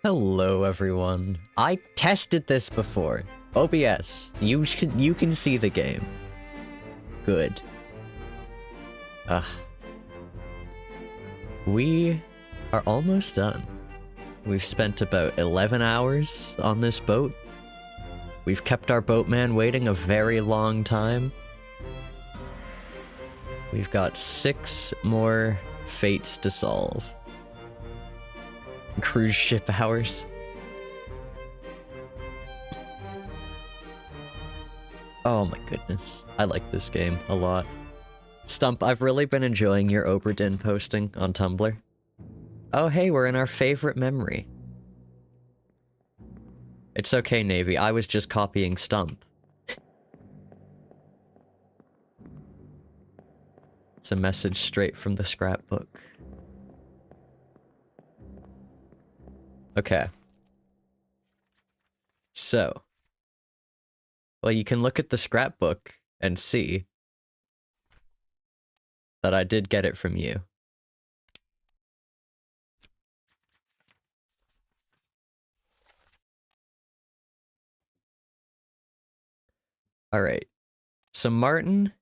Hello, everyone. I tested this before. OBS, you can see the game. Good. We are almost done. We've spent about 11 hours on this boat. We've kept our boatman waiting a very long time. We've got 6 more fates to solve. Cruise ship hours. Oh my goodness. I like this game a lot. Stump, I've really been enjoying your Obra Dinn posting on Tumblr. Oh hey, we're in our favorite memory. It's okay, Navy, I was just copying Stump. It's a message straight from the scrapbook. Okay. So. Well, you can look at the scrapbook and see that I did get it from you. Alright. So Martin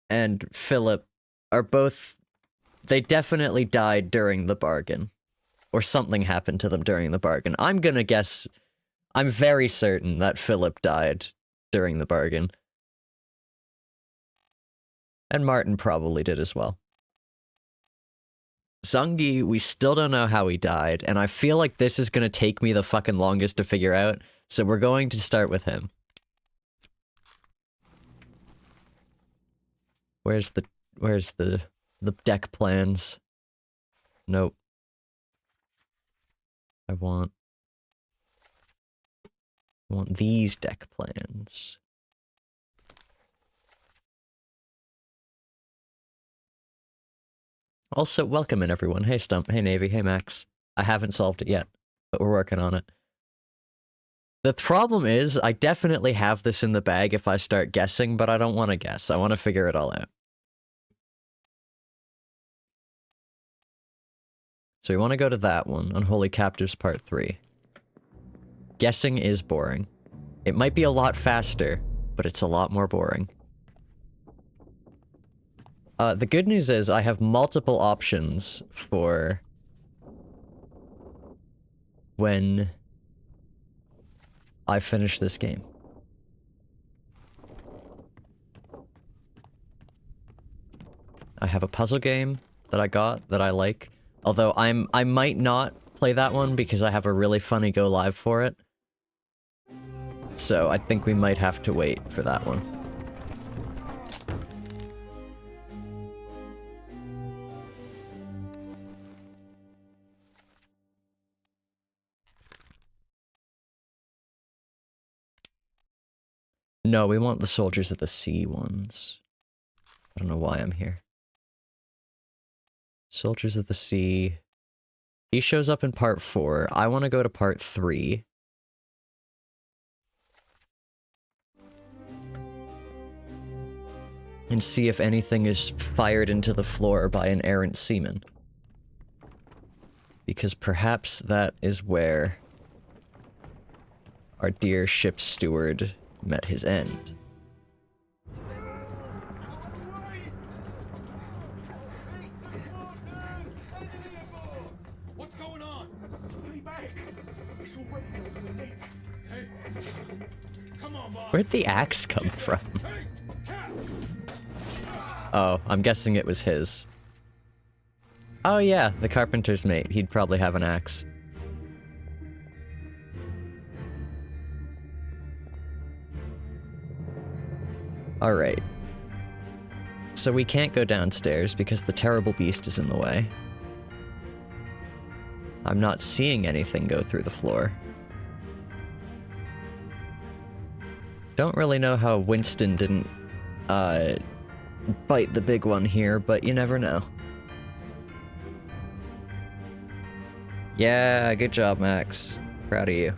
and Philip are both... They definitely died during the bargain. Or something happened to them during the bargain. I'm gonna guess... I'm very certain that Philip died during the bargain. And Martin probably did as well. Zungi, we still don't know how he died, and I feel like this is gonna take me the fucking longest to figure out, so we're going to start with him. Where's the deck plans? Nope. I want these deck plans. Also, welcome in everyone. Hey Stump, hey Navy, hey Max. I haven't solved it yet, but we're working on it. The problem is, I definitely have this in the bag if I start guessing, but I don't want to guess. I want to figure it all out. So we want to go to that one, Unholy Captives Part 3. Guessing is boring. It might be a lot faster, but it's a lot more boring. The good news is I have multiple options for when I finish this game. I have a puzzle game that I got that I like, although I might not play that one because I have a really funny go live for it. So I think we might have to wait for that one. No, we want the Soldiers of the Sea ones. I don't know why I'm here. Soldiers of the Sea. He shows up in part 4. I want to go to part 3. And see if anything is fired into the floor by an errant seaman. Because perhaps that is where our dear ship's steward met his end. What's going on? Stay back. It's already over the neck. Hey. Come on, boss. Where'd the axe come from? Hey, cat. Oh, I'm guessing it was his. Oh yeah, the carpenter's mate. He'd probably have an axe. Alright. So we can't go downstairs because the terrible beast is in the way. I'm not seeing anything go through the floor. Don't really know how Winston didn't, bite the big one here, but you never know. Yeah, good job, Max. Proud of you.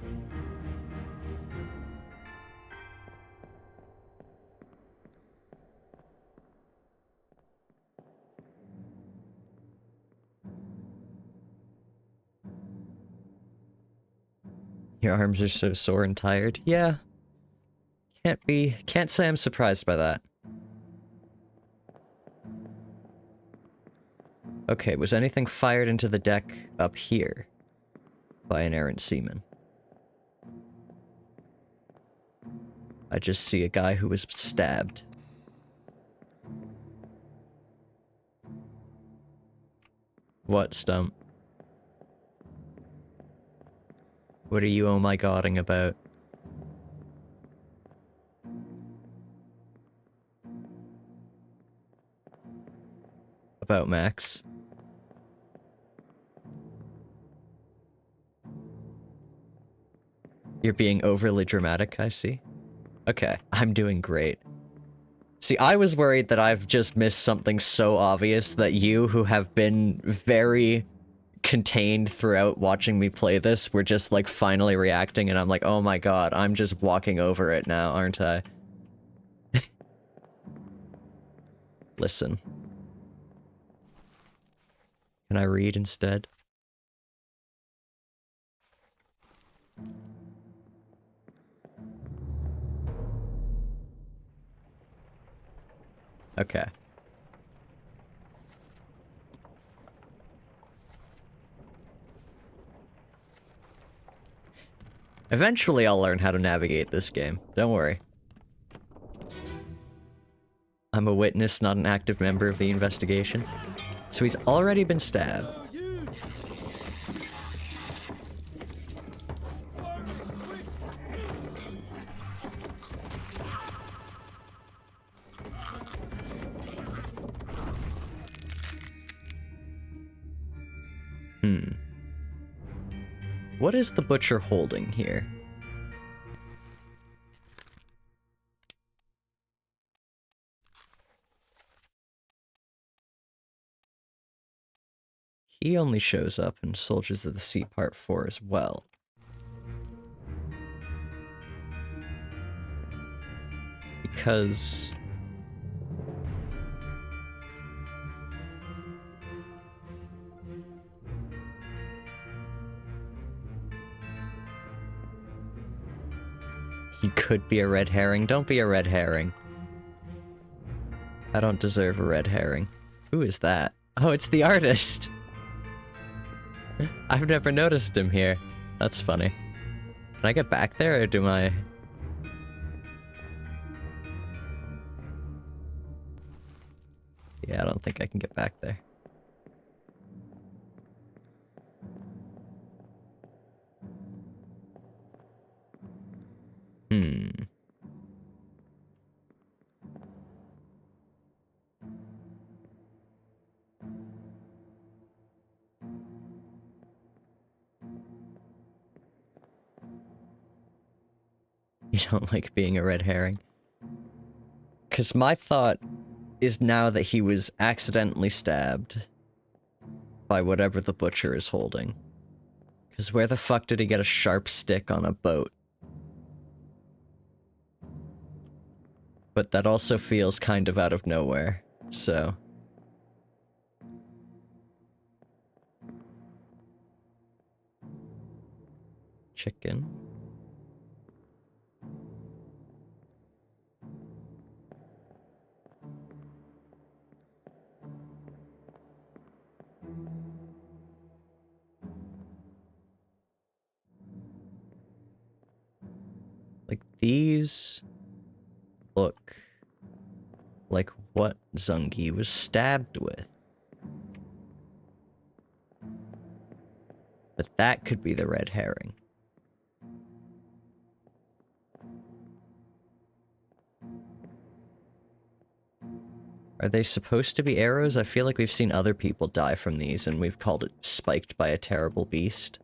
Your arms are so sore and tired. Yeah. Can't say I'm surprised by that. Okay, was anything fired into the deck up here by an errant seaman? I just see a guy who was stabbed. What, Stump? What are you oh my godding about? About Max? You're being overly dramatic, I see. Okay, I'm doing great. See, I was worried that I've just missed something so obvious that you, who have been very contained throughout watching me play this, were just, like, finally reacting, and I'm like, oh my god, I'm just walking over it now, aren't I? Listen. Can I read instead? Okay. Eventually I'll learn how to navigate this game. Don't worry. I'm a witness, not an active member of the investigation. So he's already been stabbed. What is the butcher holding here? He only shows up in Soldiers of the Sea Part 4 as well. Because... he could be a red herring. Don't be a red herring. I don't deserve a red herring. Who is that? Oh, it's the artist! I've never noticed him here. That's funny. Can I get back there, or do I... Yeah, I don't think I can get back there. You don't like being a red herring? Because my thought is now that he was accidentally stabbed by whatever the butcher is holding. Because where the fuck did he get a sharp stick on a boat? But that also feels kind of out of nowhere, so... Chicken. Like, these look like what Zungi was stabbed with. But that could be the red herring. Are they supposed to be arrows? I feel like we've seen other people die from these, and we've called it spiked by a terrible beast.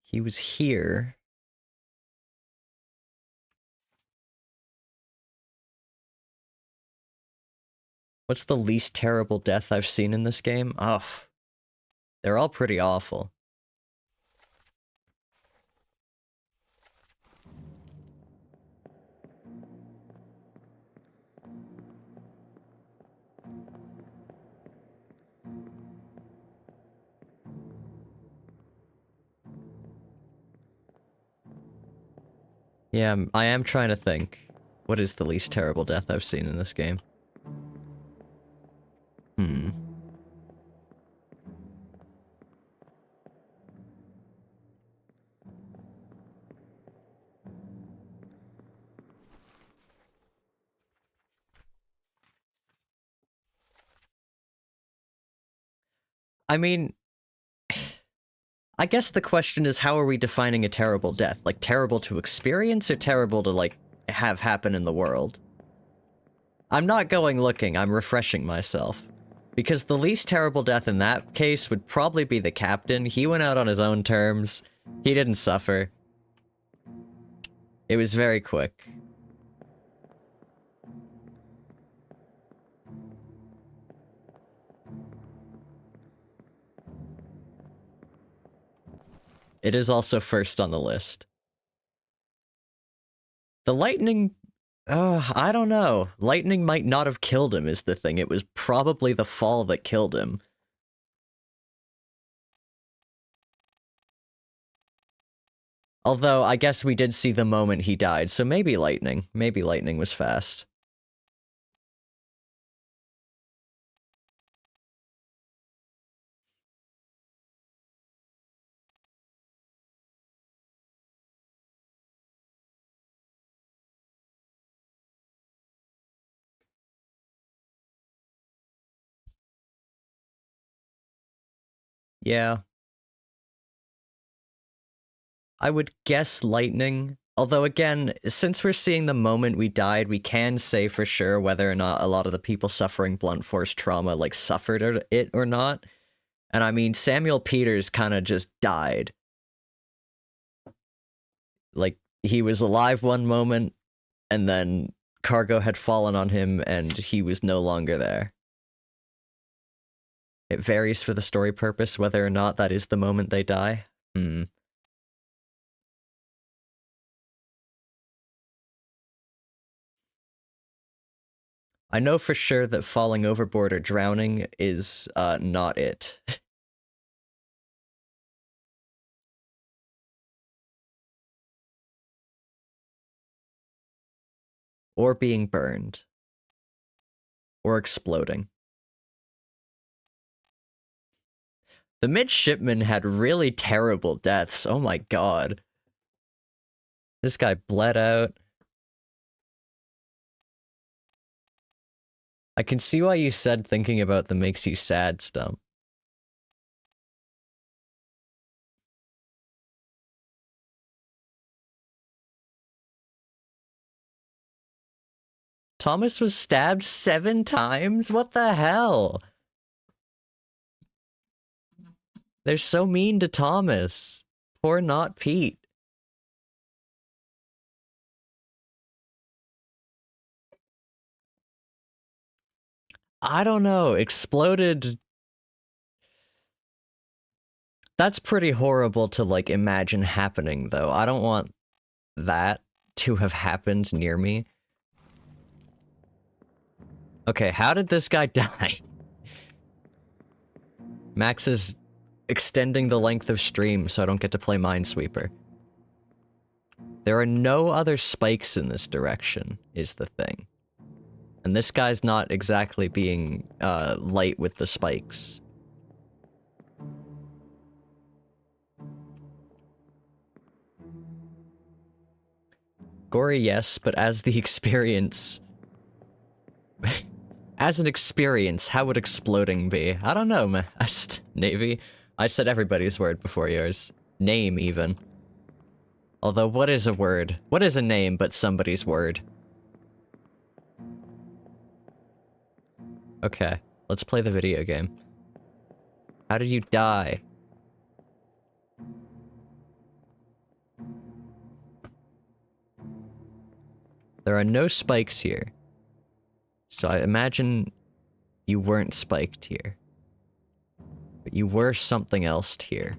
He was here. What's the least terrible death I've seen in this game? Oh, They're all pretty awful. Yeah, I am trying to think. What is the least terrible death I've seen in this game? Hmm. I mean, I guess the question is, how are we defining a terrible death? Like, terrible to experience or terrible to, like, have happen in the world? I'm not going looking, I'm refreshing myself. Because the least terrible death in that case would probably be the captain. He went out on his own terms. He didn't suffer. It was very quick. It is also first on the list. The lightning... I don't know. Lightning might not have killed him is the thing. It was probably the fall that killed him. Although, I guess we did see the moment he died, so maybe lightning. Maybe lightning was fast. Yeah. I would guess lightning. Although again, since we're seeing the moment we died, we can say for sure whether or not a lot of the people suffering blunt force trauma, like, suffered it or not. And I mean, Samuel Peters kind of just died. Like, he was alive one moment, and then cargo had fallen on him, and he was no longer there. It varies for the story purpose whether or not that is the moment they die. I know for sure that falling overboard or drowning is not it. Or being burned. Or exploding. The midshipman had really terrible deaths. Oh my god. This guy bled out. I can see why you said thinking about them makes you sad, Stump. Thomas was stabbed 7 times? What the hell? They're so mean to Thomas. Poor not Pete. I don't know. Exploded. That's pretty horrible to, like, imagine happening, though. I don't want that to have happened near me. Okay, how did this guy die? Max is extending the length of stream so I don't get to play Minesweeper. There are no other spikes in this direction, is the thing. And this guy's not exactly being light with the spikes. Gory, yes, but as the experience... as an experience, how would exploding be? I don't know, man. Navy. I said everybody's word before yours. Name, even. Although, what is a word? What is a name but somebody's word? Okay, let's play the video game. How did you die? There are no spikes here. So I imagine you weren't spiked here. But you were something else here.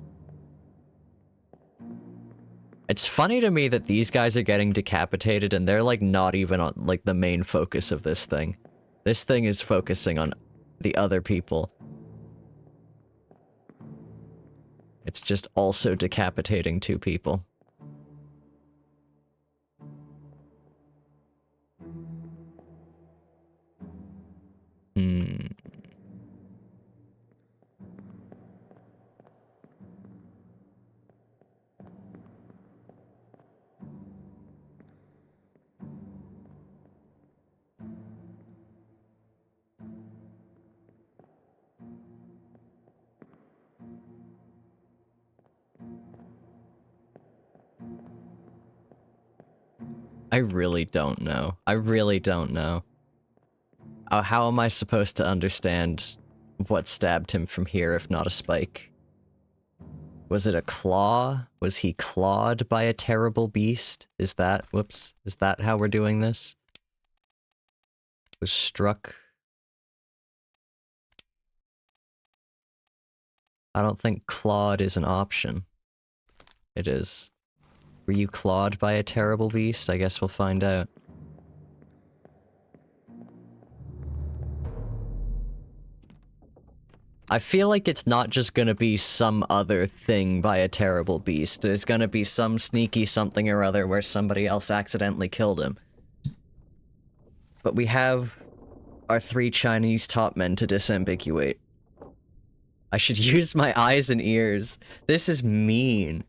It's funny to me that these guys are getting decapitated and they're like not even on like the main focus of this thing. This thing is focusing on the other people. It's just also decapitating 2 people. I really don't know. I really don't know. How am I supposed to understand what stabbed him from here if not a spike? Was it a claw? Was he clawed by a terrible beast? Is that, whoops, is that how we're doing this? Was struck? I don't think clawed is an option. It is. Were you clawed by a terrible beast? I guess we'll find out. I feel like it's not just gonna be some other thing by a terrible beast. There's gonna be some sneaky something or other where somebody else accidentally killed him. But we have our 3 Chinese top men to disambiguate. I should use my eyes and ears. This is mean.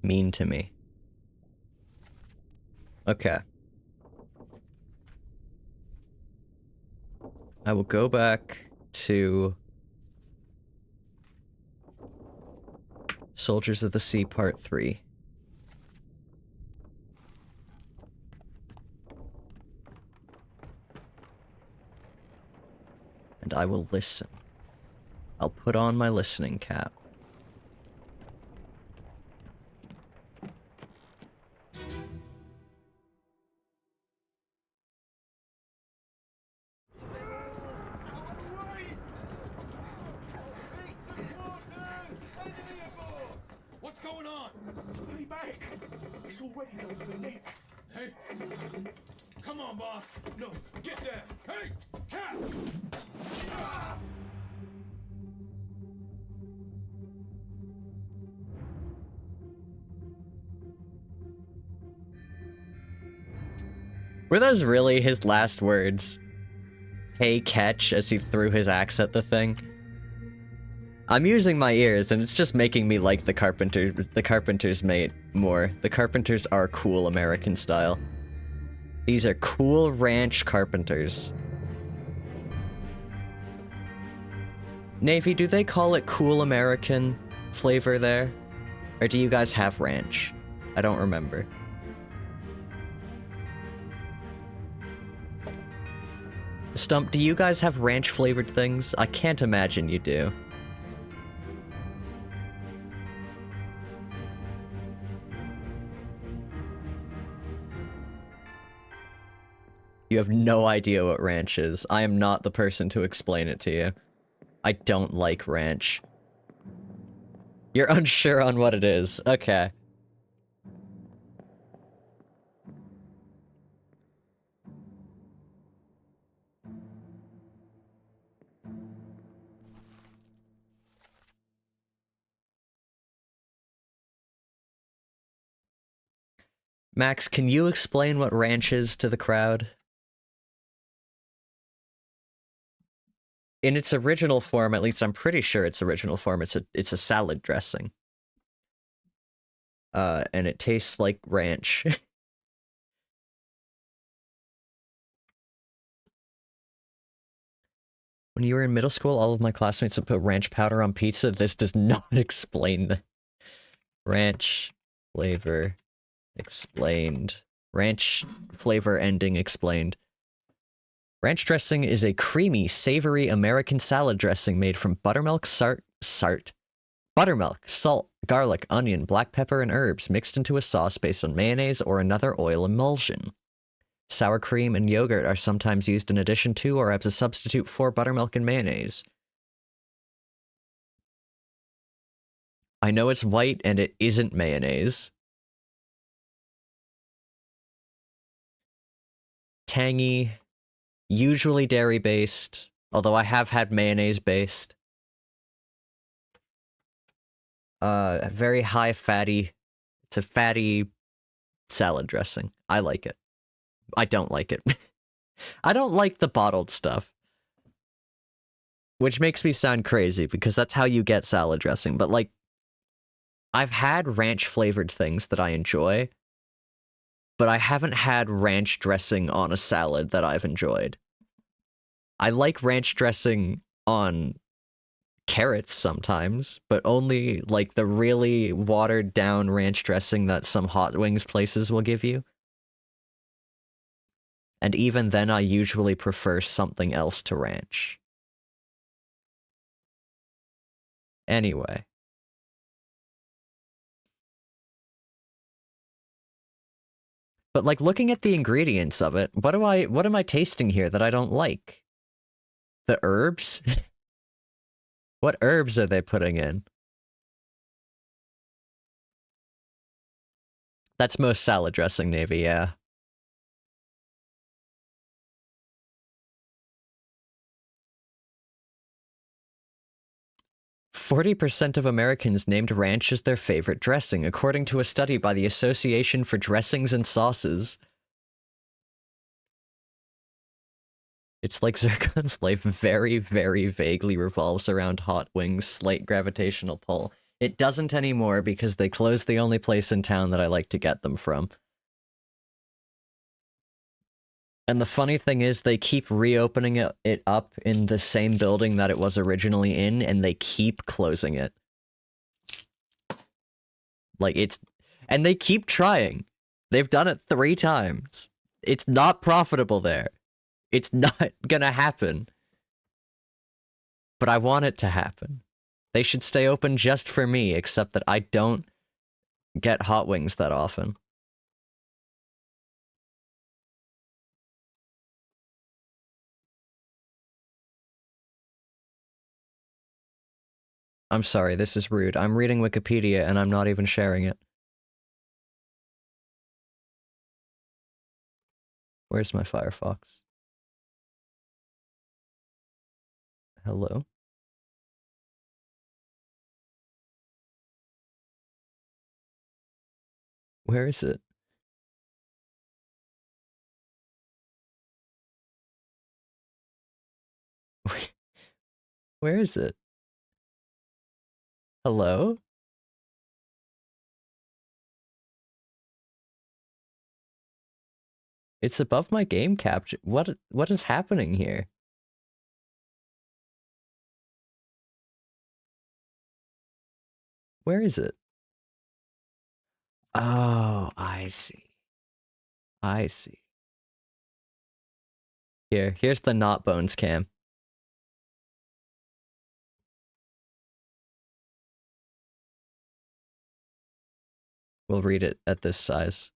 Mean to me. Okay. I will go back to Soldiers of the Sea Part 3. And I will listen. I'll put on my listening cap. What's going on? Stay back. It's already over the neck. Hey. Come on, boss. No, get there. Hey, cat. Ah! Were those really his last words? Hey, catch, as he threw his axe at the thing? I'm using my ears, and it's just making me like the Carpenter's mate more. The Carpenters are cool American style. These are cool ranch carpenters. Navy, do they call it cool American flavor there? Or do you guys have ranch? I don't remember. Stump, do you guys have ranch flavored things? I can't imagine you do. You have no idea what ranch is. I am not the person to explain it to you. I don't like ranch. You're unsure on what it is. Okay. Max, can you explain what ranch is to the crowd? In its original form, at least I'm pretty sure its original form, it's a salad dressing. And it tastes like ranch. When you were in middle school, all of my classmates would put ranch powder on pizza. This does not explain the ranch flavor explained. Ranch flavor ending explained. Ranch dressing is a creamy, savory American salad dressing made from buttermilk, buttermilk, salt, garlic, onion, black pepper, and herbs mixed into a sauce based on mayonnaise or another oil emulsion. Sour cream and yogurt are sometimes used in addition to or as a substitute for buttermilk and mayonnaise. I know it's white and it isn't mayonnaise. Tangy, usually dairy-based, although I have had mayonnaise-based. Very high fatty. It's a fatty salad dressing. I like it. I don't like it. I don't like the bottled stuff. Which makes me sound crazy, because that's how you get salad dressing. But, like, I've had ranch-flavored things that I enjoy, but I haven't had ranch dressing on a salad that I've enjoyed. I like ranch dressing on carrots sometimes, but only, like, the really watered-down ranch dressing that some hot wings places will give you. And even then, I usually prefer something else to ranch. Anyway. But, like, looking at the ingredients of it, what am I tasting here that I don't like? The herbs? What herbs are they putting in? That's most salad dressing, Navy, yeah. "40% of Americans named ranch as their favorite dressing, according to a study by the Association for Dressings and Sauces." It's like Zircon's life very, very vaguely revolves around hot wings' slight gravitational pull. It doesn't anymore because they closed the only place in town that I like to get them from. And the funny thing is, they keep reopening it up in the same building that it was originally in, and they keep closing it. Like, and they keep trying. They've done it 3 times. It's not profitable there. It's not gonna happen. But I want it to happen. They should stay open just for me, except that I don't get hot wings that often. I'm sorry, this is rude. I'm reading Wikipedia and I'm not even sharing it. Where's my Firefox? Hello? Where is it? Where is it? Hello? It's above my game capture. What is happening here? Where is it? Oh, I see. I see. Here's the not bones cam. We'll read it at this size.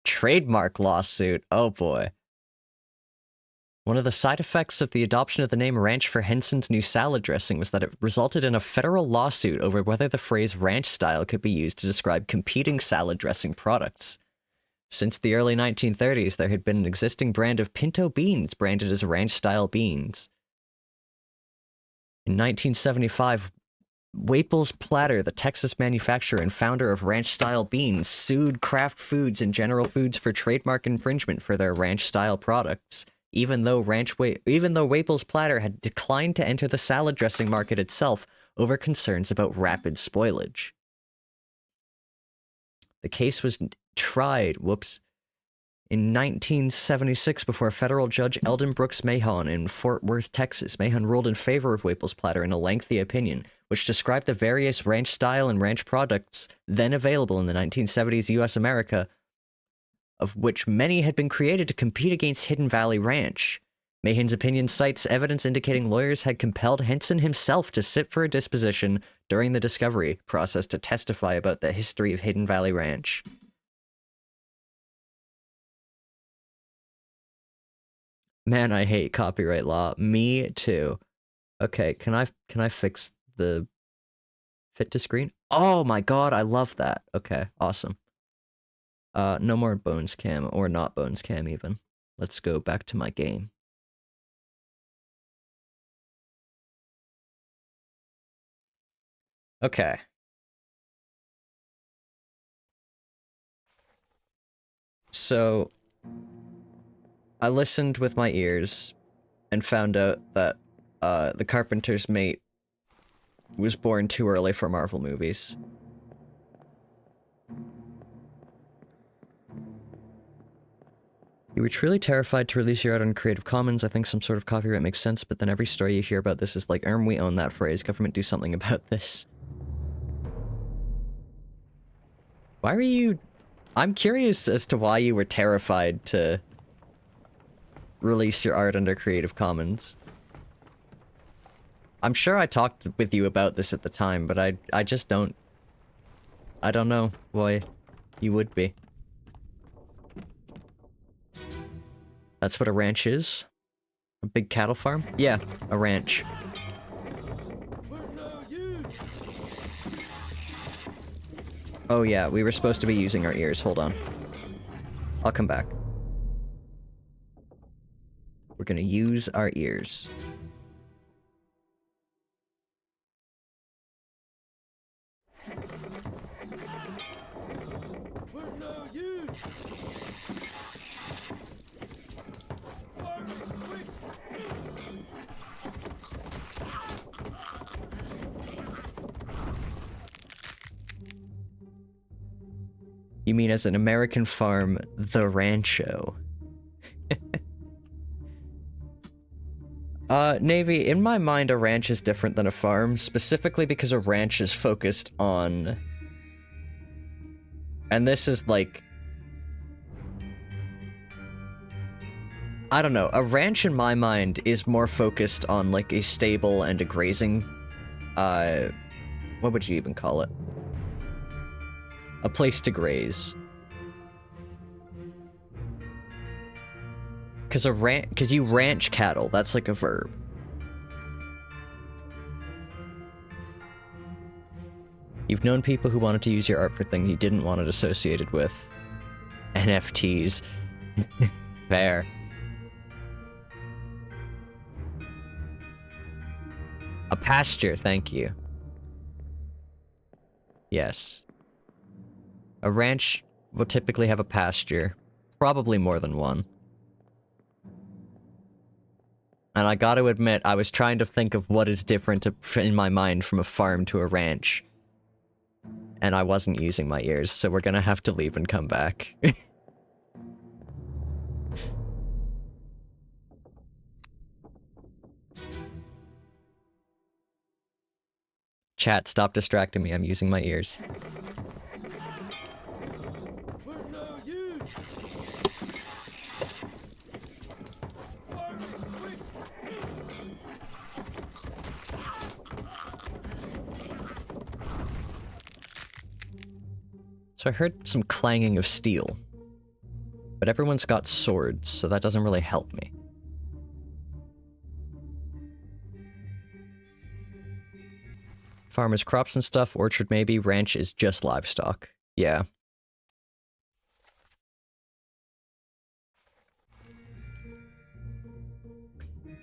Trademark lawsuit. Oh boy. One of the side effects of the adoption of the name ranch for Henson's new salad dressing was that it resulted in a federal lawsuit over whether the phrase ranch style could be used to describe competing salad dressing products. Since the early 1930s, there had been an existing brand of pinto beans branded as ranch-style beans. In 1975, Waples Platter, the Texas manufacturer and founder of ranch-style beans, sued Kraft Foods and General Foods for trademark infringement for their ranch-style products, even though Waples Platter had declined to enter the salad dressing market itself over concerns about rapid spoilage. The case was tried, in 1976 before federal judge Eldon Brooks Mahon in Fort Worth, Texas. Mahon ruled in favor of Waples Platter in a lengthy opinion, which described the various ranch style and ranch products then available in the 1970s U.S. America, of which many had been created to compete against Hidden Valley Ranch. Mahan's opinion cites evidence indicating lawyers had compelled Henson himself to sit for a disposition during the discovery process to testify about the history of Hidden Valley Ranch. Man, I hate copyright law. Me too. Okay, can I fix the fit to screen? Oh my god, I love that. Okay, awesome. No more Bones Cam, or not Bones Cam even. Let's go back to my game. Okay. So, I listened with my ears and found out that the Carpenter's mate was born too early for Marvel movies. You were truly terrified to release your art on Creative Commons. I think some sort of copyright makes sense, but then every story you hear about this is like, we own that phrase. Government, do something about this. Why were you... I'm curious as to why you were terrified to release your art under Creative Commons. I'm sure I talked with you about this at the time, but I just don't... I don't know why you would be. That's what a ranch is? A big cattle farm? Yeah, a ranch. Oh yeah, we were supposed to be using our ears. Hold on. I'll come back. We're gonna use our ears. You mean as an American farm, the Rancho? Navy, in my mind, a ranch is different than a farm, specifically because a ranch is focused on... And this is like... I don't know, a ranch in my mind is more focused on like a stable and a grazing... what would you even call it? A place to graze. Cause you ranch cattle, that's like a verb. You've known people who wanted to use your art for things you didn't want it associated with. NFTs. Fair. A pasture, thank you. Yes. A ranch will typically have a pasture. Probably more than one. And I gotta admit, I was trying to think of what is different in my mind from a farm to a ranch. And I wasn't using my ears, so we're gonna have to leave and come back. Chat, stop distracting me, I'm using my ears. So I heard some clanging of steel. But everyone's got swords, so that doesn't really help me. Farmers' crops and stuff, orchard maybe, ranch is just livestock. Yeah.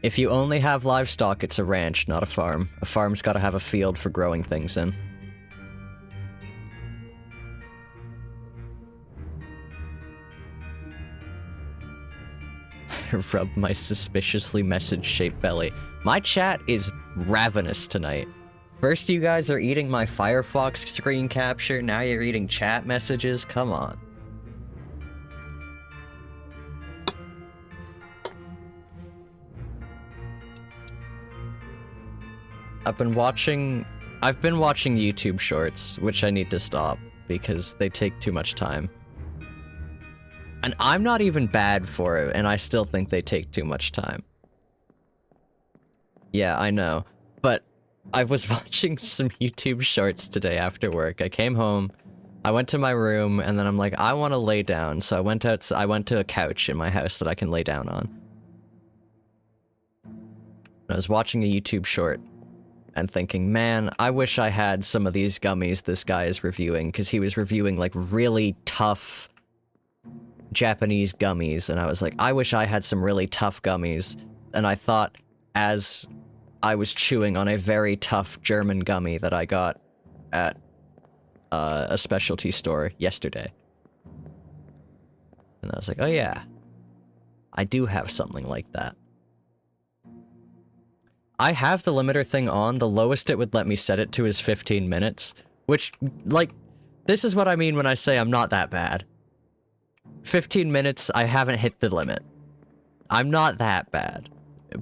If you only have livestock, it's a ranch, not a farm. A farm's gotta have a field for growing things in. Rub my suspiciously message-shaped belly. My chat is ravenous tonight. First you guys are eating my Firefox screen capture, now you're eating chat messages? Come on. I've been watching YouTube shorts, which I need to stop, because they take too much time. And I'm not even bad for it, and I still think they take too much time. Yeah, I know. But I was watching some YouTube shorts today after work. I came home, I went to my room, and then I'm like, I want to lay down. So I went to a couch in my house that I can lay down on. I was watching a YouTube short and thinking, man, I wish I had some of these gummies this guy is reviewing, because he was reviewing like really tough Japanese gummies, and I was like, I wish I had some really tough gummies. And I thought, as I was chewing on a very tough German gummy that I got at a specialty store yesterday. And I was like, oh yeah, I do have something like that. I have the limiter thing on. The lowest it would let me set it to is 15 minutes, which, like, this is what I mean when I say I'm not that bad. 15 minutes, I haven't hit the limit. I'm not that bad,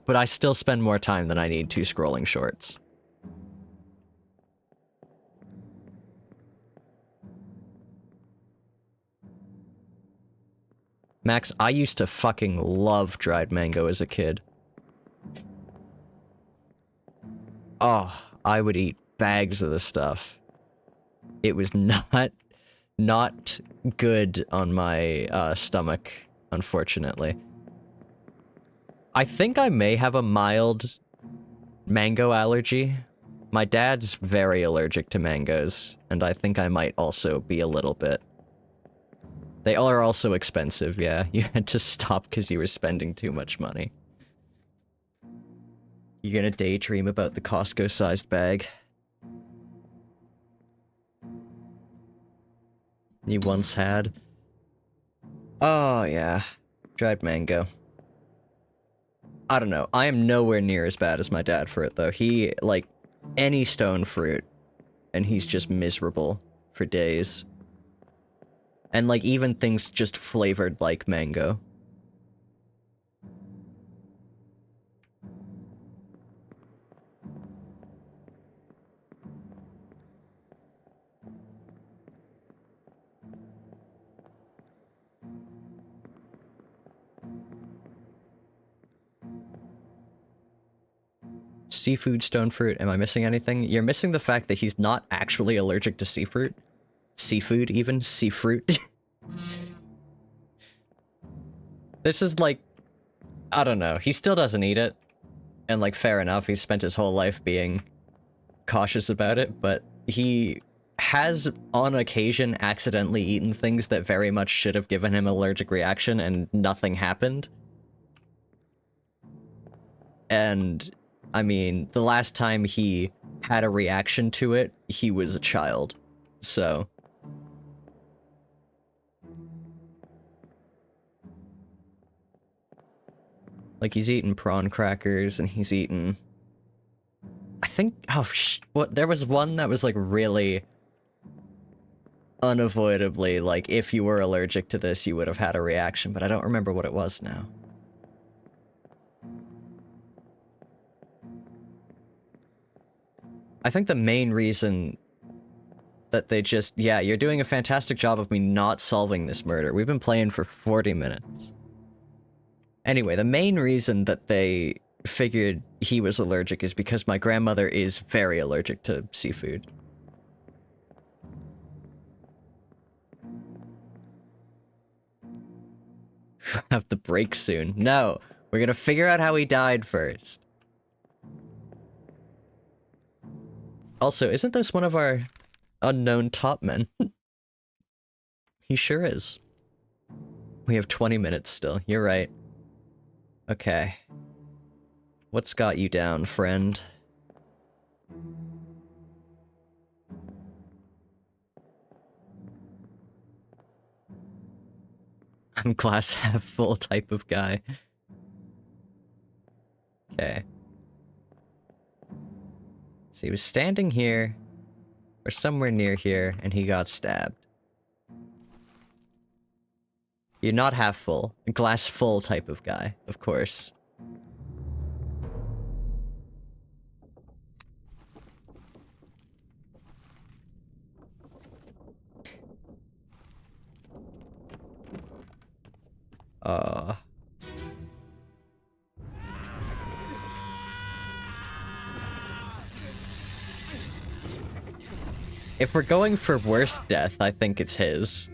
but I still spend more time than I need to scrolling shorts. Max, I used to fucking love dried mango as a kid. Oh, I would eat bags of the stuff. It was not good on my stomach, unfortunately. I think I may have a mild mango allergy. My dad's very allergic to mangoes, and I think I might also be a little bit. They are also expensive, yeah. You had to stop because you were spending too much money. You're gonna daydream about the Costco-sized bag you once had. Oh, yeah. Dried mango. I don't know. I am nowhere near as bad as my dad for it, though. He, like, any stone fruit, and he's just miserable for days. And, like, even things just flavored like mango. Seafood, stone fruit, am I missing anything? You're missing the fact that he's not actually allergic to seafood. Seafood, even. Seafruit. This is like... I don't know. He still doesn't eat it. And, like, fair enough, he's spent his whole life being cautious about it, but he has, on occasion, accidentally eaten things that very much should have given him an allergic reaction, and nothing happened. And, I mean, the last time he had a reaction to it, he was a child. So... like, he's eaten prawn crackers, and he's eaten... I think... oh, what? There was one that was, like, really... unavoidably, like, if you were allergic to this, you would have had a reaction, but I don't remember what it was now. I think the main reason that they just... yeah, you're doing a fantastic job of me not solving this murder. We've been playing for 40 minutes. Anyway, the main reason that they figured he was allergic is because my grandmother is very allergic to seafood. Have the break soon. No, we're gonna figure out how he died first. Also, isn't this one of our unknown top men? He sure is. We have 20 minutes still. You're right. Okay. What's got you down, friend? I'm glass half full type of guy. Okay. So he was standing here, or somewhere near here, and he got stabbed. You're not half full. Glass full type of guy, of course. If we're going for worst death, I think it's his.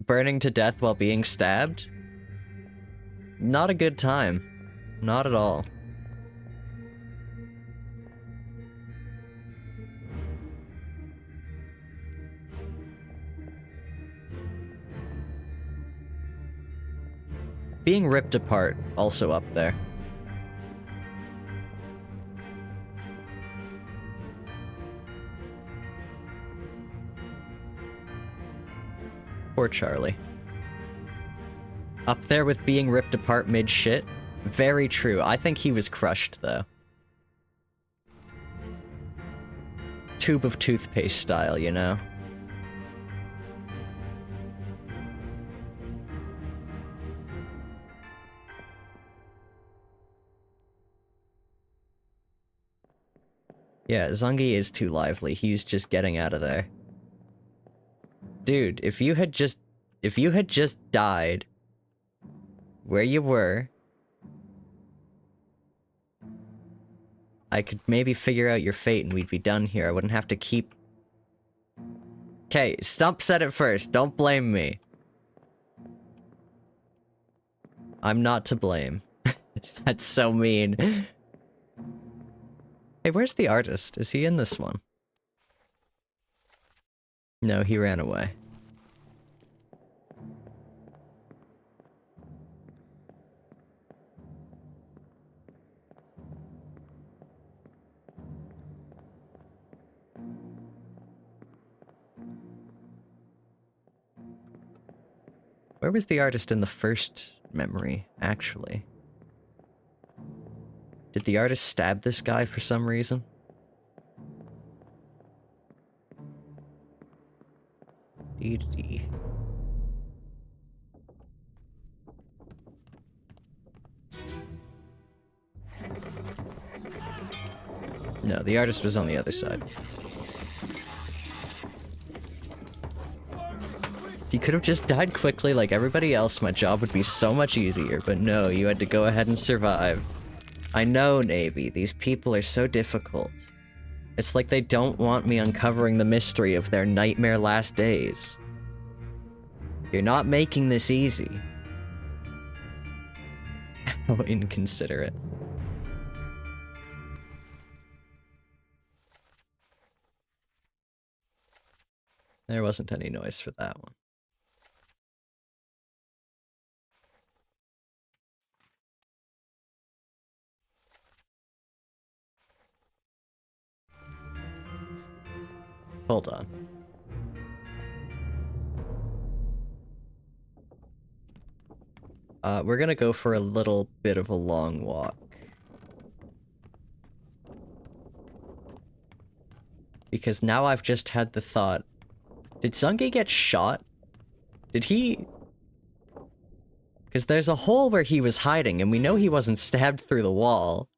Burning to death while being stabbed? Not a good time. Not at all. Being ripped apart, also up there. Poor Charlie. Up there with being ripped apart mid-shit? Very true. I think he was crushed, though. Tube of toothpaste style, you know? Yeah, Zungi is too lively. He's just getting out of there. Dude, if you had just died where you were, I could maybe figure out your fate and we'd be done here. I wouldn't have to keep... Okay, Stump said it first. Don't blame me. I'm not to blame. That's so mean. Hey, where's the artist? Is he in this one? No, he ran away. Where was the artist in the first memory, actually? Did the artist stab this guy for some reason? Dee. No, the artist was on the other side. You could have just died quickly like everybody else, my job would be so much easier, but no, you had to go ahead and survive. I know, Navy, these people are so difficult. It's like they don't want me uncovering the mystery of their nightmare last days. You're not making this easy. How inconsiderate. There wasn't any noise for that one. Hold on. We're gonna go for a little bit of a long walk. Because now I've just had the thought, did Zungi get shot? Did he... Because there's a hole where he was hiding, and we know he wasn't stabbed through the wall.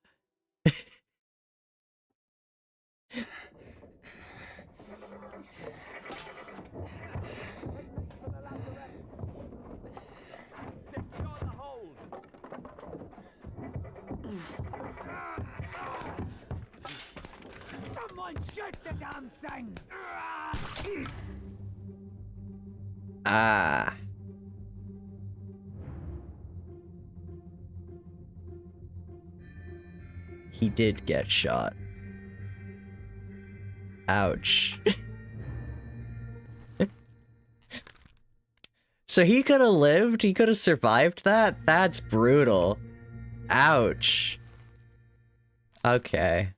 Shoot the damn thing! Ah. He did get shot. Ouch. So he could have lived? He could have survived that? That's brutal. Ouch. Okay.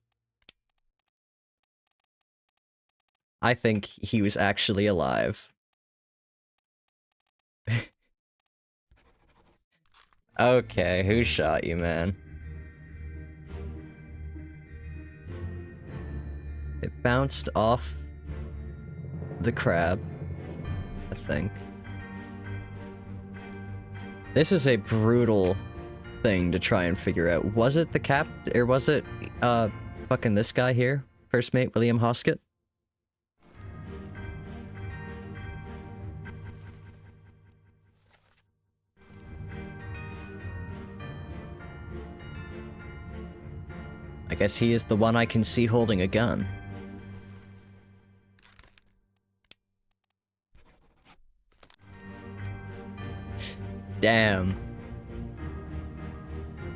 I think he was actually alive. Okay, who shot you, man? It bounced off the crab, I think. This is a brutal thing to try and figure out. Was it the cap, or was it, fucking this guy here? First mate William Hoskett? I guess he is the one I can see holding a gun. Damn.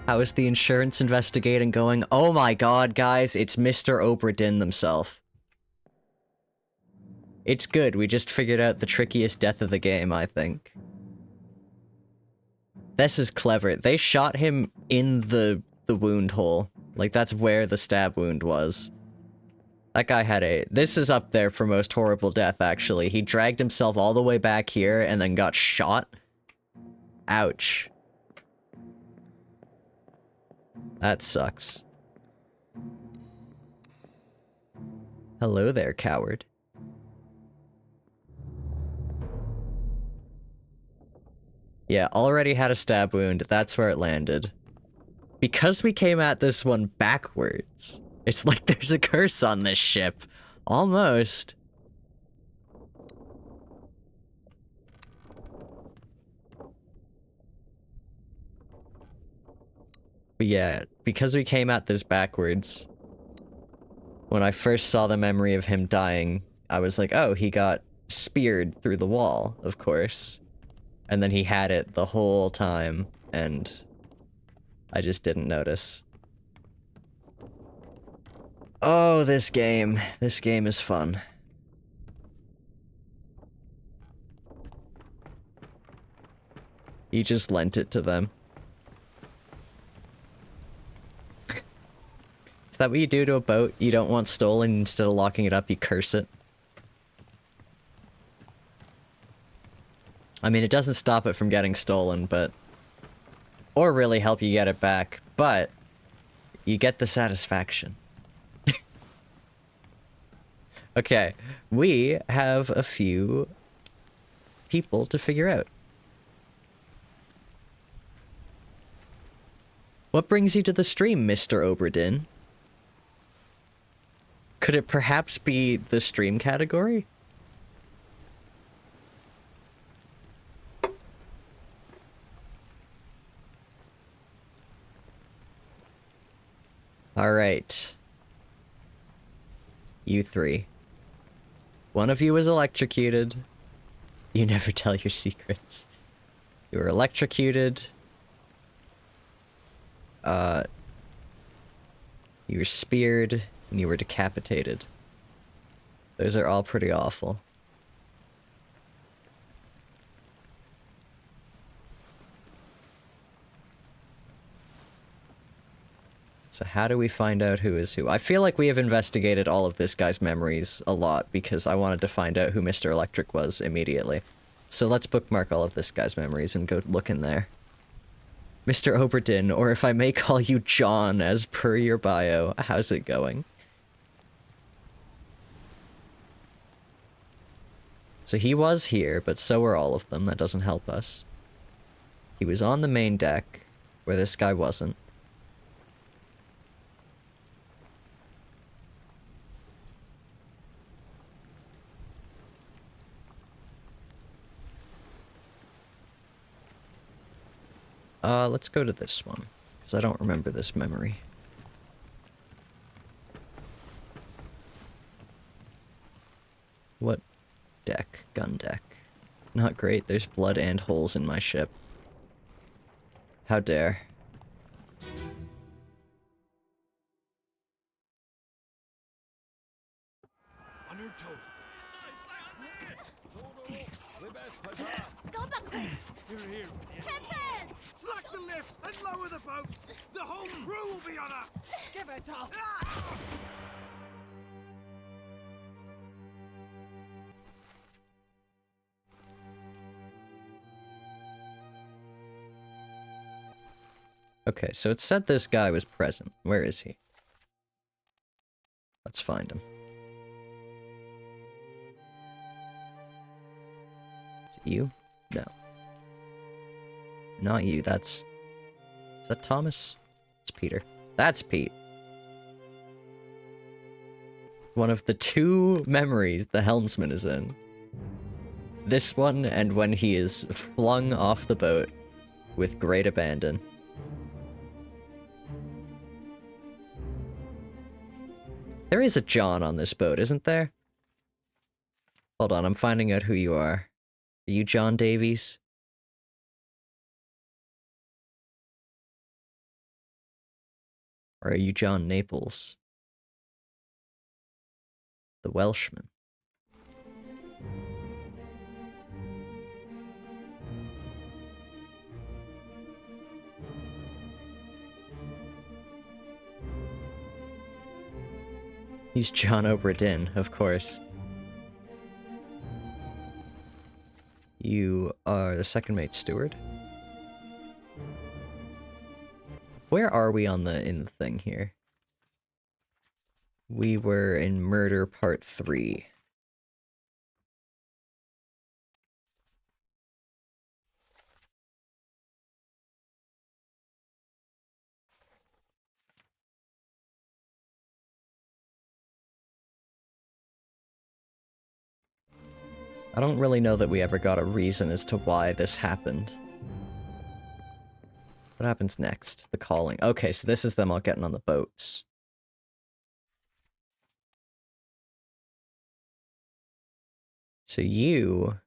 How is the insurance investigating going? Oh my god, guys, it's Mr. Obra Dinn himself. It's good, we just figured out the trickiest death of the game, I think. This is clever. They shot him in the wound hole. Like, that's where the stab wound was. That guy had a... This is up there for most horrible death, actually. He dragged himself all the way back here and then got shot. Ouch. That sucks. Hello there, coward. Yeah, already had a stab wound. That's where it landed. Because we came at this one backwards, it's like there's a curse on this ship. Almost. But yeah, because we came at this backwards, when I first saw the memory of him dying, I was like, oh, he got speared through the wall, of course. And then he had it the whole time, and I just didn't notice. Oh, this game. This game is fun. You just lent it to them. Is that what you do to a boat? You don't want stolen, instead of locking it up, you curse it? I mean, it doesn't stop it from getting stolen, but... Or really help you get it back, but... You get the satisfaction. Okay, we have a few... people to figure out. What brings you to the stream, Mr. Obra Dinn? Could it perhaps be the stream category? Alright. You three. One of you was electrocuted. You never tell your secrets. You were electrocuted. You were speared, and you were decapitated. Those are all pretty awful. So how do we find out who is who? I feel like we have investigated all of this guy's memories a lot because I wanted to find out who Mr. Electric was immediately. So let's bookmark all of this guy's memories and go look in there. Mr. Obra Dinn, or if I may call you John as per your bio, how's it going? So he was here, but so were all of them. That doesn't help us. He was on the main deck, where this guy wasn't. Let's go to this one, because I don't remember this memory. What deck? Gun deck. Not great, there's blood and holes in my ship. How dare. On your toes. Go back there! Here. Captain! Slack the lifts and lower the boats. The whole crew will be on us. Give it up! Okay, so it said this guy was present. Where is he? Let's find him. Is it you? No. Not you, that's... Is that Thomas? It's Peter. That's Pete. One of the two memories the helmsman is in. This one, and when he is flung off the boat with great abandon. There is a John on this boat, isn't there? Hold on, I'm finding out who you are. Are you John Davies? Or are you John Naples? The Welshman. He's John Obra Dinn, of course. You are the second mate steward. Where are we in the thing here? We were in Murder Part 3. I don't really know that we ever got a reason as to why this happened. What happens next? The calling. Okay, so this is them all getting on the boats. So you...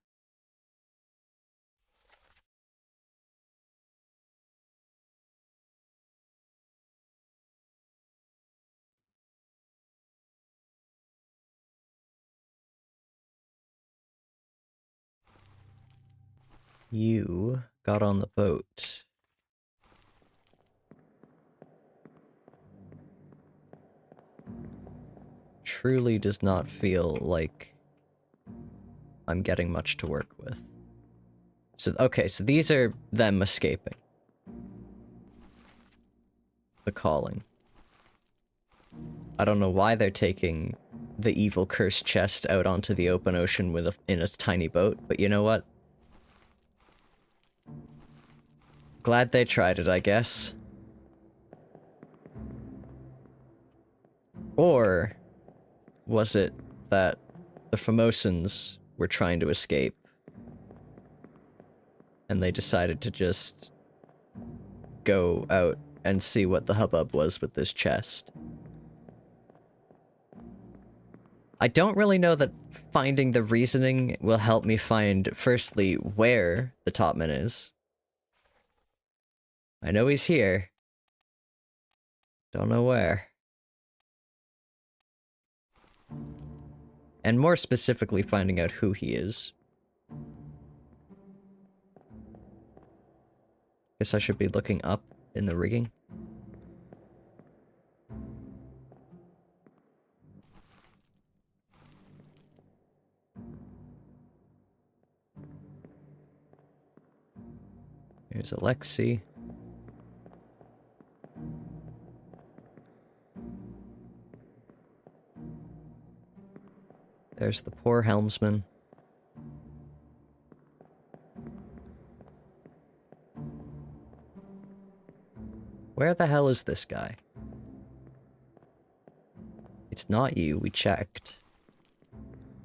You got on the boat. Truly does not feel like I'm getting much to work with. So, okay, so these are them escaping. The calling. I don't know why they're taking the evil cursed chest out onto the open ocean in a tiny boat, but you know what? Glad they tried it, I guess. Or was it that the Formosans were trying to escape and they decided to just go out and see what the hubbub was with this chest? I don't really know that finding the reasoning will help me find, firstly, where the topman is. I know he's here. Don't know where. And more specifically, finding out who he is. Guess I should be looking up in the rigging. Here's Alexei. There's the poor helmsman. Where the hell is this guy? It's not you, we checked.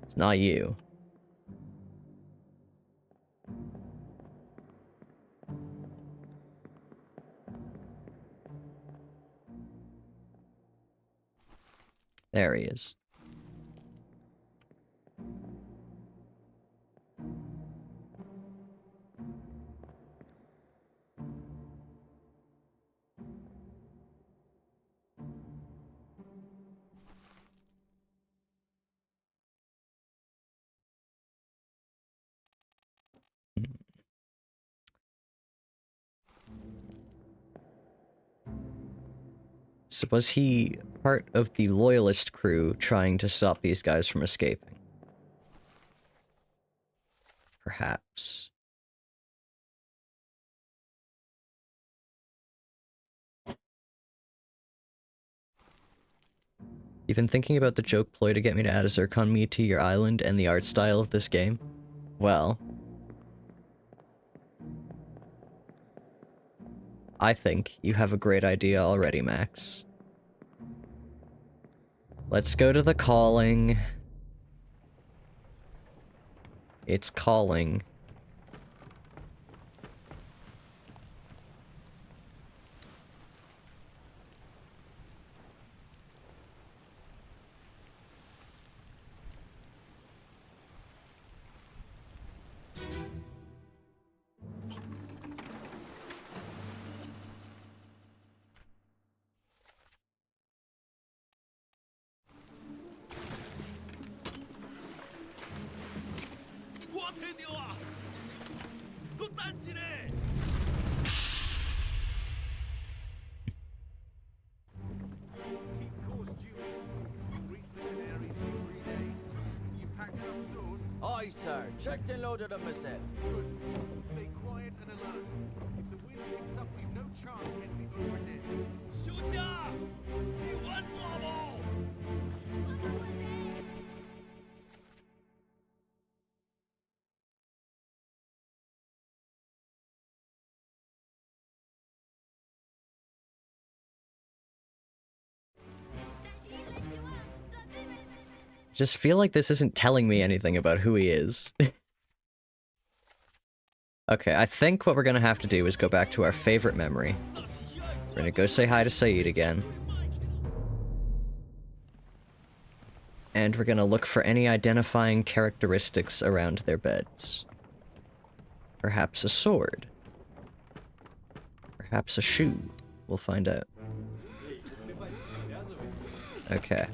It's not you. There he is. So was he part of the loyalist crew trying to stop these guys from escaping? Perhaps. You've been thinking about the joke ploy to get me to add a Zircon me to your island and the art style of this game? Well, I think you have a great idea already, Max. Let's go to the calling. It's calling. 뛰어와. 또 딴지네. Keep course due east. You'll reach the Canaries in 3 days. You packed enough stores? Aye, sir. Checked and loaded them myself. Good. Stay quiet and alert. If the wind picks up, we've no chance against the Obra Dinn. 休假，你稳住好不好？ Just feel like this isn't telling me anything about who he is. Okay, I think what we're gonna have to do is go back to our favorite memory. We're gonna go say hi to Saeed again. And we're gonna look for any identifying characteristics around their beds. Perhaps a sword. Perhaps a shoe. We'll find out. Okay.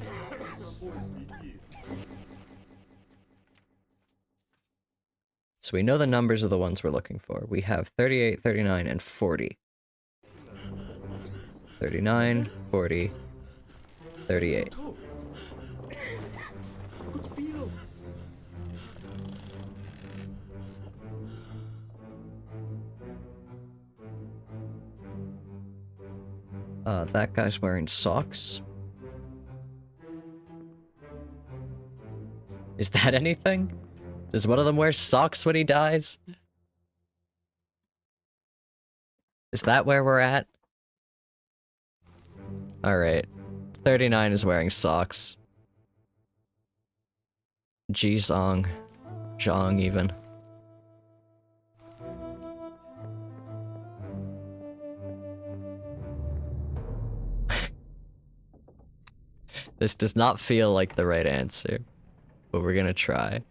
So we know the numbers of the ones we're looking for. We have 38, 39, and 40. 39, 40, 38. That guy's wearing socks. Is that anything? Does one of them wear socks when he dies? Is that where we're at? Alright. 39 is wearing socks. Jizong. Zhong, even. This does not feel like the right answer, but we're gonna try.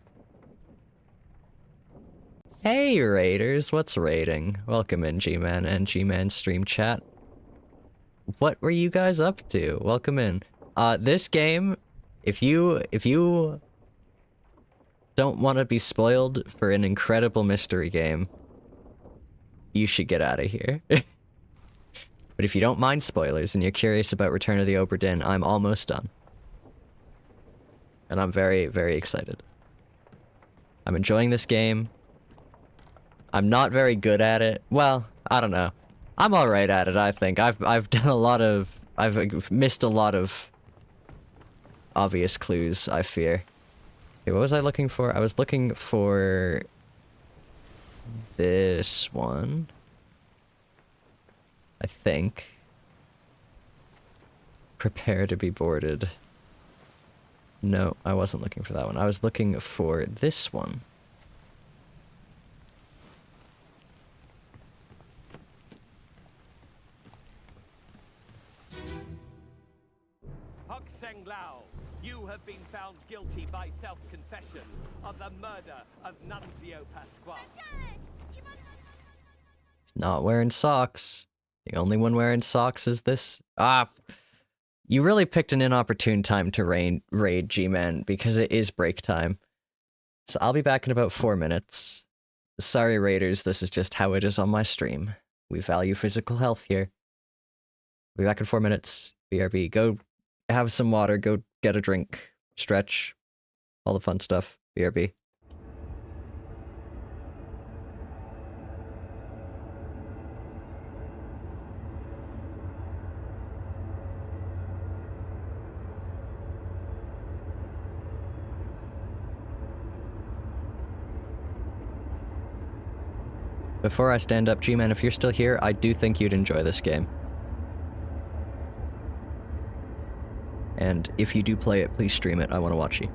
Hey Raiders, what's raiding? Welcome in G-Man and G-Man stream chat. What were you guys up to? Welcome in. This game, if you don't want to be spoiled for an incredible mystery game, you should get out of here. But if you don't mind spoilers and you're curious about Return of the Obra Dinn, I'm almost done. And I'm very, very excited. I'm enjoying this game. I'm not very good at it. Well, I don't know. I'm alright at it, I think. I've done a lot of... I've missed a lot of obvious clues, I fear. Okay, what was I looking for? I was looking for this one. I think. Prepare to be boarded. No, I wasn't looking for that one. I was looking for this one. Hok Seng Lao, you have been found guilty by self-confession of the murder of Nunzio Pasquale. He's not wearing socks. The only one wearing socks is this. You really picked an inopportune time to raid G-Man because it is break time. So I'll be back in about 4 minutes. Sorry Raiders, this is just how it is on my stream. We value physical health here. I'll be back in 4 minutes. BRB, go have some water, go get a drink, stretch, all the fun stuff. BRB. Before I stand up, G-Man, if you're still here, I do think you'd enjoy this game. And if you do play it, please stream it. I want to watch you.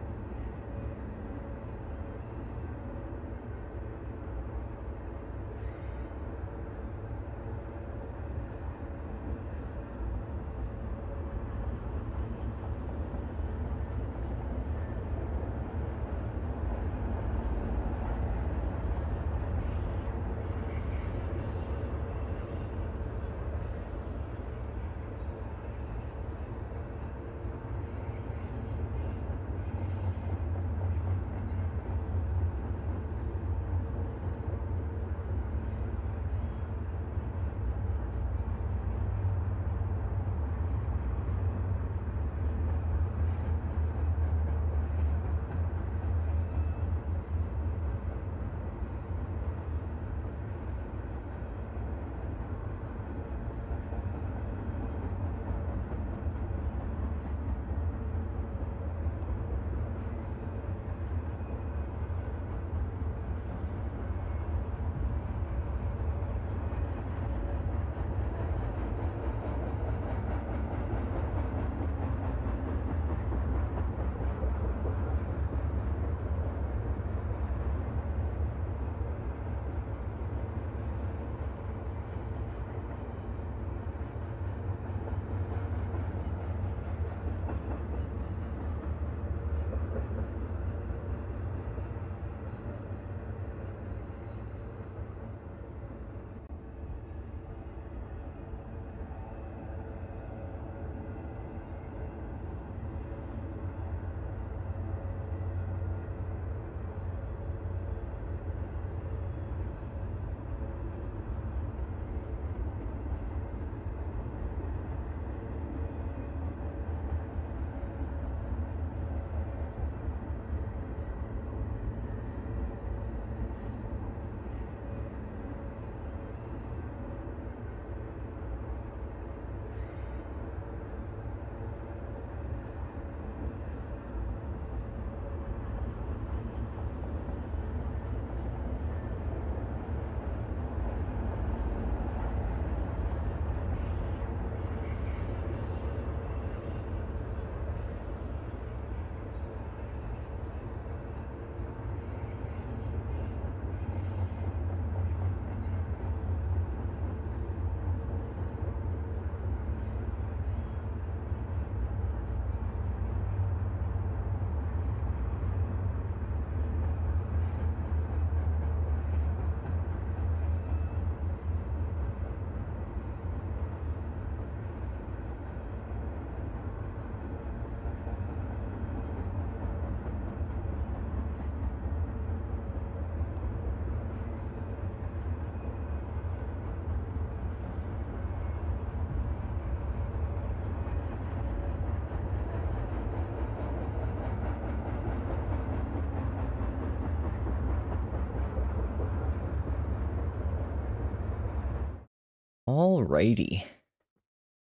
Alrighty.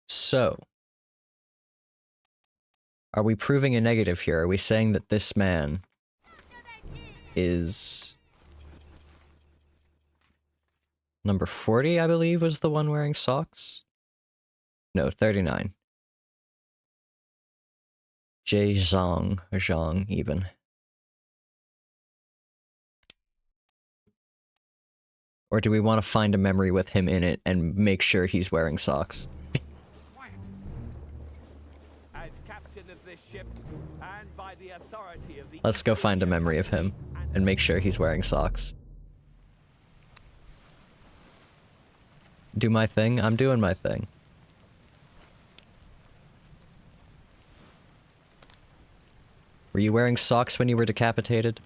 So, are we proving a negative here? Are we saying that this man is number 40, I believe, was the one wearing socks? No, 39. Zhang, even. Or do we want to find a memory with him in it and make sure he's wearing socks? As captain of this ship, and by the authority of the Let's go find a memory of him and make sure he's wearing socks. Do my thing? I'm doing my thing. Were you wearing socks when you were decapitated?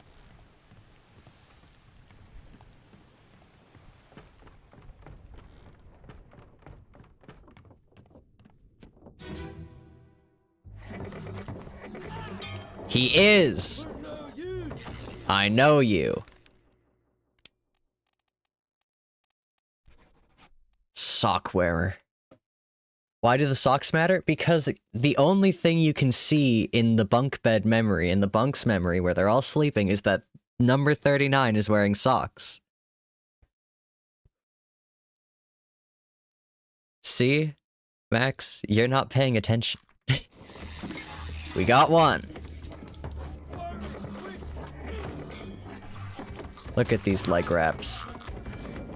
He is! I know you. Sock wearer. Why do the socks matter? Because the only thing you can see in the bunk bed memory, in the bunk's memory where they're all sleeping, is that number 39 is wearing socks. See? Max, you're not paying attention. We got one. Look at these leg wraps.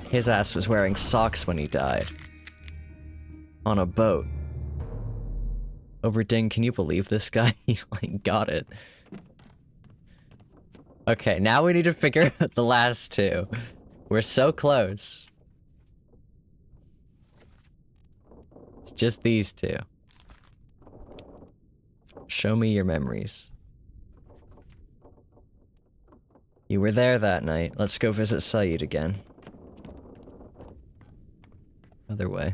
His ass was wearing socks when he died. On a boat. Obra Dinn, can you believe this guy? He, like, got it. Okay, now we need to figure out the last two. We're so close. It's just these two. Show me your memories. You were there that night. Let's go visit Saeed again. Other way.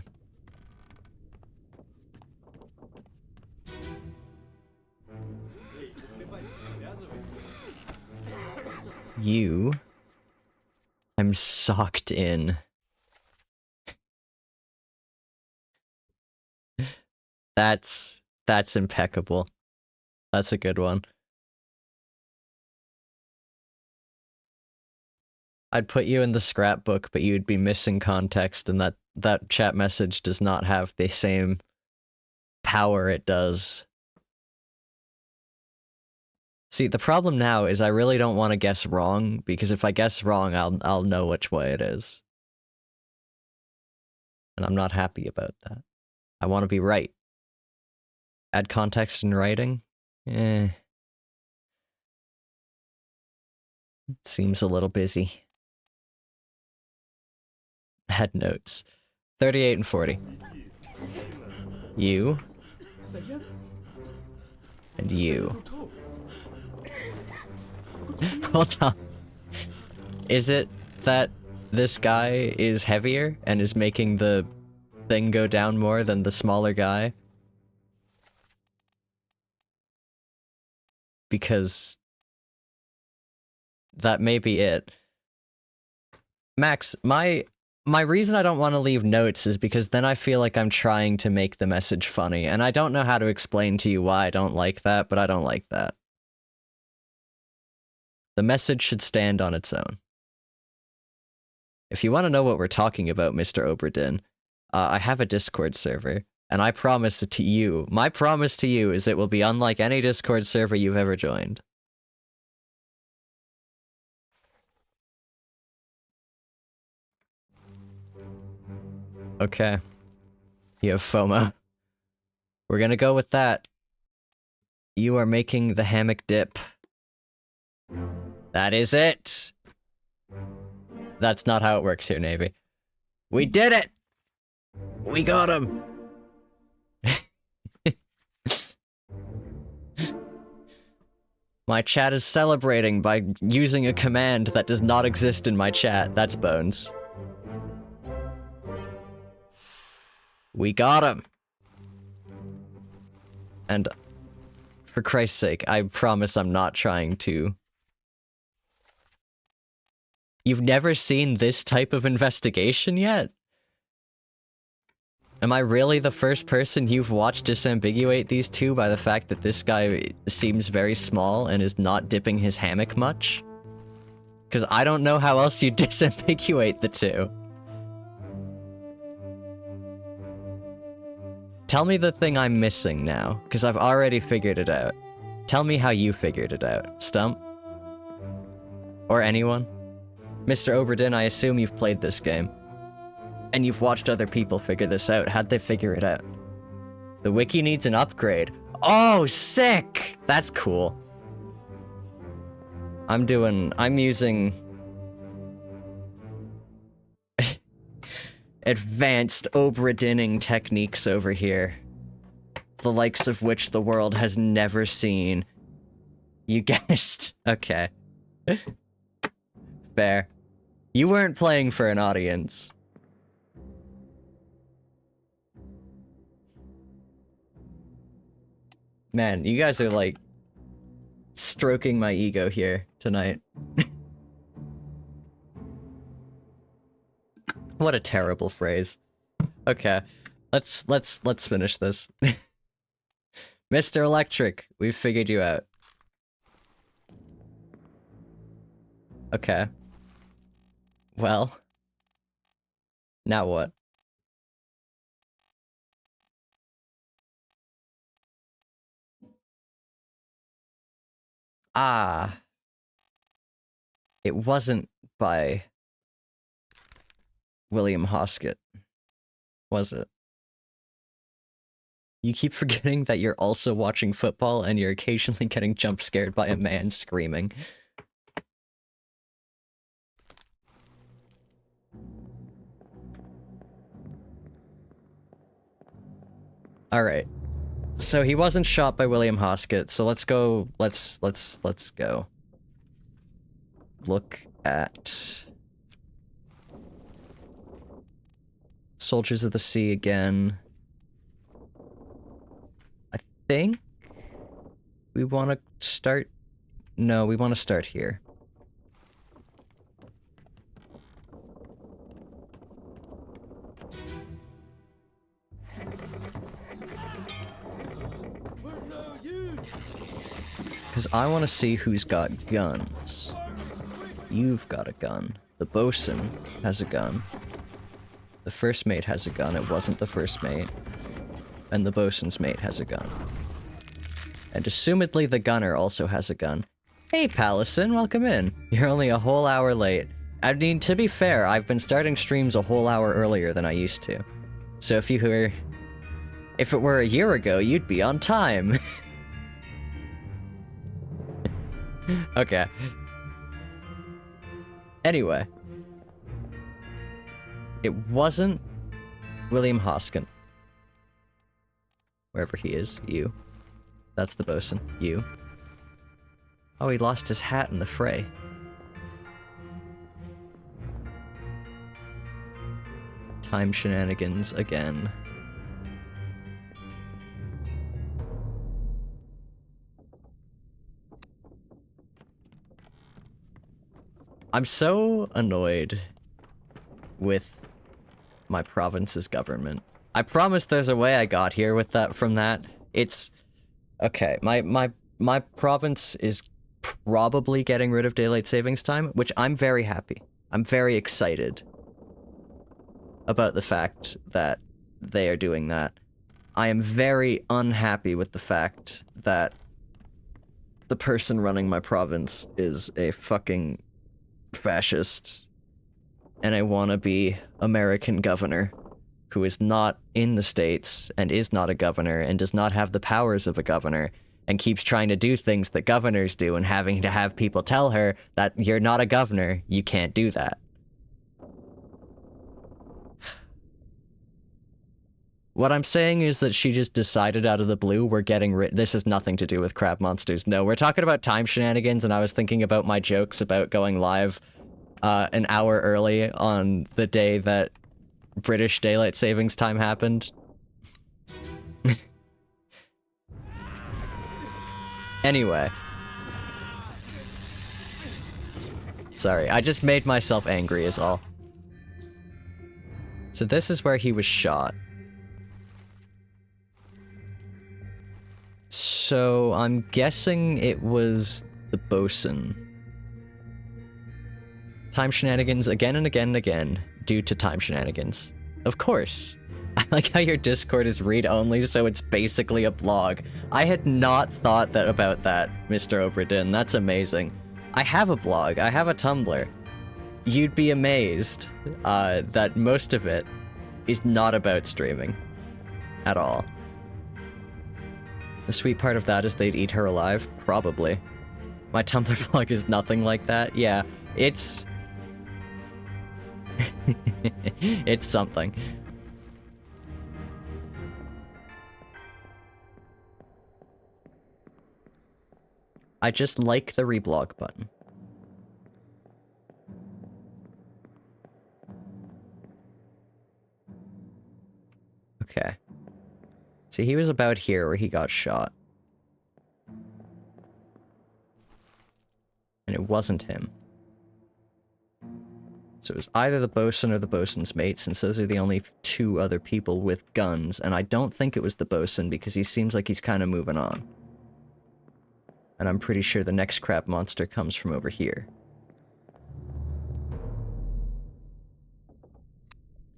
You... I'm socked in. That's impeccable. That's a good one. I'd put you in the scrapbook, but you'd be missing context, and that chat message does not have the same power it does. See, the problem now is I really don't want to guess wrong, because if I guess wrong, I'll know which way it is. And I'm not happy about that. I want to be right. Add context in writing? Eh. It seems a little busy. Head notes. 38 and 40. You. And you. Hold on. Is it that this guy is heavier and is making the thing go down more than the smaller guy? Because that may be it. Max, my reason I don't want to leave notes is because then I feel like I'm trying to make the message funny, and I don't know how to explain to you why I don't like that, but I don't like that. The message should stand on its own. If you want to know what we're talking about, Mr. Obra Dinn, I have a Discord server, and I promise to you, my promise to you is it will be unlike any Discord server you've ever joined. Okay. You have FOMO. We're gonna go with that. You are making the hammock dip. That is it! That's not how it works here, Navy. We did it! We got him! My chat is celebrating by using a command that does not exist in my chat. That's bones. We got him! And for Christ's sake, I promise I'm not trying to. You've never seen this type of investigation yet? Am I really the first person you've watched disambiguate these two by the fact that this guy seems very small and is not dipping his hammock much? Because I don't know how else you disambiguate the two. Tell me the thing I'm missing now, because I've already figured it out. Tell me how you figured it out. Stump? Or anyone? Mr. Obra Dinn, I assume you've played this game. And you've watched other people figure this out. How'd they figure it out? The wiki needs an upgrade. Oh, sick! That's cool. I'm using... advanced Obra Dinning techniques over here. The likes of which the world has never seen. You guessed. Okay. Fair. You weren't playing for an audience. Man, you guys are like stroking my ego here tonight. What a terrible phrase. Okay. Let's finish this. Mr. Electric, we've figured you out. Okay. Well. Now what? Ah. It wasn't by William Hoskett, was it? You keep forgetting that you're also watching football and you're occasionally getting jump scared by a man screaming. Alright. So he wasn't shot by William Hoskett, so let's go, let's go. Look at... Soldiers of the Sea again. I think we want to start... No, we want to start here. Because I want to see who's got guns. You've got a gun. The bosun has a gun. The first mate has a gun. It wasn't the first mate. And the bosun's mate has a gun. And assumedly the gunner also has a gun. Hey, Palison, welcome in. You're only a whole hour late. I mean, to be fair, I've been starting streams a whole hour earlier than I used to. So if it were a year ago, you'd be on time. Okay. Anyway. It wasn't William Hoskett. Wherever he is, you. That's the bosun, you. Oh, he lost his hat in the fray. Time shenanigans again. I'm so annoyed with my province's government. I promise there's a way I got here with that from that. It's okay. My province is probably getting rid of daylight savings time, which I'm very happy. I'm very excited about the fact that they are doing that. I am very unhappy with the fact that the person running my province is a fucking fascist and a wannabe American governor who is not in the States and is not a governor and does not have the powers of a governor and keeps trying to do things that governors do and having to have people tell her that you're not a governor, you can't do that. What I'm saying is that she just decided out of the blue we're getting rid- This has nothing to do with crab monsters. No, we're talking about time shenanigans, and I was thinking about my jokes about going live an hour early on the day that British daylight savings time happened. Anyway. Sorry, I just made myself angry is all. So this is where he was shot. So I'm guessing it was the bosun. Time shenanigans again and again and again due to time shenanigans. Of course. I like how your Discord is read-only, so it's basically a blog. I had not thought that about that, Mr. Obra Dinn. That's amazing. I have a blog. I have a Tumblr. You'd be amazed that most of it is not about streaming at all. The sweet part of that is they'd eat her alive? Probably. My Tumblr blog is nothing like that. Yeah, it's... it's something. I just like the reblog button. Okay. See, he was about here where he got shot. And it wasn't him. So it was either the bosun or the bosun's mate, since those are the only two other people with guns, and I don't think it was the bosun because he seems like he's kind of moving on. And I'm pretty sure the next crab monster comes from over here.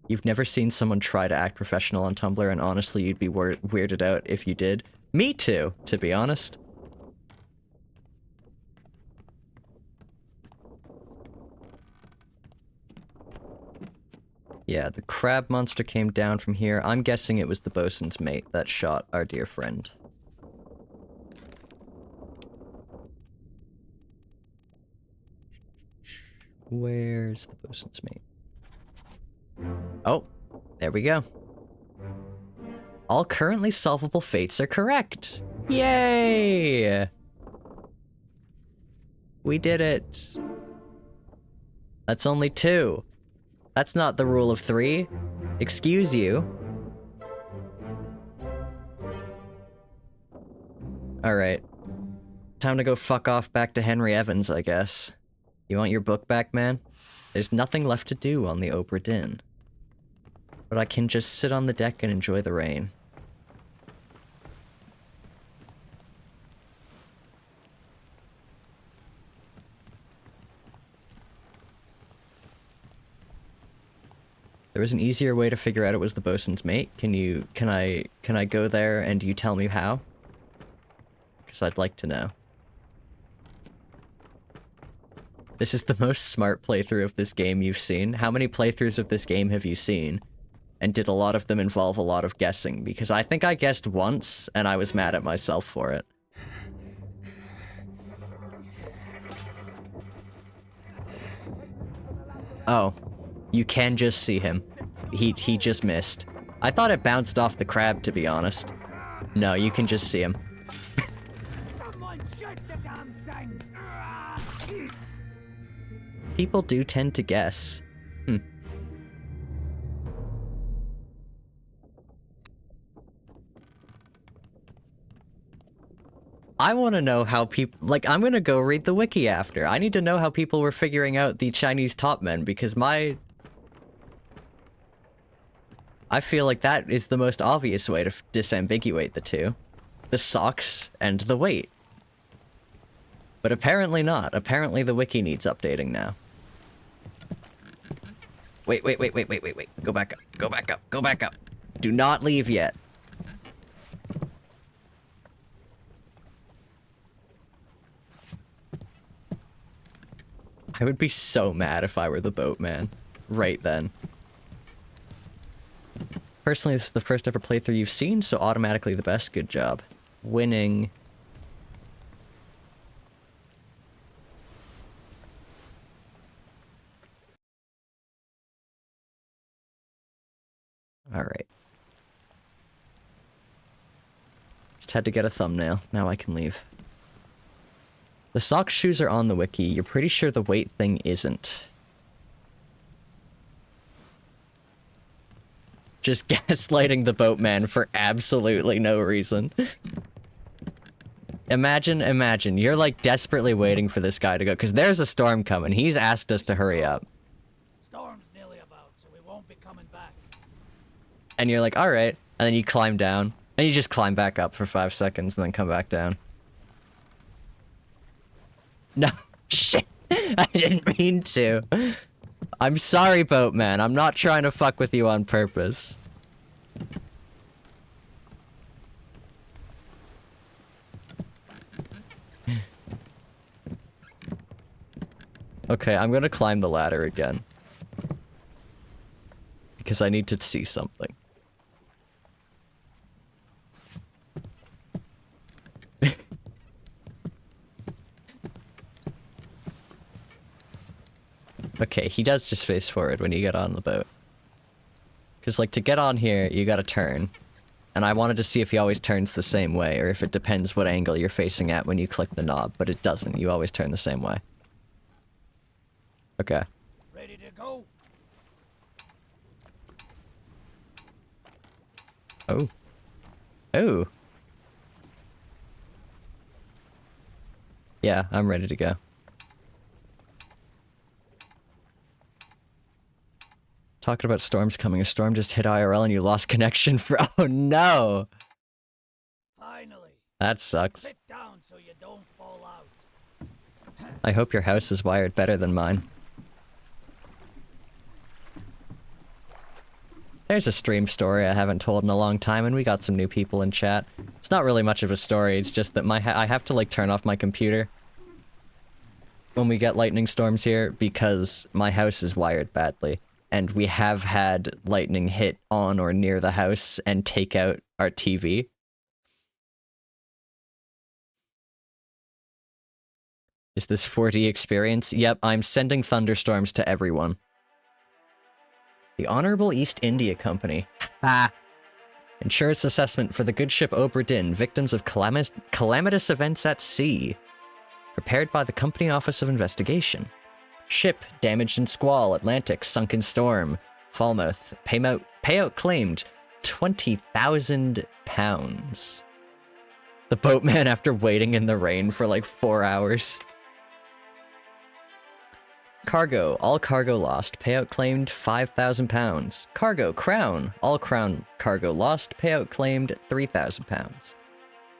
You've never seen someone try to act professional on Tumblr, and honestly, you'd be weirded out if you did. Me too, to be honest. Yeah, the crab monster came down from here. I'm guessing it was the bosun's mate that shot our dear friend. Where's the bosun's mate? Oh, there we go. All currently solvable fates are correct. Yay! We did it. That's only 2. That's not the rule of 3. Excuse you. Alright. Time to go fuck off back to Henry Evans, I guess. You want your book back, man? There's nothing left to do on the Obra Dinn. But I can just sit on the deck and enjoy the rain. There was an easier way to figure out it was the bosun's mate. Can I go there and you tell me how? Because I'd like to know. This is the most smart playthrough of this game you've seen. How many playthroughs of this game have you seen? And did a lot of them involve a lot of guessing? Because I think I guessed once, and I was mad at myself for it. Oh. You can just see him. He just missed. I thought it bounced off the crab, to be honest. No, you can just see him. Someone shoot the damn thing! People do tend to guess. I want to know how people... Like, I'm gonna go read the wiki after. I need to know how people were figuring out the Chinese top men, because I feel like that is the most obvious way to disambiguate the two. The socks and the weight. But apparently not. Apparently the wiki needs updating now. Wait. Go back up. Go back up. Go back up. Do not leave yet. I would be so mad if I were the boatman. Right then. Personally, this is the first ever playthrough you've seen, so automatically the best. Good job. Winning. Alright. Just had to get a thumbnail. Now I can leave. The sock shoes are on the wiki. You're pretty sure the weight thing isn't. Just gaslighting the boatman for absolutely no reason. Imagine, you're like desperately waiting for this guy to go, because there's a storm coming. He's asked us to hurry up. Storm's nearly about, so we won't be coming back. And you're like, alright. And then you climb down. And you just climb back up for 5 seconds and then come back down. No, shit. I didn't mean to. I'm sorry, Boatman. I'm not trying to fuck with you on purpose. Okay, I'm gonna climb the ladder again. Because I need to see something. Okay, he does just face forward when you get on the boat. Because, like, to get on here, you gotta turn. And I wanted to see if he always turns the same way, or if it depends what angle you're facing at when you click the knob, but it doesn't. You always turn the same way. Okay. Ready to go? Oh. Oh. Yeah, I'm ready to go. Talking about storms coming. A storm just hit IRL and you lost connection for— oh no! Finally. That sucks. Sit down so you don't fall out. I hope your house is wired better than mine. There's a stream story I haven't told in a long time, and we got some new people in chat. It's not really much of a story, it's just that I have to, like, turn off my computer when we get lightning storms here, because my house is wired badly. And we have had lightning hit on or near the house and take out our TV. Is this 4D experience? Yep, I'm sending thunderstorms to everyone. The Honorable East India Company. Ha! Insurance assessment for the good ship Obra Dinn, victims of calamitous events at sea. Prepared by the Company Office of Investigation. Ship damaged in squall, Atlantic sunk in storm. Falmouth, payout claimed £20,000. The boatman after waiting in the rain for like 4 hours. Cargo, all cargo lost, payout claimed £5,000. Cargo, Crown, all Crown cargo lost, payout claimed £3,000.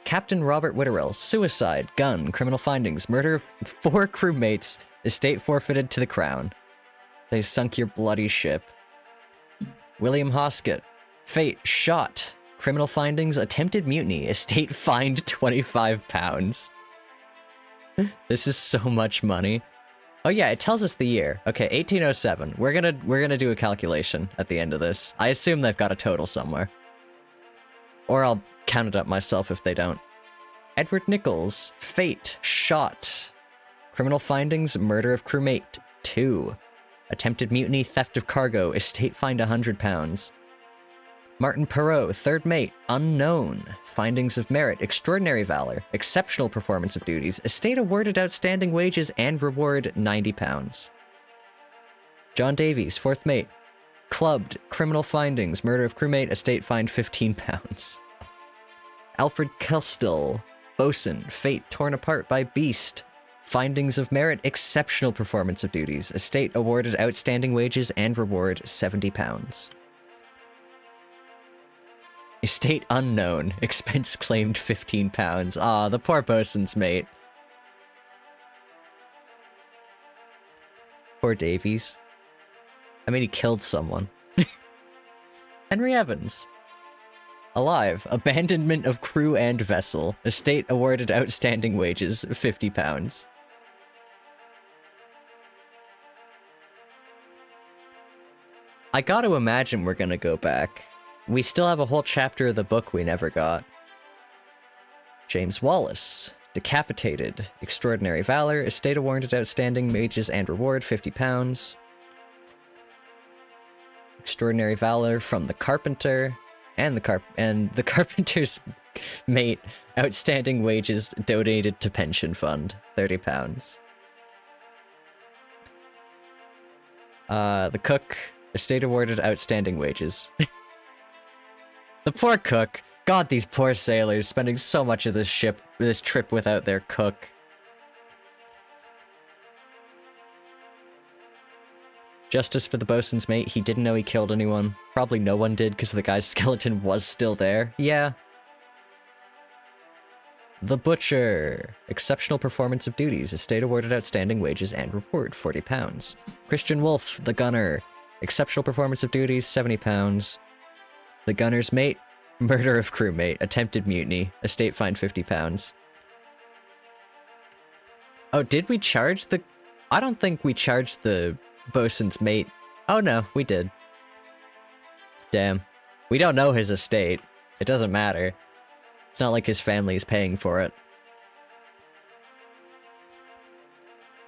Captain Robert Witterell, suicide, gun, criminal findings, murder of 4 crewmates, estate forfeited to the Crown. They sunk your bloody ship. William Hoskett, fate, shot, criminal findings, attempted mutiny, estate fined £25. This is so much money. Oh yeah, it tells us the year. Okay, 1807. We're gonna do a calculation at the end of this. I assume they've got a total somewhere. Or I'll count it up myself if they don't. Edward Nichols, fate, shot. Criminal findings, murder of crewmate, 2. Attempted mutiny, theft of cargo, estate fined £100. Martin Perot, third mate, unknown. Findings of merit, extraordinary valor, exceptional performance of duties, estate awarded outstanding wages and reward £90. John Davies, fourth mate, clubbed, criminal findings, murder of crewmate, estate fined £15. Alfred Kelstill, bosun, fate torn apart by beast. Findings of merit, exceptional performance of duties, estate awarded outstanding wages and reward £70. Estate unknown, expense claimed £15. Ah, the poor bosun's mate. Poor Davies. I mean, he killed someone. Henry Evans. Alive, abandonment of crew and vessel, estate awarded outstanding wages, £50. I gotta imagine we're gonna go back. We still have a whole chapter of the book we never got. James Wallace. Decapitated. Extraordinary valor. Estate awarded outstanding wages and reward, £50. Extraordinary valor from the carpenter. And the carpenter's mate. Outstanding wages donated to pension fund, £30. The cook. Estate awarded outstanding wages. The poor cook. God, these poor sailors spending so much of this trip without their cook. Justice for the bosun's mate. He didn't know he killed anyone. Probably no one did because the guy's skeleton was still there. Yeah. The Butcher. Exceptional performance of duties. Estate awarded outstanding wages and reward, £40. Christian Wolf, the Gunner. Exceptional performance of duties, £70. The Gunner's Mate. Murder of crewmate. Attempted mutiny. Estate fine, £50. Oh, did we charge the... I don't think we charged the bosun's mate. Oh no, we did. Damn. We don't know his estate. It doesn't matter. It's not like his family is paying for it.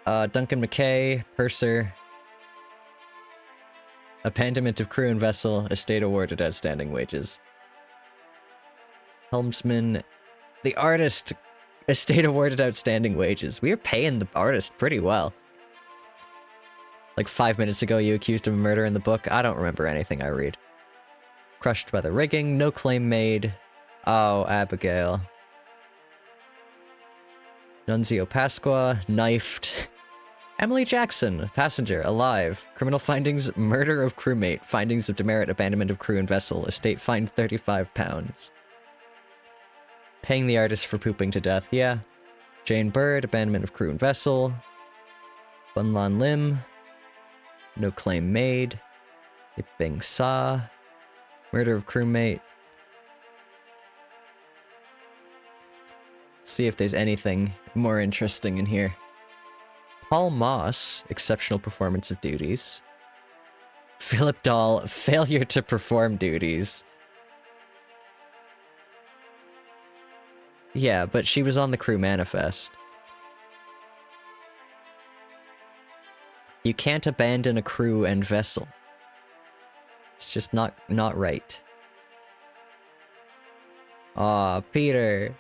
Duncan McKay, Purser. Abandonment of crew and vessel, estate awarded outstanding wages. Helmsman, the artist, estate awarded outstanding wages. We are paying the artist pretty well. Like 5 minutes ago, you accused him of murder in the book. I don't remember anything I read. Crushed by the rigging, no claim made. Oh, Abigail. Nunzio Pasqua, knifed. Emily Jackson, passenger, alive. Criminal findings, murder of crewmate. Findings of demerit, abandonment of crew and vessel. Estate fined £35. Paying the artist for pooping to death, yeah. Jane Bird, abandonment of crew and vessel. Bunlan Lim. No claim made. Iping Sa. Murder of crewmate. See if there's anything more interesting in here. Paul Moss, exceptional performance of duties. Philip Dahl, failure to perform duties. Yeah, but she was on the crew manifest. You can't abandon a crew and vessel. It's just not right. Aw, Peter.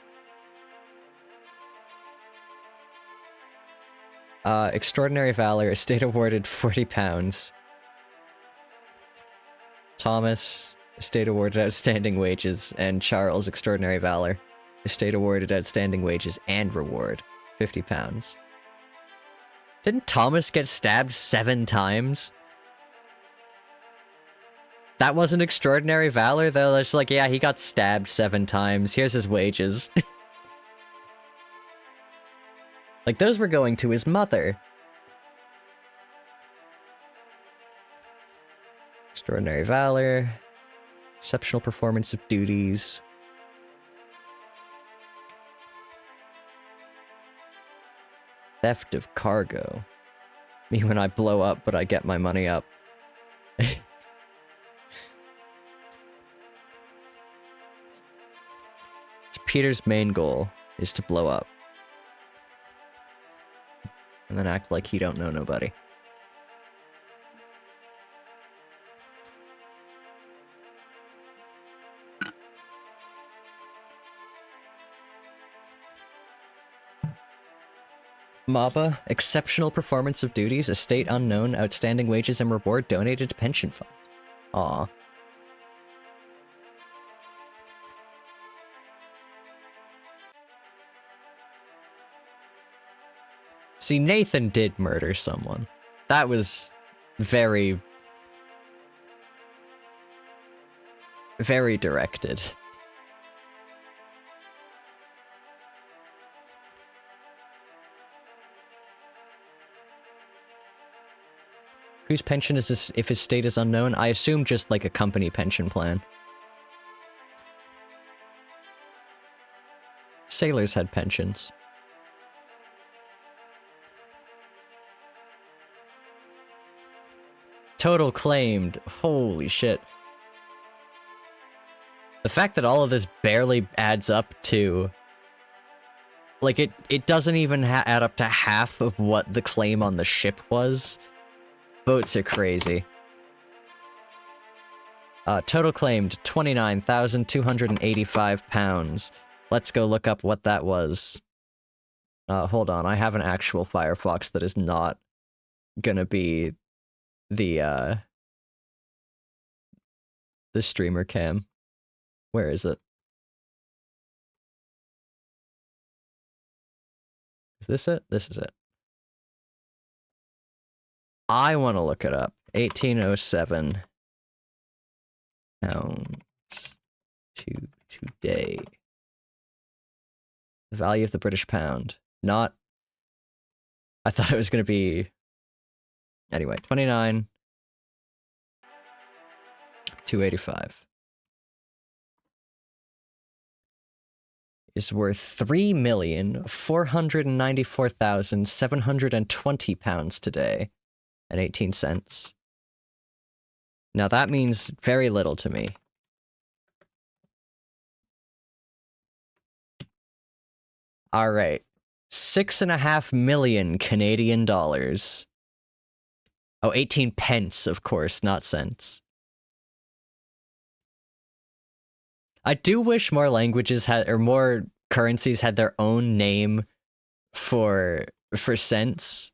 Extraordinary Valor, estate awarded £40. Thomas, estate awarded outstanding wages, and Charles, Extraordinary Valor, estate awarded outstanding wages and reward, £50. Didn't Thomas get stabbed 7 times? That wasn't Extraordinary Valor, though. It's like, yeah, he got stabbed 7 times. Here's his wages. Like, those were going to his mother. Extraordinary Valor. Exceptional performance of duties. Theft of cargo. Me when I blow up, but I get my money up. Peter's main goal is to blow up. And then act like he don't know nobody. MABA, exceptional performance of duties, estate unknown, outstanding wages and reward donated to pension fund. Aw. See, Nathan did murder someone. That was very... very directed. Whose pension is this if his state is unknown? I assume just like a company pension plan. Sailors had pensions. Total claimed. Holy shit. The fact that all of this barely adds up to... like, it doesn't even add up to half of what the claim on the ship was. Boats are crazy. Total claimed £29,285. Let's go look up what that was. Hold on, I have an actual Firefox that is not gonna be the streamer cam. Where is it? Is this it? This is it. I want to look it up. 1807 pounds to today. The value of the British pound. Not... I thought it was going to be... Anyway, 29... 285. Is worth 3,494,720 pounds today, and 18 cents. Now that means very little to me. All right, 6.5 million Canadian dollars. Oh, 18 pence, of course, not cents. I do wish more languages had, or more currencies had their own name for cents.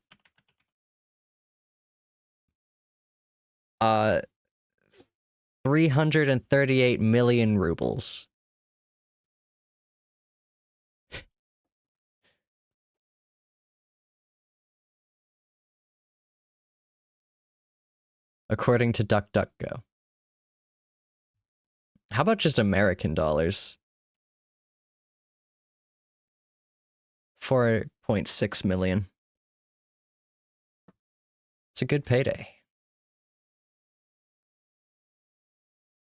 338 million rubles. According to DuckDuckGo. How about just American dollars? 4.6 million. It's a good payday.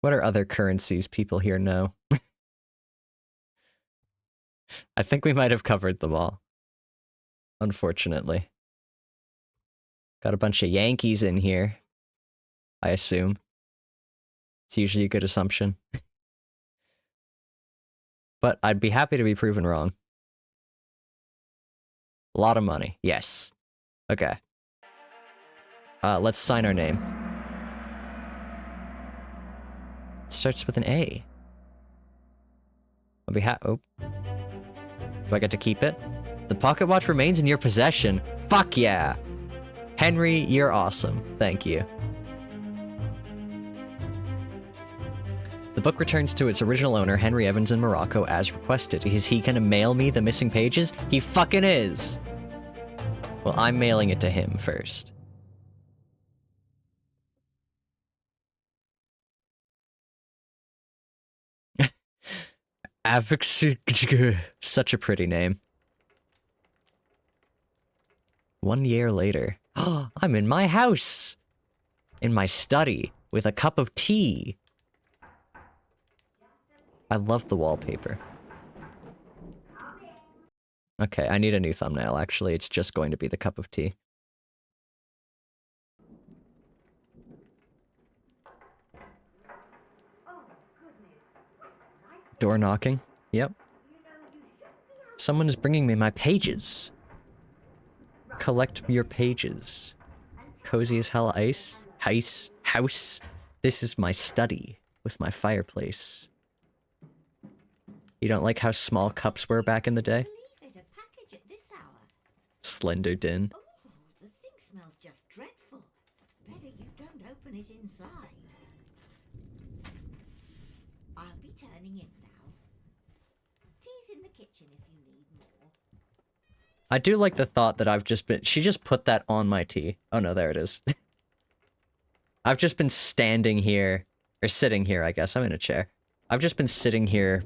What are other currencies people here know? I think we might have covered them all. Unfortunately. Got a bunch of Yankees in here, I assume. It's usually a good assumption. But I'd be happy to be proven wrong. A lot of money, yes. Okay. Let's sign our name. It starts with an A. I'll be oh. Do I get to keep it? The pocket watch remains in your possession. Fuck yeah! Henry, you're awesome. Thank you. The book returns to its original owner, Henry Evans in Morocco, as requested. Is he gonna mail me the missing pages? He fucking is! Well, I'm mailing it to him first. Such a pretty name. 1 year later. Oh, I'm in my house! In my study, with a cup of tea. I love the wallpaper. Okay, I need a new thumbnail, actually. It's just going to be the cup of tea. Door knocking. Yep. Someone is bringing me my pages. Collect your pages. Cozy as hell house. This is my study with my fireplace. You don't like how small cups were back in the day? Leave it, a package at this hour. Slender Din. Oh, the thing smells just dreadful. Better you don't open it inside. I'll be turning in now. Tea's in the kitchen if you need more. I do like the thought that I've just been... She just put that on my tea. Oh no, there it is. I've just been standing here, or sitting here, I guess. I'm in a chair. I've just been sitting here,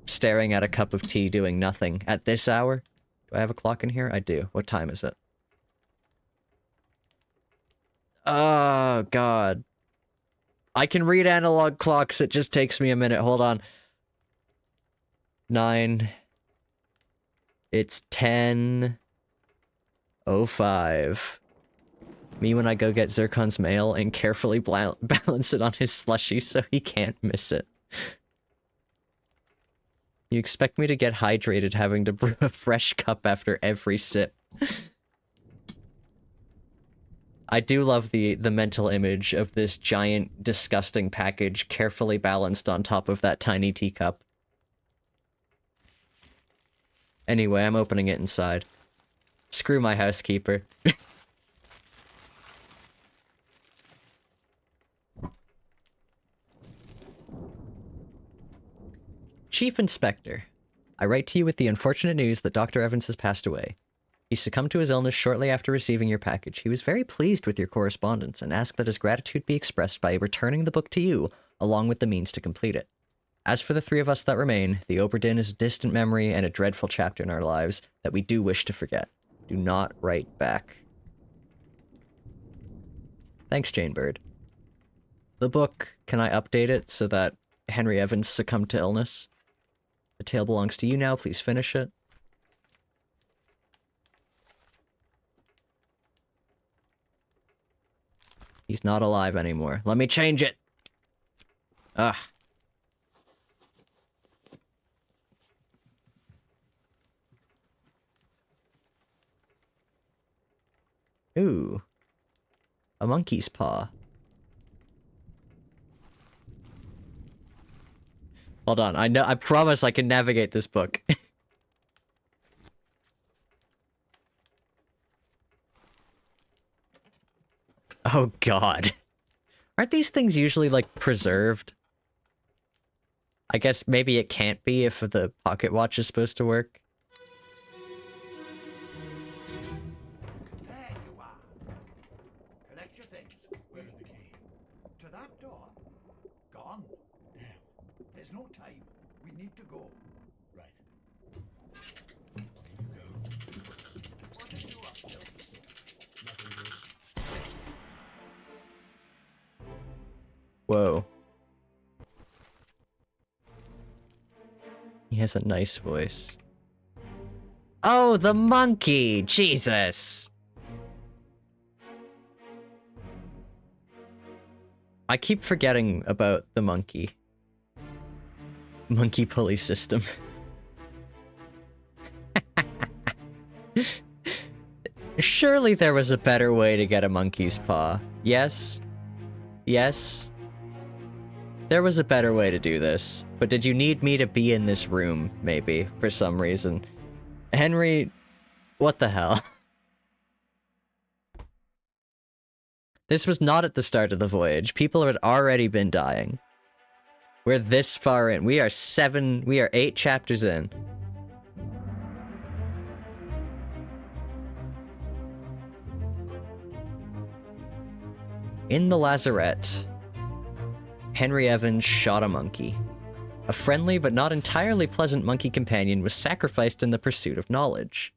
staring at a cup of tea, doing nothing at this hour. Do I have a clock in here? I do. What time is it? Oh, God. I can read analog clocks. It just takes me a minute. Hold on. 9. It's 10:05. Me when I go get Zircon's mail and carefully balance it on his slushie so he can't miss it. You expect me to get hydrated having to brew a fresh cup after every sip. I do love the mental image of this giant, disgusting package carefully balanced on top of that tiny teacup. Anyway, I'm opening it inside. Screw my housekeeper. Chief Inspector, I write to you with the unfortunate news that Dr. Evans has passed away. He succumbed to his illness shortly after receiving your package. He was very pleased with your correspondence and asked that his gratitude be expressed by returning the book to you, along with the means to complete it. As for the three of us that remain, the Obra Dinn is a distant memory and a dreadful chapter in our lives that we do wish to forget. Do not write back. Thanks, Jane Bird. The book, can I update it so that Henry Evans succumbed to illness? The tale belongs to you now, please finish it. He's not alive anymore. Let me change it! Ugh. Ooh. A monkey's paw. Hold on, I promise I can navigate this book. Oh god. Aren't these things usually, like, preserved? I guess maybe it can't be if the pocket watch is supposed to work. There you are. Collect your things. Where's the key? To that door. Gone. Damn. There's no time. We need to go. Right. Here you go. What are you up to? Nothing, Bruce. Whoa. He has a nice voice. Oh, the monkey! Jesus! I keep forgetting about the monkey. Monkey pulley system. Surely there was a better way to get a monkey's paw. Yes? Yes? There was a better way to do this, but did you need me to be in this room, maybe, for some reason? Henry, what the hell? This was not at the start of the voyage. People had already been dying. We're this far in. We are 8 chapters in. In the lazarette, Henry Evans shot a monkey. A friendly but not entirely pleasant monkey companion was sacrificed in the pursuit of knowledge.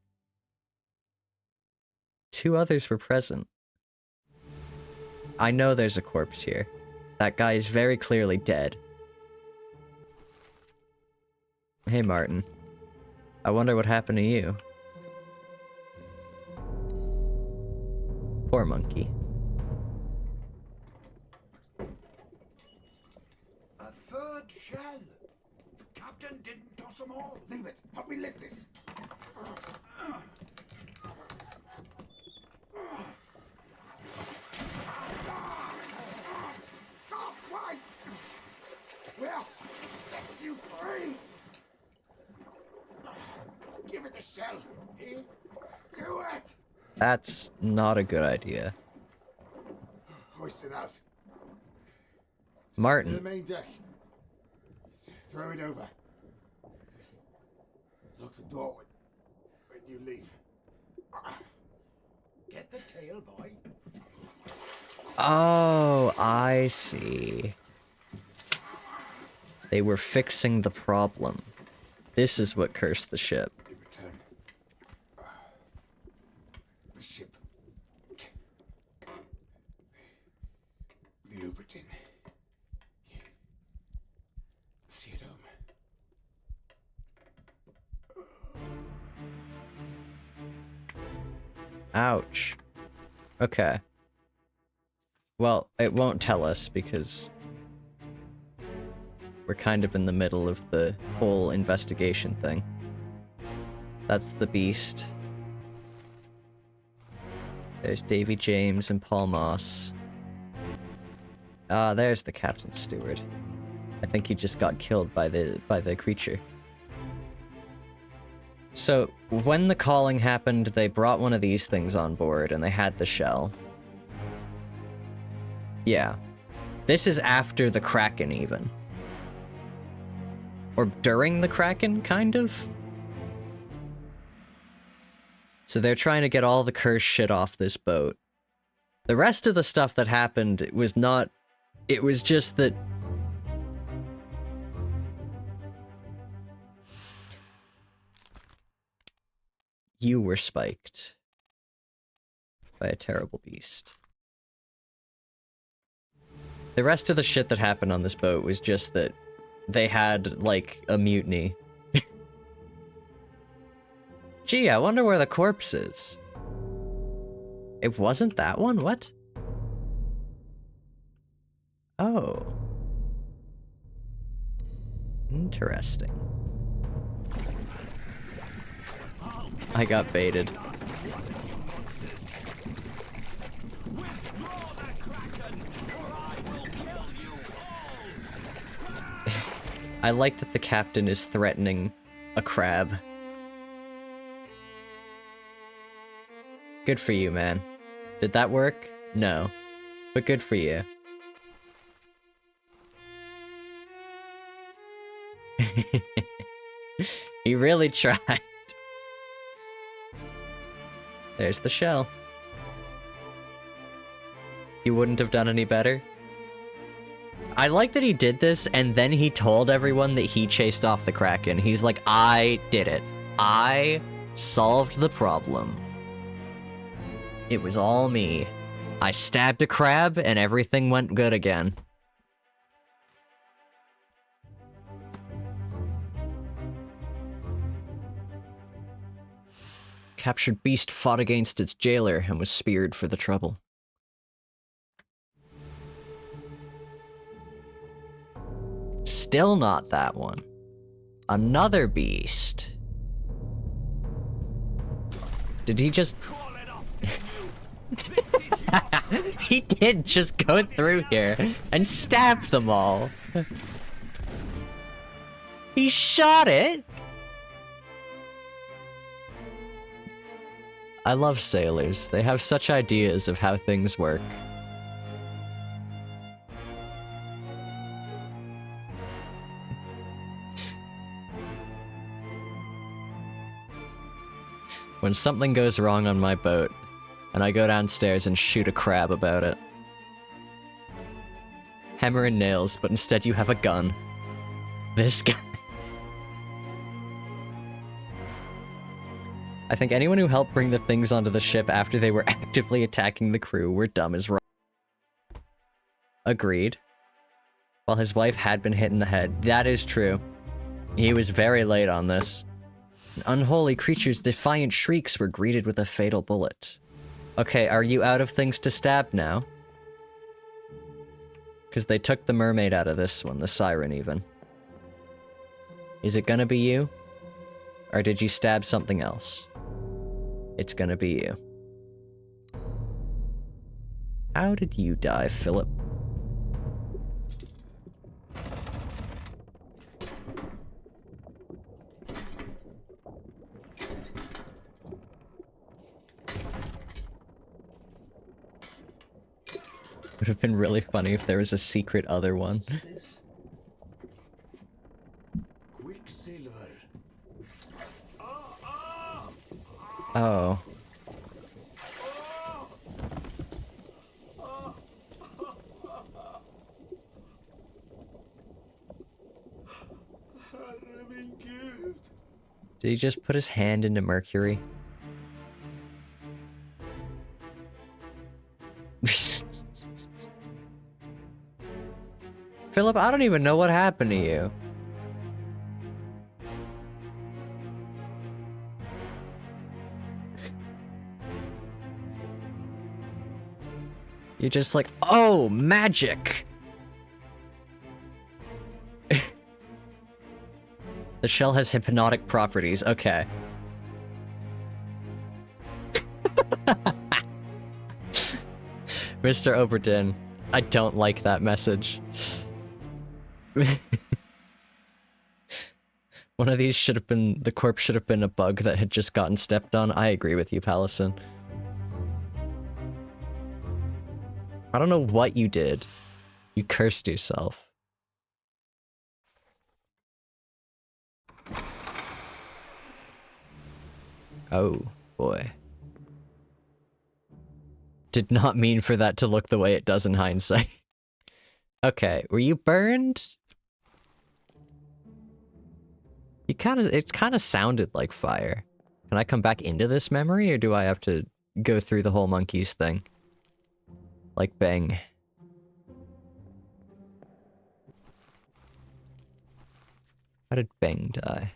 2 others were present. I know there's a corpse here. That guy is very clearly dead. Hey, Martin. I wonder what happened to you. Poor monkey. A third shell. Captain didn't toss them all. Leave it. Help me lift this. Stop! Why? Well, set you free. Give it the shell. Here. Do it. That's not a good idea. Hoist it out. To the Martin. main deck. Throw it over. Lock the door when you leave. Get the tail, boy. Oh, I see. They were fixing the problem. This is what cursed the ship. We return. The ship. The Obra Dinn. See it home. Ouch. Okay. Well, it won't tell us because we're kind of in the middle of the whole investigation thing. That's the beast. There's Davy James and Paul Moss. Ah, there's the captain's steward. I think he just got killed by the creature. So, when the calling happened, they brought one of these things on board, and they had the shell. Yeah. This is after the Kraken, even. Or during the Kraken, kind of? So they're trying to get all the cursed shit off this boat. The rest of the stuff that happened was not... It was just that... You were spiked by a terrible beast. The rest of the shit that happened on this boat was just that they had, like, a mutiny. Gee, I wonder where the corpse is. It wasn't that one? What? Oh. Interesting. I got baited. I like that the captain is threatening a crab. Good for you, man. Did that work? No. But good for you. He really tried. There's the shell. You wouldn't have done any better? I like that he did this, and then he told everyone that he chased off the Kraken. He's like, I did it. I solved the problem. It was all me. I stabbed a crab, and everything went good again. Captured beast fought against its jailer and was speared for the trouble. Still not that one. Another beast. Did he just... He did just go through here and stab them all. He shot it. I love sailors. They have such ideas of how things work. When something goes wrong on my boat, and I go downstairs and shoot a crab about it. Hammer and nails, but instead you have a gun. This guy. I think anyone who helped bring the things onto the ship after they were actively attacking the crew were dumb as wrong. Agreed. While his wife had been hit in the head. That is true. He was very late on this. An unholy creature's defiant shrieks were greeted with a fatal bullet. Okay, are you out of things to stab now? Because they took the mermaid out of this one, the siren even. Is it gonna be you? Or did you stab something else? It's gonna be you. How did you die, Philip? Would have been really funny if there was a secret other one. Quicksilver. Oh. Did he just put his hand into Mercury? Philip, I don't even know what happened to you. You're just like, oh, magic! The shell has hypnotic properties, okay. Mr. Obra Dinn, I don't like that message. One of these should have been, the corpse should have been a bug that had just gotten stepped on. I agree with you, Pallison. I don't know what you did. You cursed yourself. Oh, boy. Did not mean for that to look the way it does in hindsight. Okay, were you burned? You it kinda sounded like fire. Can I come back into this memory, or do I have to go through the whole monkeys thing? Like Bang. How did Bang die?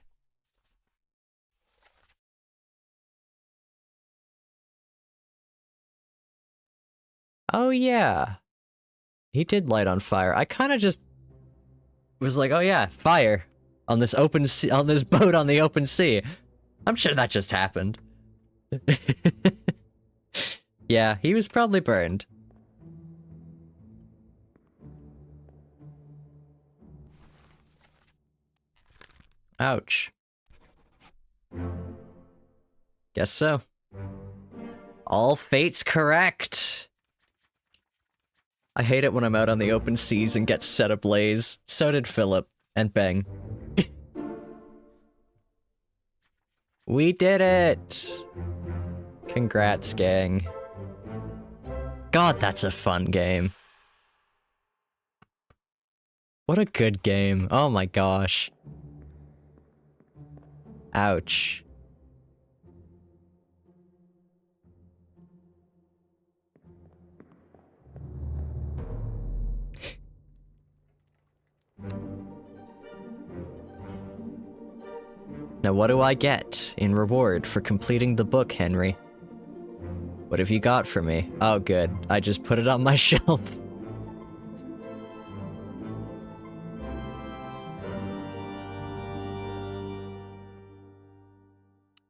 Oh yeah. He did light on fire. I kind of just was like, oh yeah, fire on this open sea, on this boat on the open sea. I'm sure that just happened. Yeah, he was probably burned. Ouch. Guess so. All fate's correct. I hate it when I'm out on the open seas and get set ablaze. So did Philip and Bang. We did it! Congrats, gang. God, that's a fun game. What a good game. Oh my gosh. Ouch. Now what do I get in reward for completing the book, Henry? What have you got for me? Oh good, I just put it on my shelf.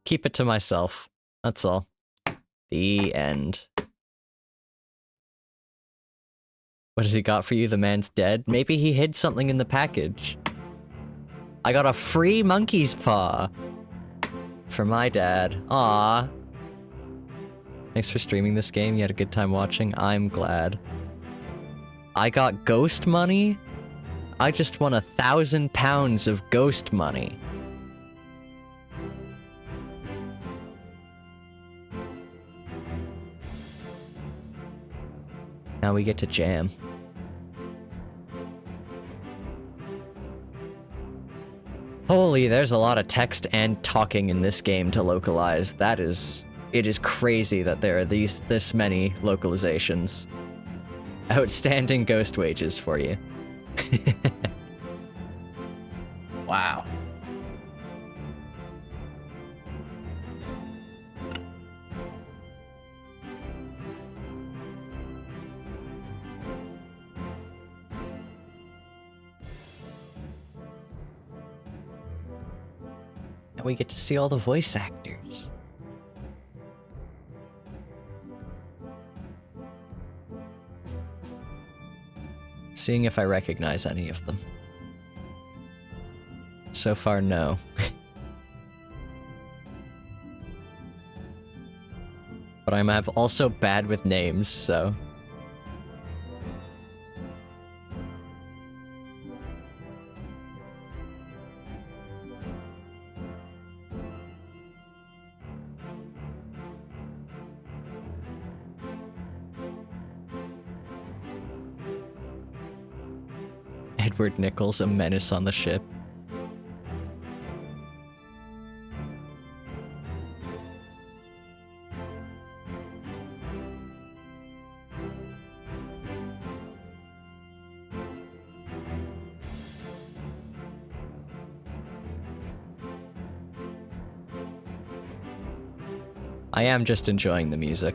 Keep it to myself. That's all. The end. What has he got for you? The man's dead? Maybe he hid something in the package. I got a free monkey's paw for my dad. Aww. Thanks for streaming this game. You had a good time watching. I'm glad. I got ghost money? I just won 1,000 pounds of ghost money. Now we get to jam. Holy, there's a lot of text and talking in this game to localize. It is crazy that there are this many localizations. Outstanding ghost wages for you. Wow. And we get to see all the voice actors. Seeing if I recognize any of them. So far, no. But I'm also bad with names, so... Edward Nichols, a menace on the ship. I am just enjoying the music.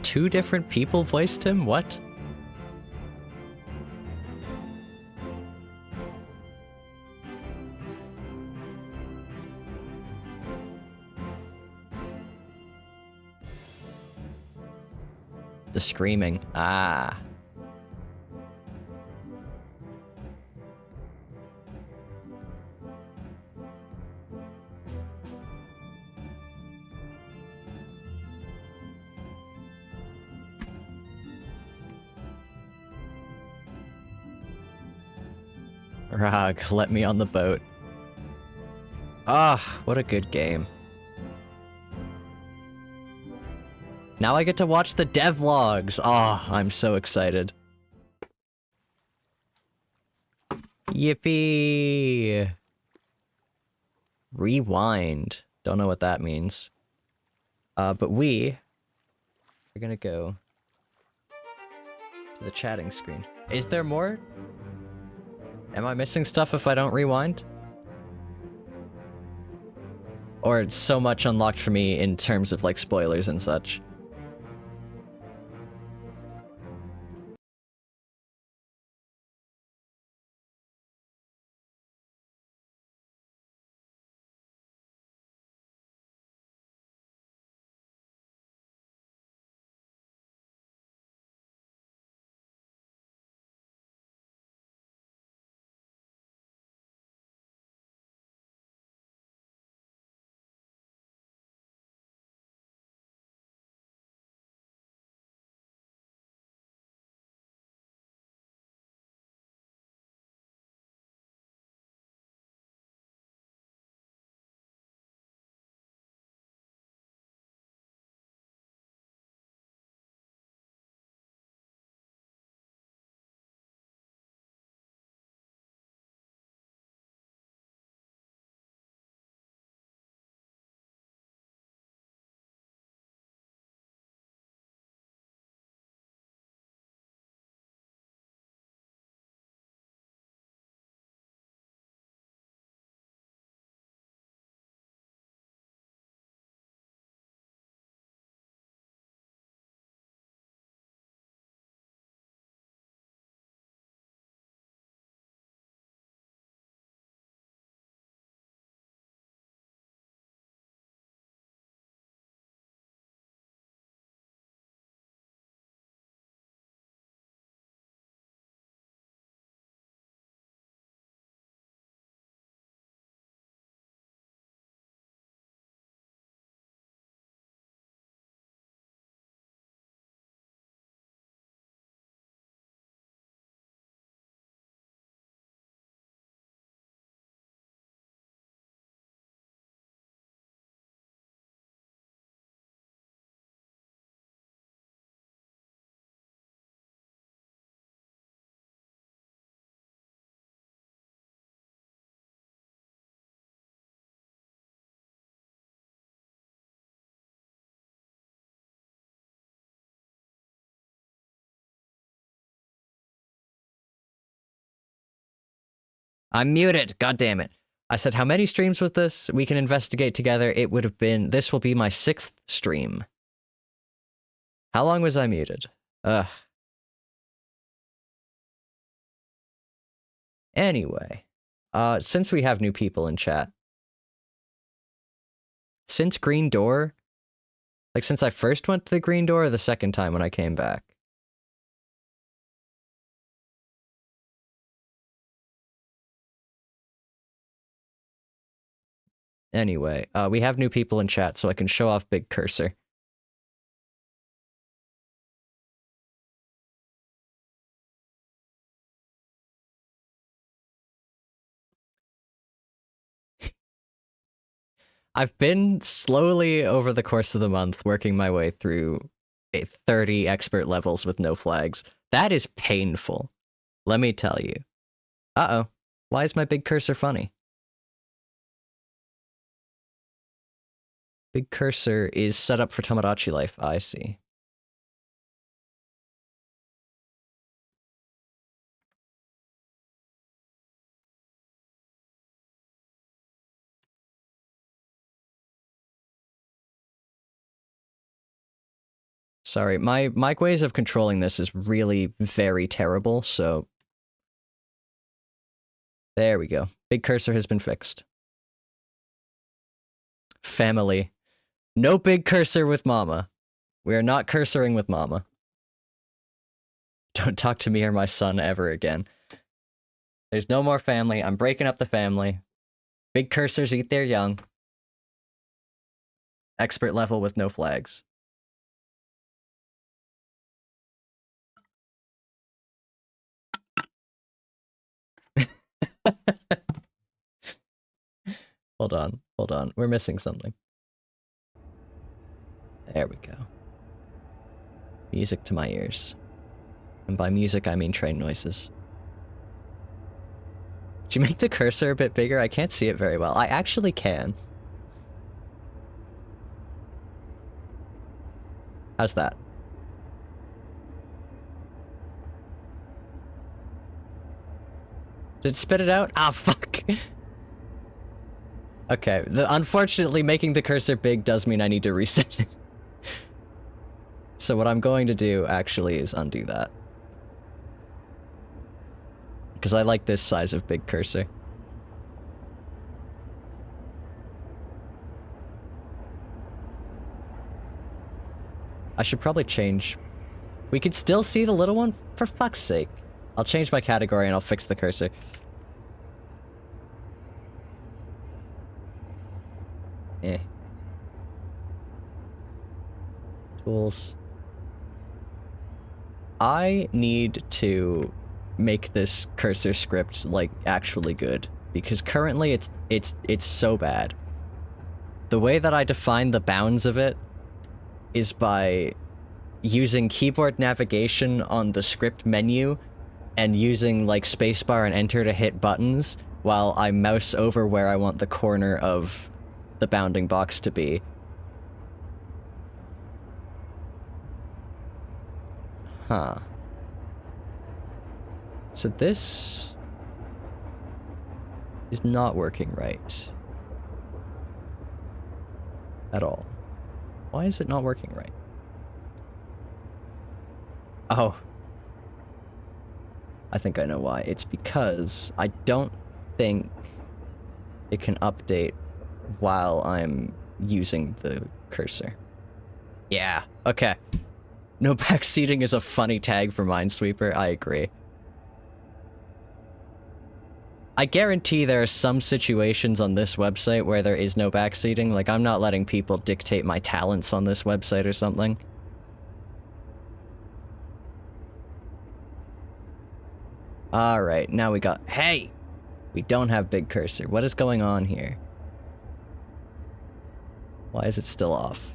Two different people voiced him? What? The screaming. Ah. Rog, let me on the boat. Ah, what a good game. Now I get to watch the devlogs. Ah, I'm so excited. Yippee! Rewind. Don't know what that means. But we are gonna go to the chatting screen. Is there more? Am I missing stuff if I don't rewind? Or it's so much unlocked for me in terms of like spoilers and such. I'm muted. God damn it. I said, how many streams was this? We can investigate together. It would have been, this will be my 6th stream. How long was I muted? Ugh. Anyway, since we have new people in chat, since Green Door, like since I first went to the Green Door or the second time when I came back? Anyway, we have new people in chat, so I can show off big cursor. I've been slowly over the course of the month working my way through 30 expert levels with no flags. That is painful. Let me tell you. Uh-oh. Why is my big cursor funny? Big cursor is set up for Tomodachi Life. I see. Sorry, my ways of controlling this is really very terrible, so... There we go. Big cursor has been fixed. Family. No big cursor with mama. We are not cursoring with mama. Don't talk to me or my son ever again. There's no more family. I'm breaking up the family. Big cursors eat their young. Expert level with no flags. Hold on. We're missing something. There we go. Music to my ears. And by music, I mean train noises. Did you make the cursor a bit bigger? I can't see it very well. I actually can. How's that? Did it spit it out? Ah, fuck. Okay, unfortunately, making the cursor big does mean I need to reset it. So what I'm going to do, actually, is undo that. Because I like this size of big cursor. I should probably change. We could still see the little one? For fuck's sake. I'll change my category and I'll fix the cursor. Eh. Tools. I need to make this cursor script, like, actually good. Because currently it's so bad. The way that I define the bounds of it is by using keyboard navigation on the script menu and using, like, spacebar and enter to hit buttons while I mouse over where I want the corner of the bounding box to be. Huh. So this is not working right. At all. Why is it not working right? Oh. I think I know why. It's because I don't think it can update while I'm using the cursor. Yeah, okay. No backseating is a funny tag for Minesweeper, I agree. I guarantee there are some situations on this website where there is no backseating. Like, I'm not letting people dictate my talents on this website or something. Alright, now we got... Hey! We don't have big cursor. What is going on here? Why is it still off?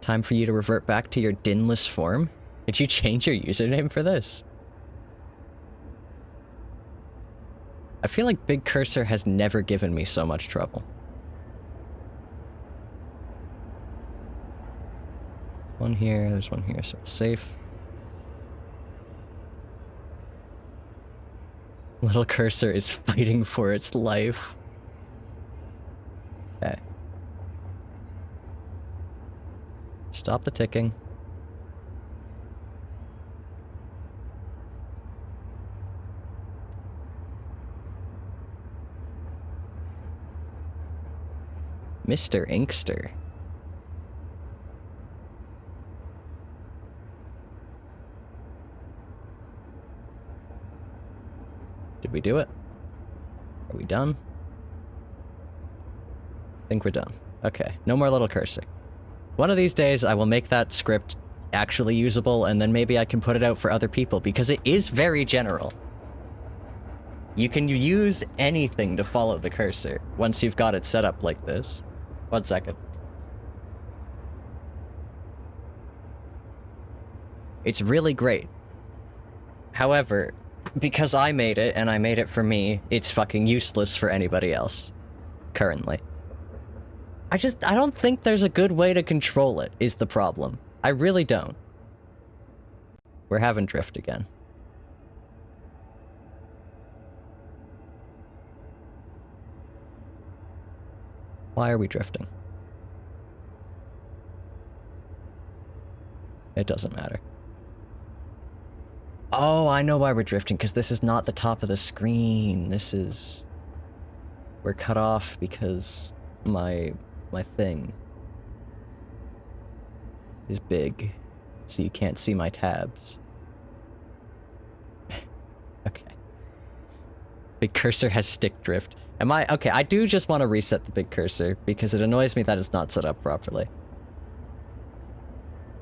Time for you to revert back to your Dinnless form? Did you change your username for this? I feel like big cursor has never given me so much trouble. One here, there's one here, so it's safe. Little cursor is fighting for its life. Okay. Stop the ticking. Mr. Inkster. Did we do it? Are we done? I think we're done. Okay, no more little cursor. One of these days, I will make that script actually usable, and then maybe I can put it out for other people, because it is very general. You can use anything to follow the cursor, once you've got it set up like this. 1 second. It's really great. However, because I made it, and I made it for me, it's fucking useless for anybody else. Currently. I don't think there's a good way to control it, is the problem. I really don't. We're having drift again. Why are we drifting? It doesn't matter. Oh, I know why we're drifting, because this is not the top of the screen. This is... We're cut off because my thing is big, so you can't see my tabs. Okay. Big cursor has stick drift. Am I... Okay, I do just want to reset the big cursor, because it annoys me that it's not set up properly.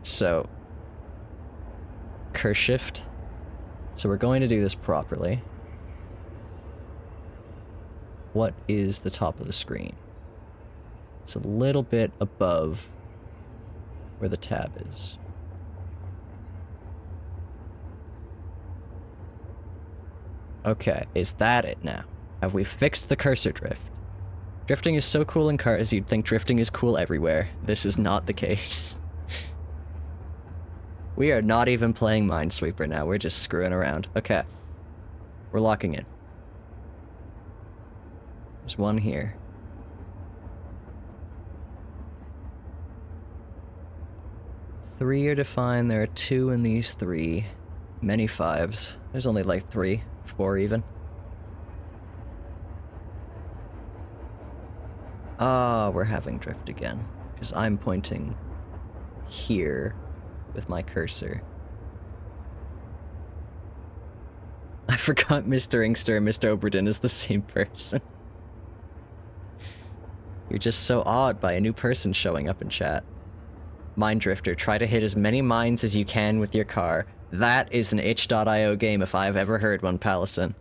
So... Curse shift. So we're going to do this properly. What is the top of the screen? It's a little bit above where the tab is. Okay, is that it now? Have we fixed the cursor drift? Drifting is so cool in cars, you'd think drifting is cool everywhere. This is not the case. We are not even playing Minesweeper now, we're just screwing around. Okay. We're locking in. There's one here. Three are defined, there are two in these three. Many fives. There's only like 3, 4 even. Ah, we're having drift again. Because I'm pointing here with my cursor. I forgot Mr. Inkster and Mr. Obra Dinn is the same person. You're just so awed by a new person showing up in chat. Mine Drifter, try to hit as many mines as you can with your car. That is an itch.io game if I've ever heard one, Palison.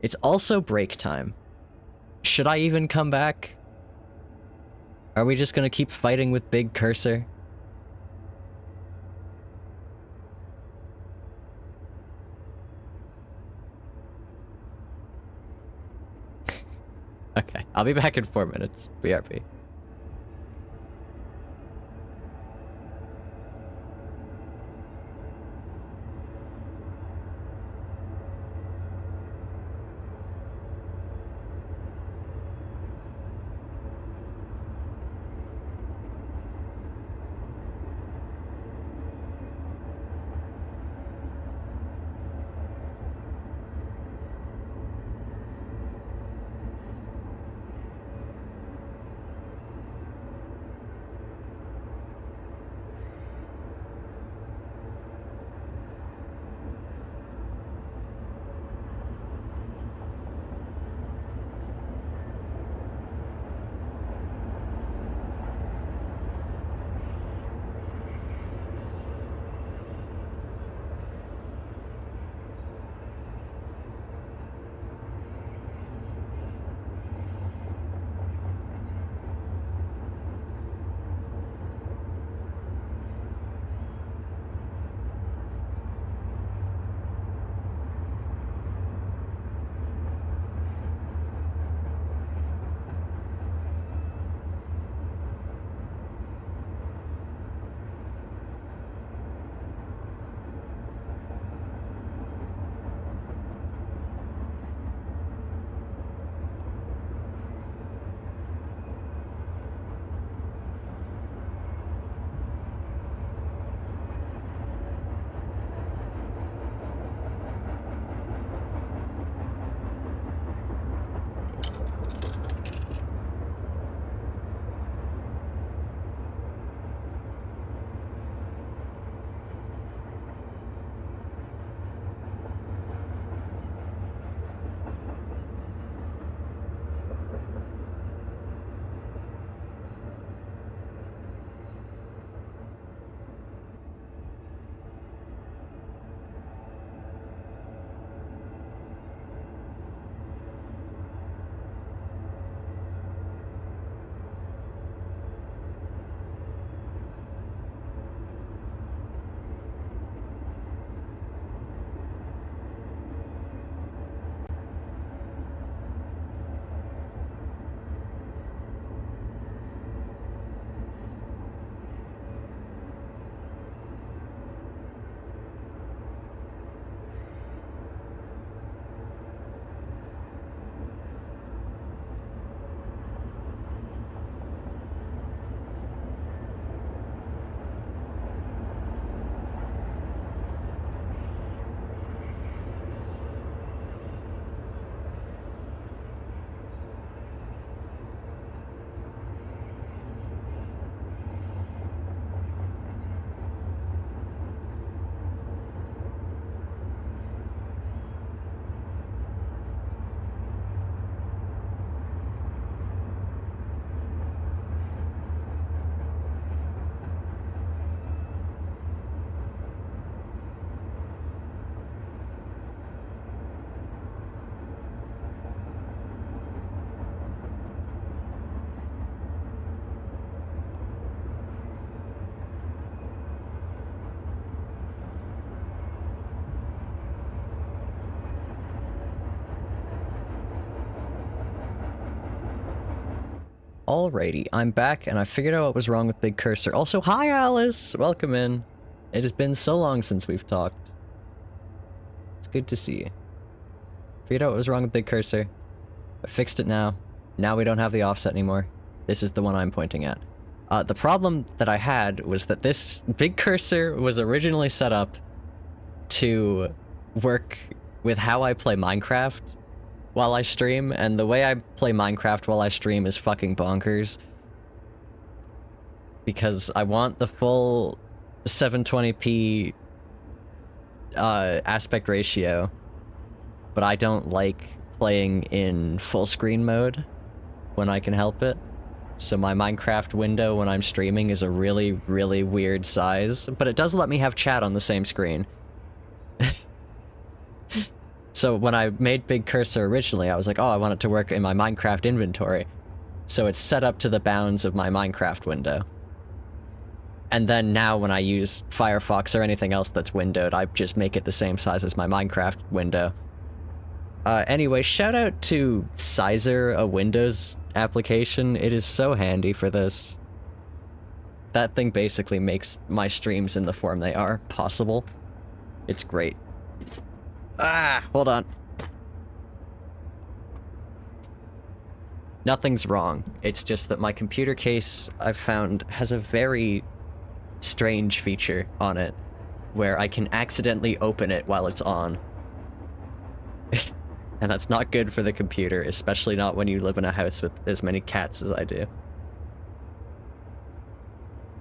It's also break time. Should I even come back? Are we just gonna keep fighting with Big Cursor? Okay, I'll be back in 4 minutes. BRB. Alrighty, I'm back and I figured out what was wrong with Big Cursor. Also, hi Alice! Welcome in. It has been so long since we've talked. It's good to see you. Figured out what was wrong with Big Cursor. I fixed it now. Now we don't have the offset anymore. This is the one I'm pointing at. The problem that I had was that this Big Cursor was originally set up to work with how I play Minecraft while I stream, and the way I play Minecraft while I stream is fucking bonkers. Because I want the full 720p aspect ratio, but I don't like playing in full screen mode when I can help it. So my Minecraft window when I'm streaming is a really, really weird size, but it does let me have chat on the same screen. So when I made Big Cursor originally, I was like, oh, I want it to work in my Minecraft inventory. So it's set up to the bounds of my Minecraft window. And then now when I use Firefox or anything else that's windowed, I just make it the same size as my Minecraft window. Anyway, shout out to Sizer, a Windows application. It is so handy for this. That thing basically makes my streams in the form they are possible. It's great. Ah, hold on. Nothing's wrong. It's just that my computer case, I've found, has a very strange feature on it where I can accidentally open it while it's on. And that's not good for the computer, especially not when you live in a house with as many cats as I do.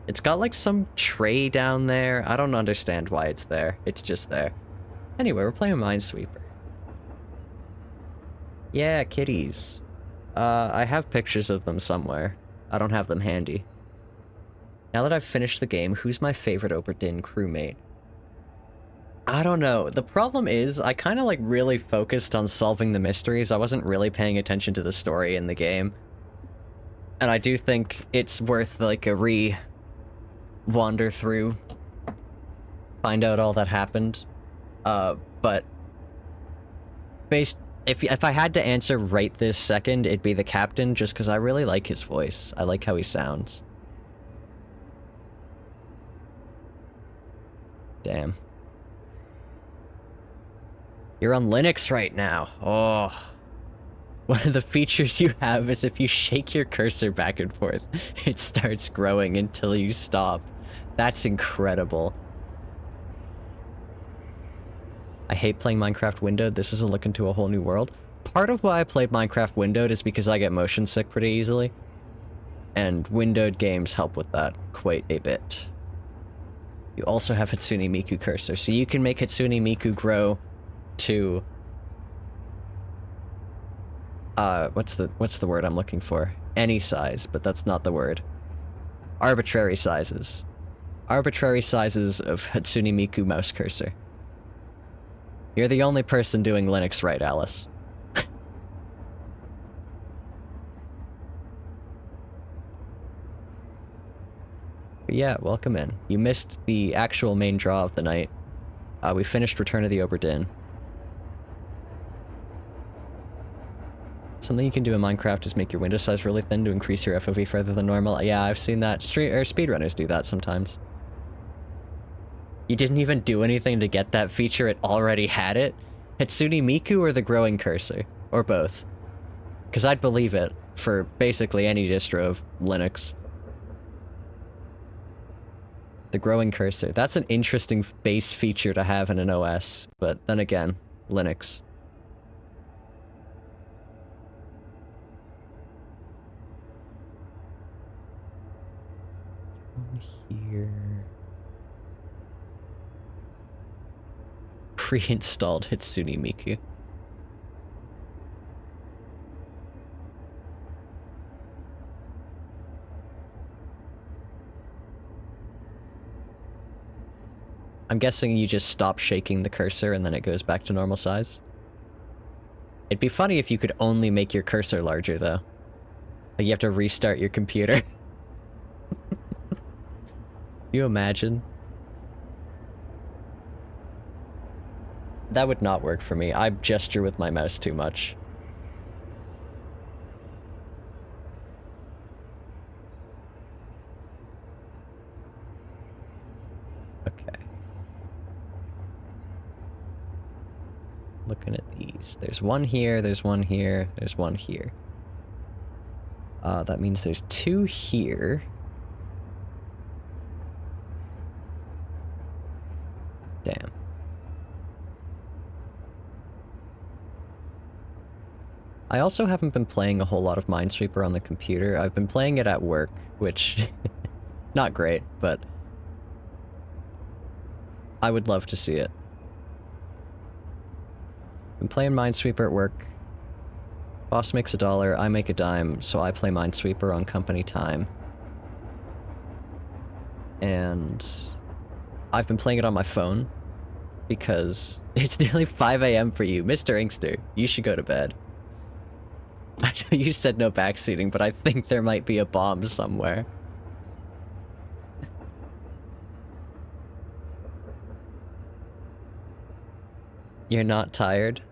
It's got like some tray down there. I don't understand why it's there. It's just there. Anyway, we're playing Minesweeper. Yeah, kitties. I have pictures of them somewhere. I don't have them handy. Now that I've finished the game, who's my favorite Obra Dinn crewmate? I don't know. The problem is, I kind of like really focused on solving the mysteries. I wasn't really paying attention to the story in the game. And I do think it's worth like a wander through. Find out all that happened. But if I had to answer right this second, it'd be the captain, just because I really like his voice. I like how he sounds. Damn. You're on Linux right now. Oh. One of the features you have is if you shake your cursor back and forth, it starts growing until you stop. That's incredible. I hate playing Minecraft windowed. This is a look into a whole new world. Part of why I played Minecraft windowed is because I get motion sick pretty easily. And windowed games help with that quite a bit. You also have Hatsune Miku cursor, so you can make Hatsune Miku grow to... what's the word I'm looking for? Any size, but that's not the word. Arbitrary sizes. Arbitrary sizes of Hatsune Miku mouse cursor. You're the only person doing Linux right, Alice. But yeah, welcome in. You missed the actual main draw of the night. We finished Return of the Obra Dinn. Something you can do in Minecraft is make your window size really thin to increase your FOV further than normal. Yeah, I've seen that. Speedrunners do that sometimes. You didn't even do anything to get that feature, it already had it? Hatsune Miku or the growing cursor? Or both? Because I'd believe it for basically any distro of Linux. The growing cursor. That's an interesting base feature to have in an OS, but then again, Linux. Here... Pre-installed Hatsune Miku. I'm guessing you just stop shaking the cursor and then it goes back to normal size. It'd be funny if you could only make your cursor larger, though. Like, you have to restart your computer. You imagine? That would not work for me. I gesture with my mouse too much. Looking at these. There's one here, there's one here, there's one here. That means there's 2 here. Damn. I also haven't been playing a whole lot of Minesweeper on the computer. I've been playing it at work, which... not great, but... I would love to see it. Been playing Minesweeper at work. Boss makes $1, I make a dime, so I play Minesweeper on company time. And... I've been playing it on my phone, because it's nearly 5 AM for you. Mr. Inkster, you should go to bed. I know you said no backseating, but I think there might be a bomb somewhere. You're not tired?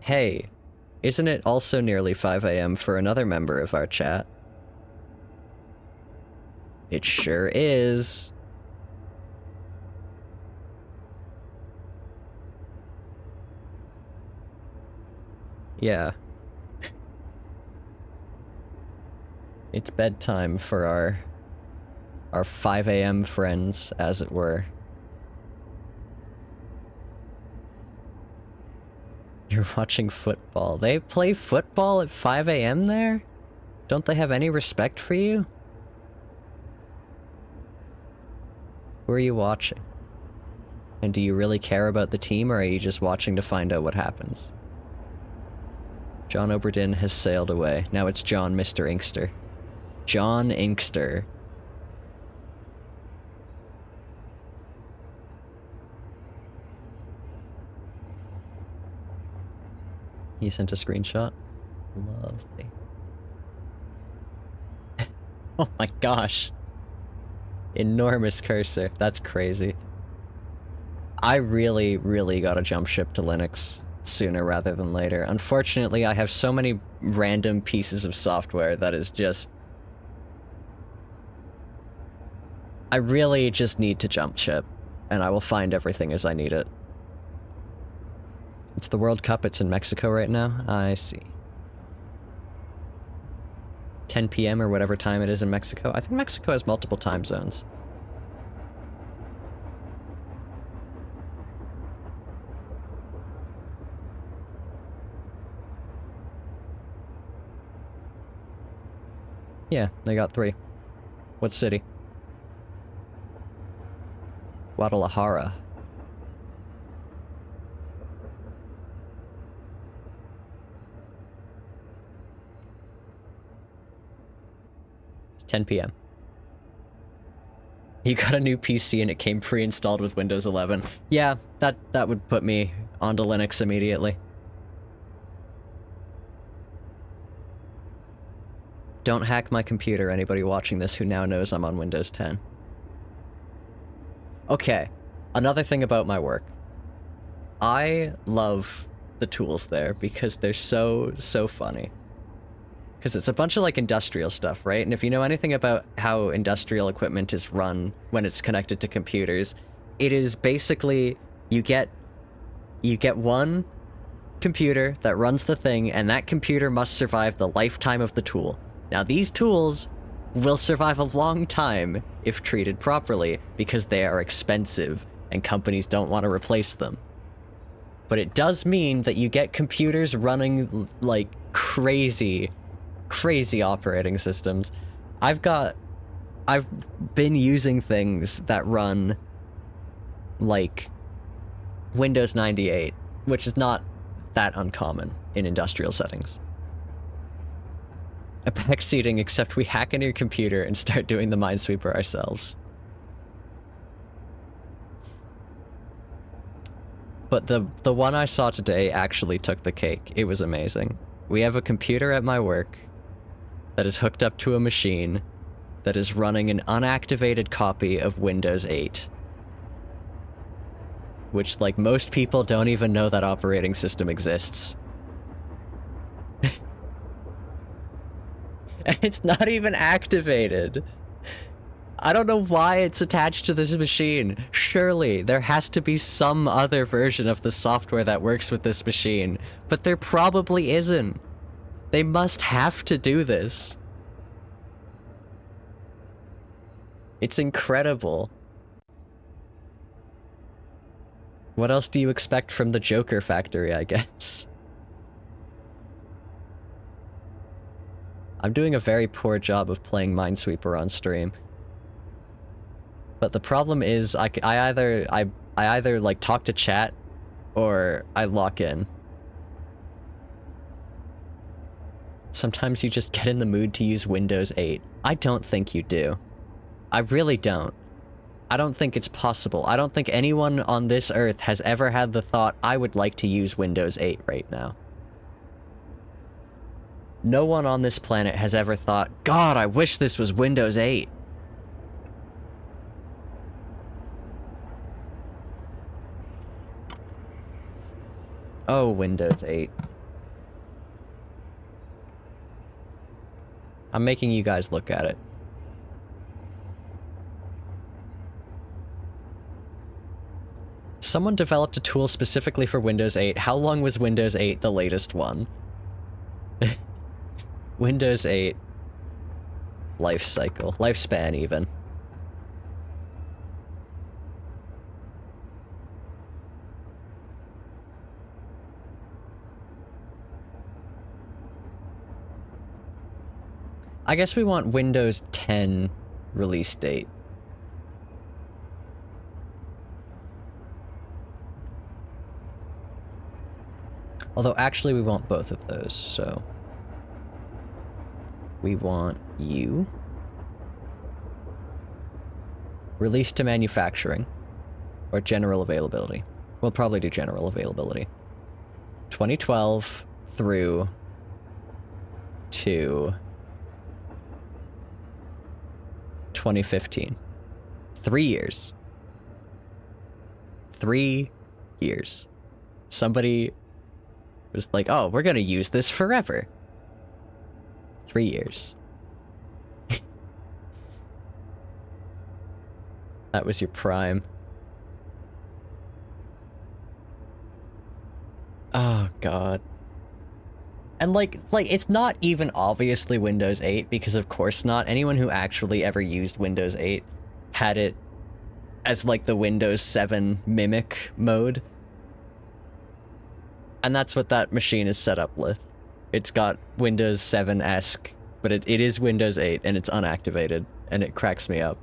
Hey, isn't it also nearly 5 AM for another member of our chat? It sure is. Yeah. It's bedtime for our 5 AM friends, as it were. You're watching football. They play football at 5 AM there? Don't they have any respect for you? Who are you watching? And do you really care about the team, or are you just watching to find out what happens? John Obra Dinn has sailed away. Now it's John Mr. Inkster. John Inkster. He sent a screenshot? Lovely. Oh my gosh. Enormous cursor. That's crazy. I really, really gotta jump ship to Linux sooner rather than later. Unfortunately, I have so many random pieces of software that is just... I really just need to jump ship, and I will find everything as I need it. It's the World Cup, it's in Mexico right now? I see. 10 PM or whatever time it is in Mexico. I think Mexico has multiple time zones. Yeah, they got 3. What city? Guadalajara. It's 10 PM. You got a new PC and it came pre-installed with Windows 11. Yeah, that would put me onto Linux immediately. Don't hack my computer, anybody watching this who now knows I'm on Windows 10. Okay, another thing about my work. I love the tools there because they're so funny. Because it's a bunch of like industrial stuff, right? And if you know anything about how industrial equipment is run when it's connected to computers, it is basically you get one computer that runs the thing, and that computer must survive the lifetime of the tool. Now, these tools will survive a long time if treated properly, because they are expensive, and companies don't want to replace them. But it does mean that you get computers running, like, crazy operating systems. I've been using things that run, like, Windows 98, which is not that uncommon in industrial settings. A backseating, except we hack into your computer and start doing the Minesweeper ourselves. But the one I saw today actually took the cake. It was amazing. We have a computer at my work that is hooked up to a machine that is running an unactivated copy of Windows 8. Which, like, most people don't even know that operating system exists. And it's not even activated. I don't know why it's attached to this machine. Surely there has to be some other version of the software that works with this machine, but there probably isn't. They must have to do this. It's incredible. What else do you expect from the Joker factory, I guess? I'm doing a very poor job of playing Minesweeper on stream. But the problem is, I either like talk to chat, or I lock in. Sometimes you just get in the mood to use Windows 8. I don't think you do. I really don't. I don't think it's possible. I don't think anyone on this earth has ever had the thought, I would like to use Windows 8 right now. No one on this planet has ever thought, God, I wish this was Windows 8. Oh, Windows 8. I'm making you guys look at it. Someone developed a tool specifically for Windows 8. How long was Windows 8 the latest one? Windows 8 life cycle, lifespan even. I guess we want Windows 10 release date. Although actually we want both of those, so we want you. Release to manufacturing. Or general availability. We'll probably do general availability. 2012 through to 2015. 3 years. 3 years. Somebody was like, oh, we're gonna use this forever. 3 years. That was your prime. Oh, God. And like, it's not even obviously Windows 8, because of course not. Anyone who actually ever used Windows 8 had it as like the Windows 7 mimic mode. And that's what that machine is set up with. It's got Windows 7-esque, but it is Windows 8 and it's unactivated, and it cracks me up.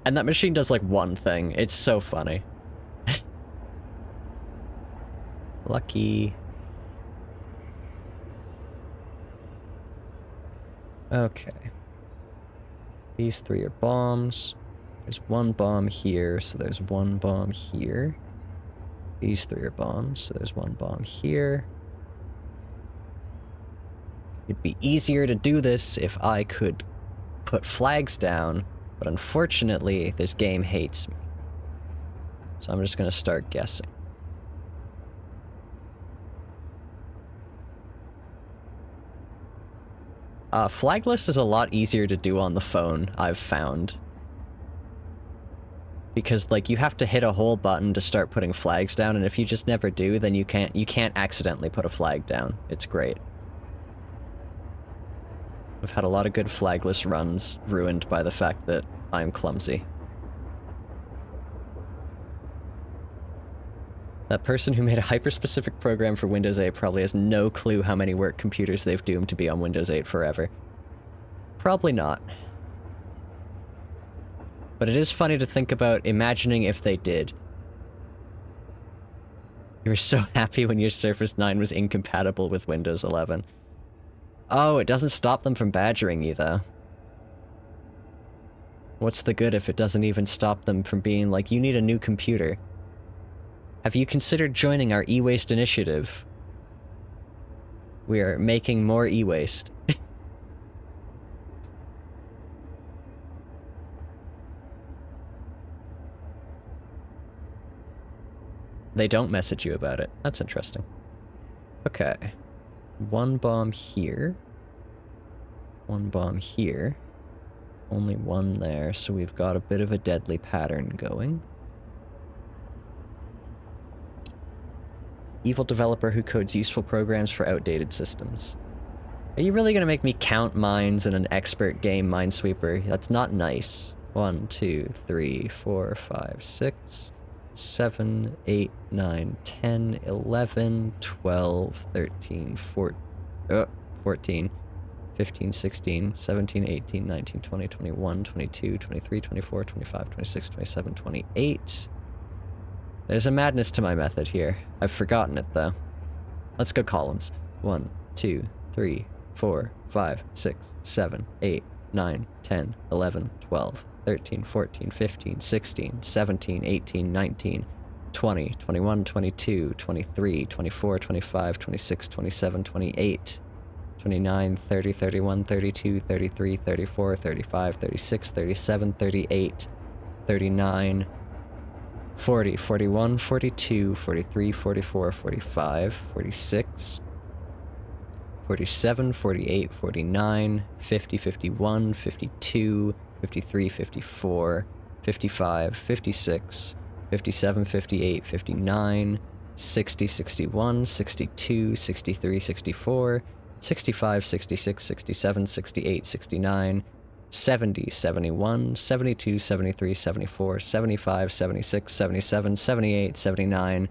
And that machine does like one thing. It's so funny. Lucky. Okay. These 3 are bombs. There's 1 bomb here, so there's 1 bomb here. These 3 are bombs, so there's 1 bomb here. It'd be easier to do this if I could put flags down, but unfortunately, this game hates me. So I'm just gonna start guessing. Flagless is a lot easier to do on the phone, I've found. Because, like, you have to hit a whole button to start putting flags down, and if you just never do, then you can't accidentally put a flag down. It's great. I've had a lot of good flagless runs ruined by the fact that I'm clumsy. That person who made a hyper-specific program for Windows 8 probably has no clue how many work computers they've doomed to be on Windows 8 forever. Probably not. But it is funny to think about imagining if they did. You were so happy when your Surface 9 was incompatible with Windows 11. Oh, it doesn't stop them from badgering you, though. What's the good if it doesn't even stop them from being like, you need a new computer? Have you considered joining our e-waste initiative? We are making more e-waste. They don't message you about it. That's interesting. Okay. 1 bomb here. 1 bomb here. Only one there, so we've got a bit of a deadly pattern going. Evil developer who codes useful programs for outdated systems. Are you really gonna make me count mines in an expert game, Minesweeper? That's not nice. 1, 2, 3, 4, 5, 6, 7, 8, 9, 10, 11, 12, 13, 14, 15, 16, 17, 18, 19, 20, 21, 22, 23, 24, 25, 26, 27, 28. There's a madness to my method here. I've forgotten it, though. Let's go columns. 1, 2, 3, 4, 5, 6, 7, 8, 9, 10, 11, 12, 13, 14, 15, 16, 17, 18, 19, 20, 21, 22, 23, 24, 25, 26, 27, 28, 29, 30, 31, 32, 33, 34, 35, 36, 37, 38, 39, 40, 41, 42, 43, 44, 45, 46, 47, 48, 49, 50, 51, 52, 53, 54, 55, 56, 57, 58, 59, 60, 61, 62, 63, 64, 65, 66, 67, 68, 69, 70, 71, 72, 73, 74, 75, 76, 77, 78, 79,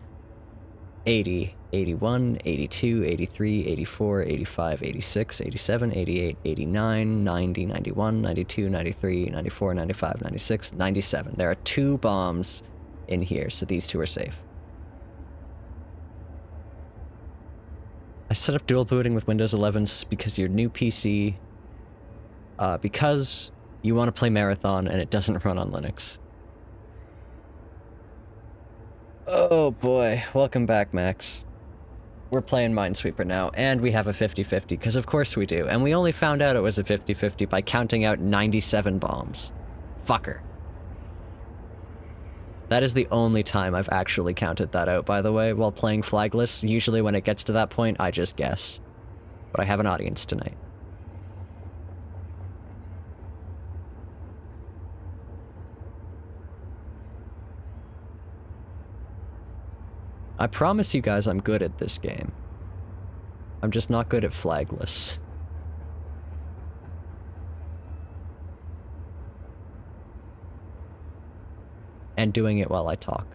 80, 81, 82, 83, 84, 85, 86, 87, 88, 89, 90, 91, 92, 93, 94, 95, 96, 97. There are 2 bombs in here, so these 2 are safe. I set up dual booting with Windows 11 because your new PC, because you want to play Marathon and it doesn't run on Linux. Oh boy, welcome back, Max. We're playing Minesweeper now, and we have a 50-50, because of course we do, and we only found out it was a 50-50 by counting out 97 bombs. Fucker. That is the only time I've actually counted that out, by the way, while playing Flagless. Usually when it gets to that point, I just guess. But I have an audience tonight. I promise you guys I'm good at this game. I'm just not good at Flagless. And doing it while I talk.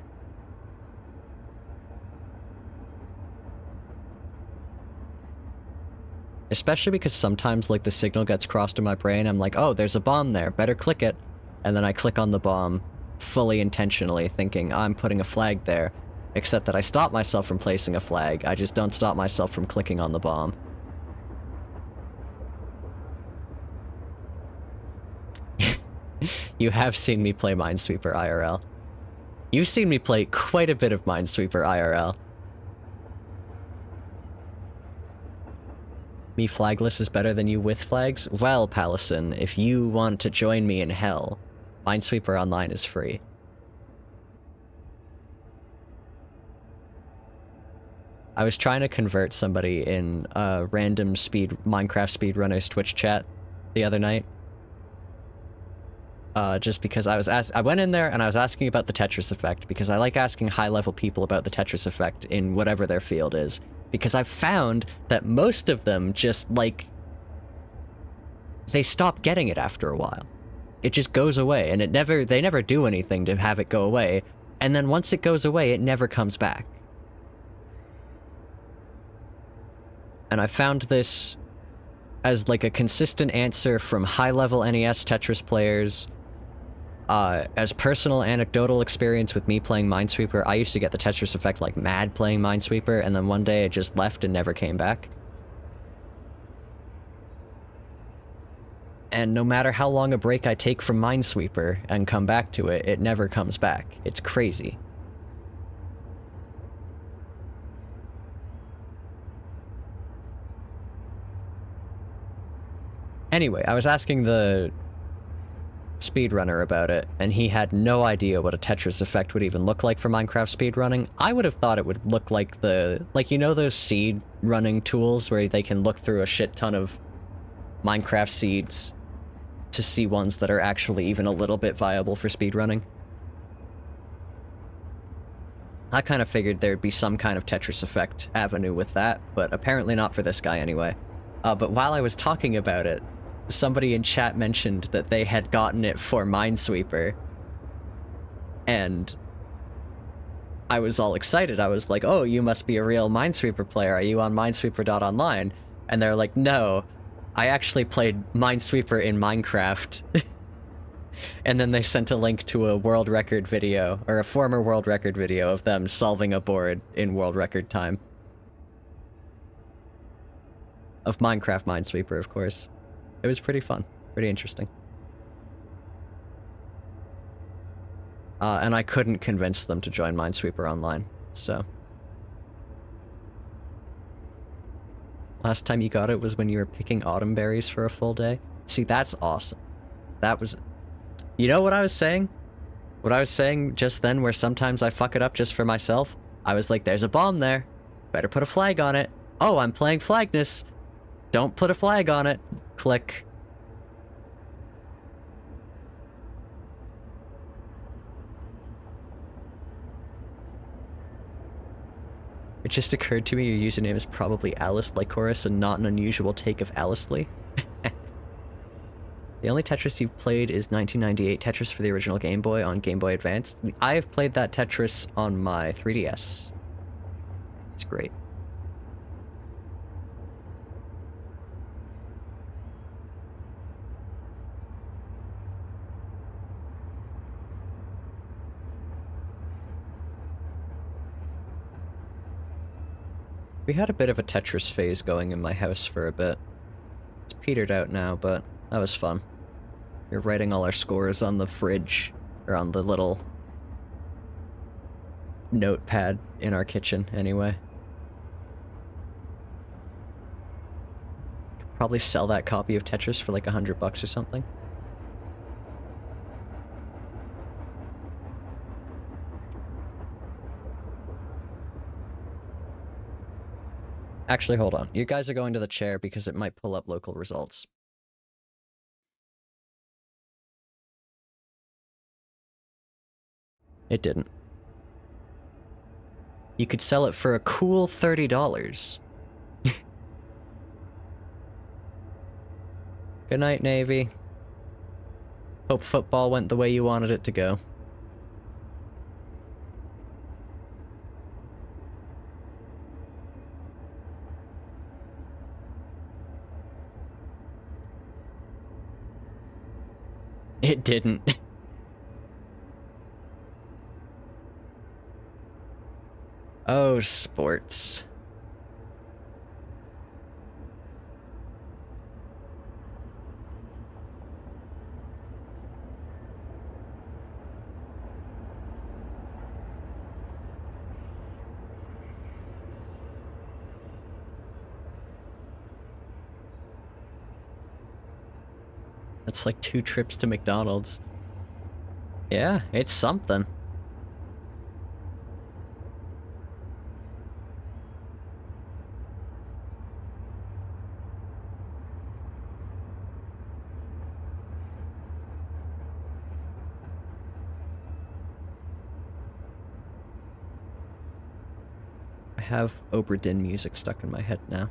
Especially because sometimes, like, the signal gets crossed in my brain, I'm like, oh, there's a bomb there, better click it. And then I click on the bomb, fully intentionally, thinking, I'm putting a flag there. Except that I stop myself from placing a flag, I just don't stop myself from clicking on the bomb. You have seen me play Minesweeper IRL. You've seen me play quite a bit of Minesweeper IRL. Me flagless is better than you with flags? Well, Palison, if you want to join me in hell, Minesweeper Online is free. I was trying to convert somebody in a random Minecraft speedrunners Twitch chat the other night. Just because I went in there and I was asking about the Tetris effect, because I like asking high-level people about the Tetris effect in whatever their field is. Because I've found that most of them just, like, they stop getting it after a while. It just goes away, and they never do anything to have it go away, and then once it goes away, it never comes back. And I found this as, like, a consistent answer from high-level NES Tetris players. As personal anecdotal experience with me playing Minesweeper, I used to get the Tetris effect like mad playing Minesweeper, and then one day it just left and never came back. And no matter how long a break I take from Minesweeper and come back to it, it never comes back. It's crazy. Anyway, I was asking the speedrunner about it, and he had no idea what a Tetris effect would even look like for Minecraft speedrunning. I would have thought it would look like you know those seed running tools where they can look through a shit ton of Minecraft seeds to see ones that are actually even a little bit viable for speedrunning. I kind of figured there'd be some kind of Tetris Effect avenue with that, but apparently not for this guy anyway. But while I was talking about it, somebody in chat mentioned that they had gotten it for Minesweeper, and I was all excited. I was like, oh, you must be a real Minesweeper player. Are you on minesweeper.online? And they're like, no, I actually played Minesweeper in Minecraft. And then they sent a link to a world record video, or a former world record video of them solving a board in world record time. Of Minecraft Minesweeper, of course. It was pretty fun. Pretty interesting. And I couldn't convince them to join Minesweeper Online, so. Last time you got it was when you were picking autumn berries for a full day? See, that's awesome. That was... You know what I was saying? What I was saying just then, where sometimes I fuck it up just for myself? I was like, there's a bomb there. Better put a flag on it. Oh, I'm playing Flagness. Don't put a flag on it. Click. It just occurred to me your username is probably Alice Lycoris and not an unusual take of Alice Lee. The only Tetris you've played is 1998 Tetris for the original Game Boy on Game Boy Advance. I have played that Tetris on my 3DS. It's great. We had a bit of a Tetris phase going in my house for a bit. It's petered out now, but that was fun. We were writing all our scores on the fridge, or on the little notepad in our kitchen, anyway. Could probably sell that copy of Tetris for like $100 or something. Actually, hold on. You guys are going to the chair because it might pull up local results. It didn't. You could sell it for a cool $30. Good night, Navy. Hope football went the way you wanted it to go. It didn't. Oh, sports. That's like 2 trips to McDonald's. Yeah, it's something. I have Obra Dinn music stuck in my head now.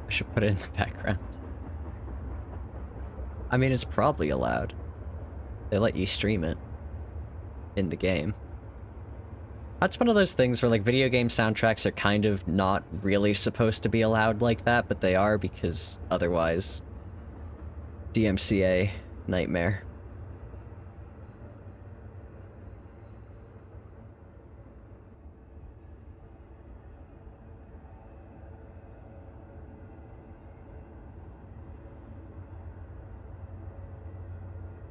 I should put it in the background. I mean, it's probably allowed. They let you stream it in the game. That's one of those things where, like, video game soundtracks are kind of not really supposed to be allowed like that, but they are because otherwise... DMCA nightmare.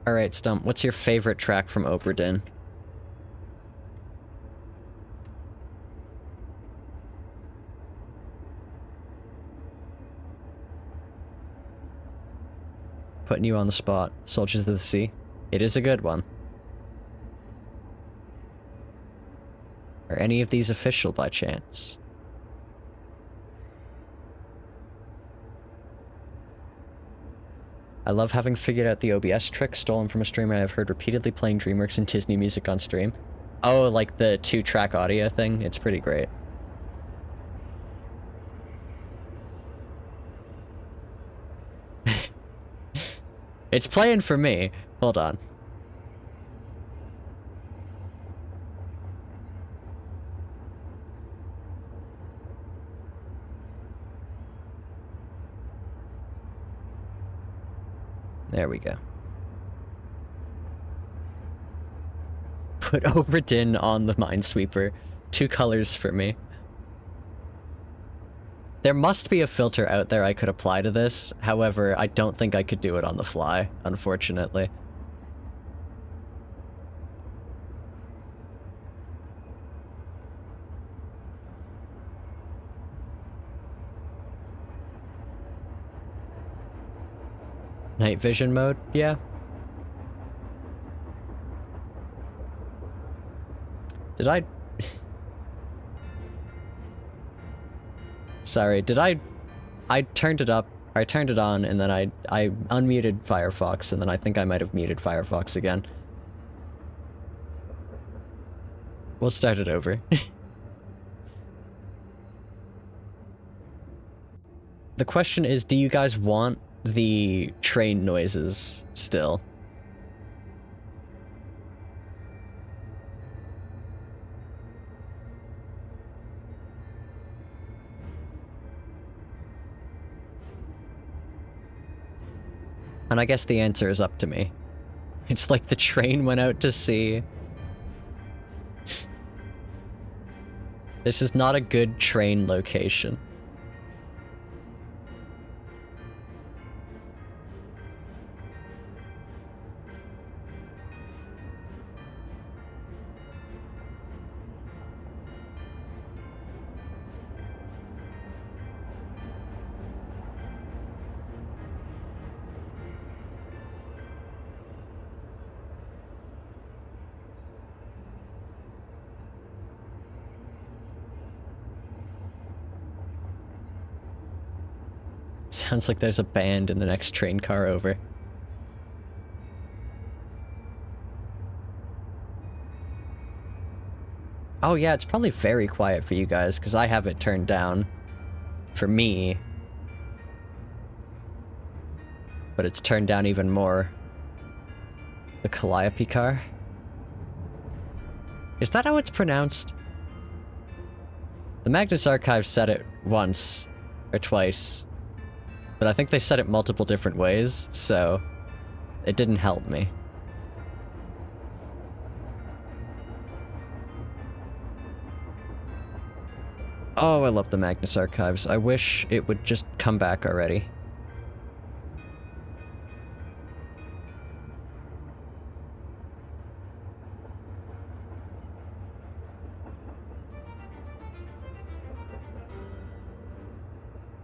Alright, Stump, what's your favorite track from Obra Dinn? putting you on the spot. Soldiers of the Sea. It is a good one. Are any of these official by chance? I love having figured out the OBS trick stolen from a streamer I have heard repeatedly playing DreamWorks and Disney music on stream. Oh, like the 2-track audio thing? It's pretty great. It's playing for me. Hold on. There we go. Put Obra Dinn on the Minesweeper. 2 colors for me. There must be a filter out there I could apply to this. However, I don't think I could do it on the fly, unfortunately. Night vision mode? Yeah. Did I... Sorry, did I turned it up, I turned it on, and then I unmuted Firefox, and then I think I might have muted Firefox again. We'll start it over. The question is, do you guys want the train noises still? And I guess the answer is up to me. It's like the train went out to sea. This is not a good train location. Sounds like there's a band in the next train car over. Oh yeah, it's probably very quiet for you guys, because I have it turned down. For me. But it's turned down even more. The Calliope car? Is that how it's pronounced? The Magnus Archive said it once, or twice. But I think they said it multiple different ways, so it didn't help me. Oh, I love the Magnus Archives. I wish it would just come back already.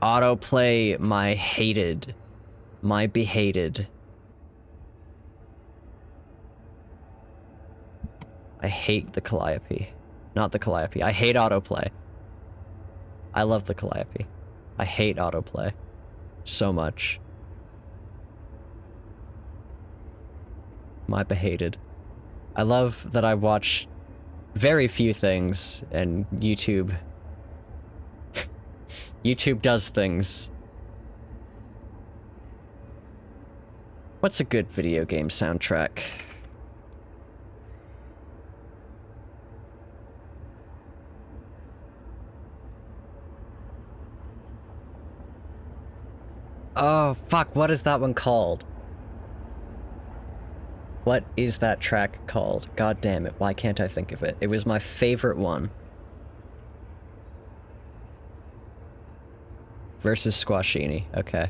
Autoplay my hated. My behated. I hate the Calliope. Not the Calliope. I hate autoplay. I love the Calliope. I hate autoplay. So much. My behated. I love that I watch very few things, and YouTube... YouTube does things. What's a good video game soundtrack? Oh, fuck, what is that one called? What is that track called? God damn it, why can't I think of it? It was my favorite one. Versus Squashini, okay.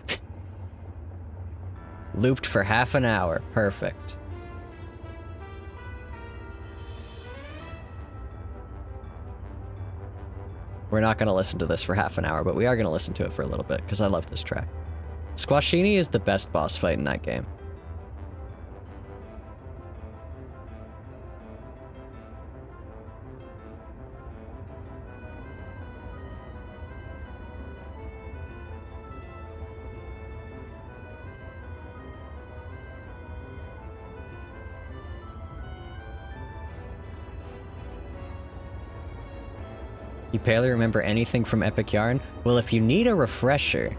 Looped for half an hour, perfect. We're not gonna listen to this for half an hour, but we are gonna listen to it for a little bit, because I love this track. Squashini is the best boss fight in that game. You barely remember anything from Epic Yarn? Well, if you need a refresher...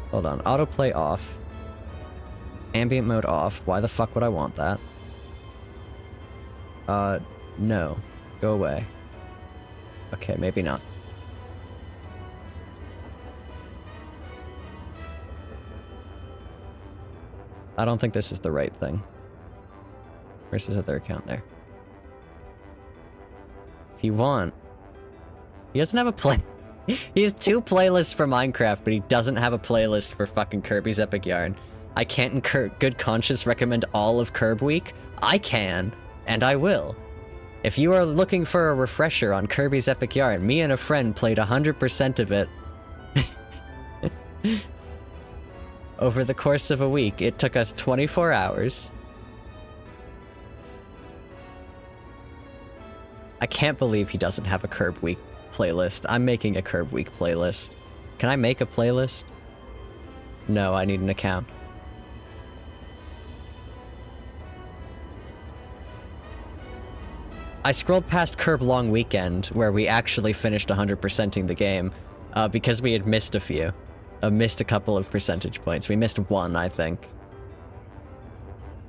Hold on, autoplay off. Ambient mode off. Why the fuck would I want that? No. Go away. Okay, maybe not. I don't think this is the right thing. Where's his other account there? If you want... He doesn't have a play... He has 2 playlists for Minecraft, but he doesn't have a playlist for fucking Kirby's Epic Yarn. I can't in good conscience recommend all of Curb Week. I can, and I will. If you are looking for a refresher on Kirby's Epic Yarn, me and a friend played 100% of it over the course of a week. It took us 24 hours. I can't believe he doesn't have a Curb Week playlist. I'm making a Curb Week playlist. Can I make a playlist? No, I need an account. I scrolled past Curb Long Weekend, where we actually finished 100%ing the game, because we had missed a few. Missed a couple of percentage points. We missed 1, I think.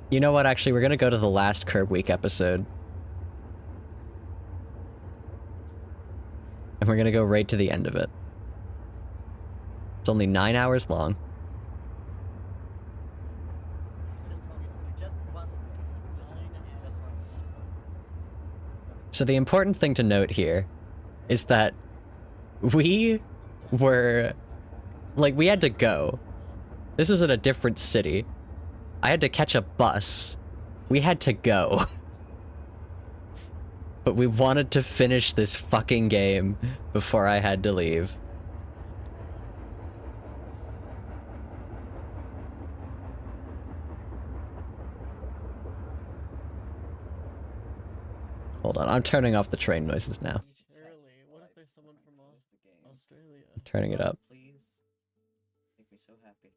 You know what, actually, we're gonna go to the last Curb Week episode. And we're gonna go right to the end of it. It's only 9 hours long. So the important thing to note here is that we were... Like, we had to go. This was in a different city. I had to catch a bus. We had to go. But we wanted to finish this fucking game before I had to leave. Hold on, I'm turning off the train noises now. Early. What if there's someone from Australia? I'm turning it up. Please. Make me so happy.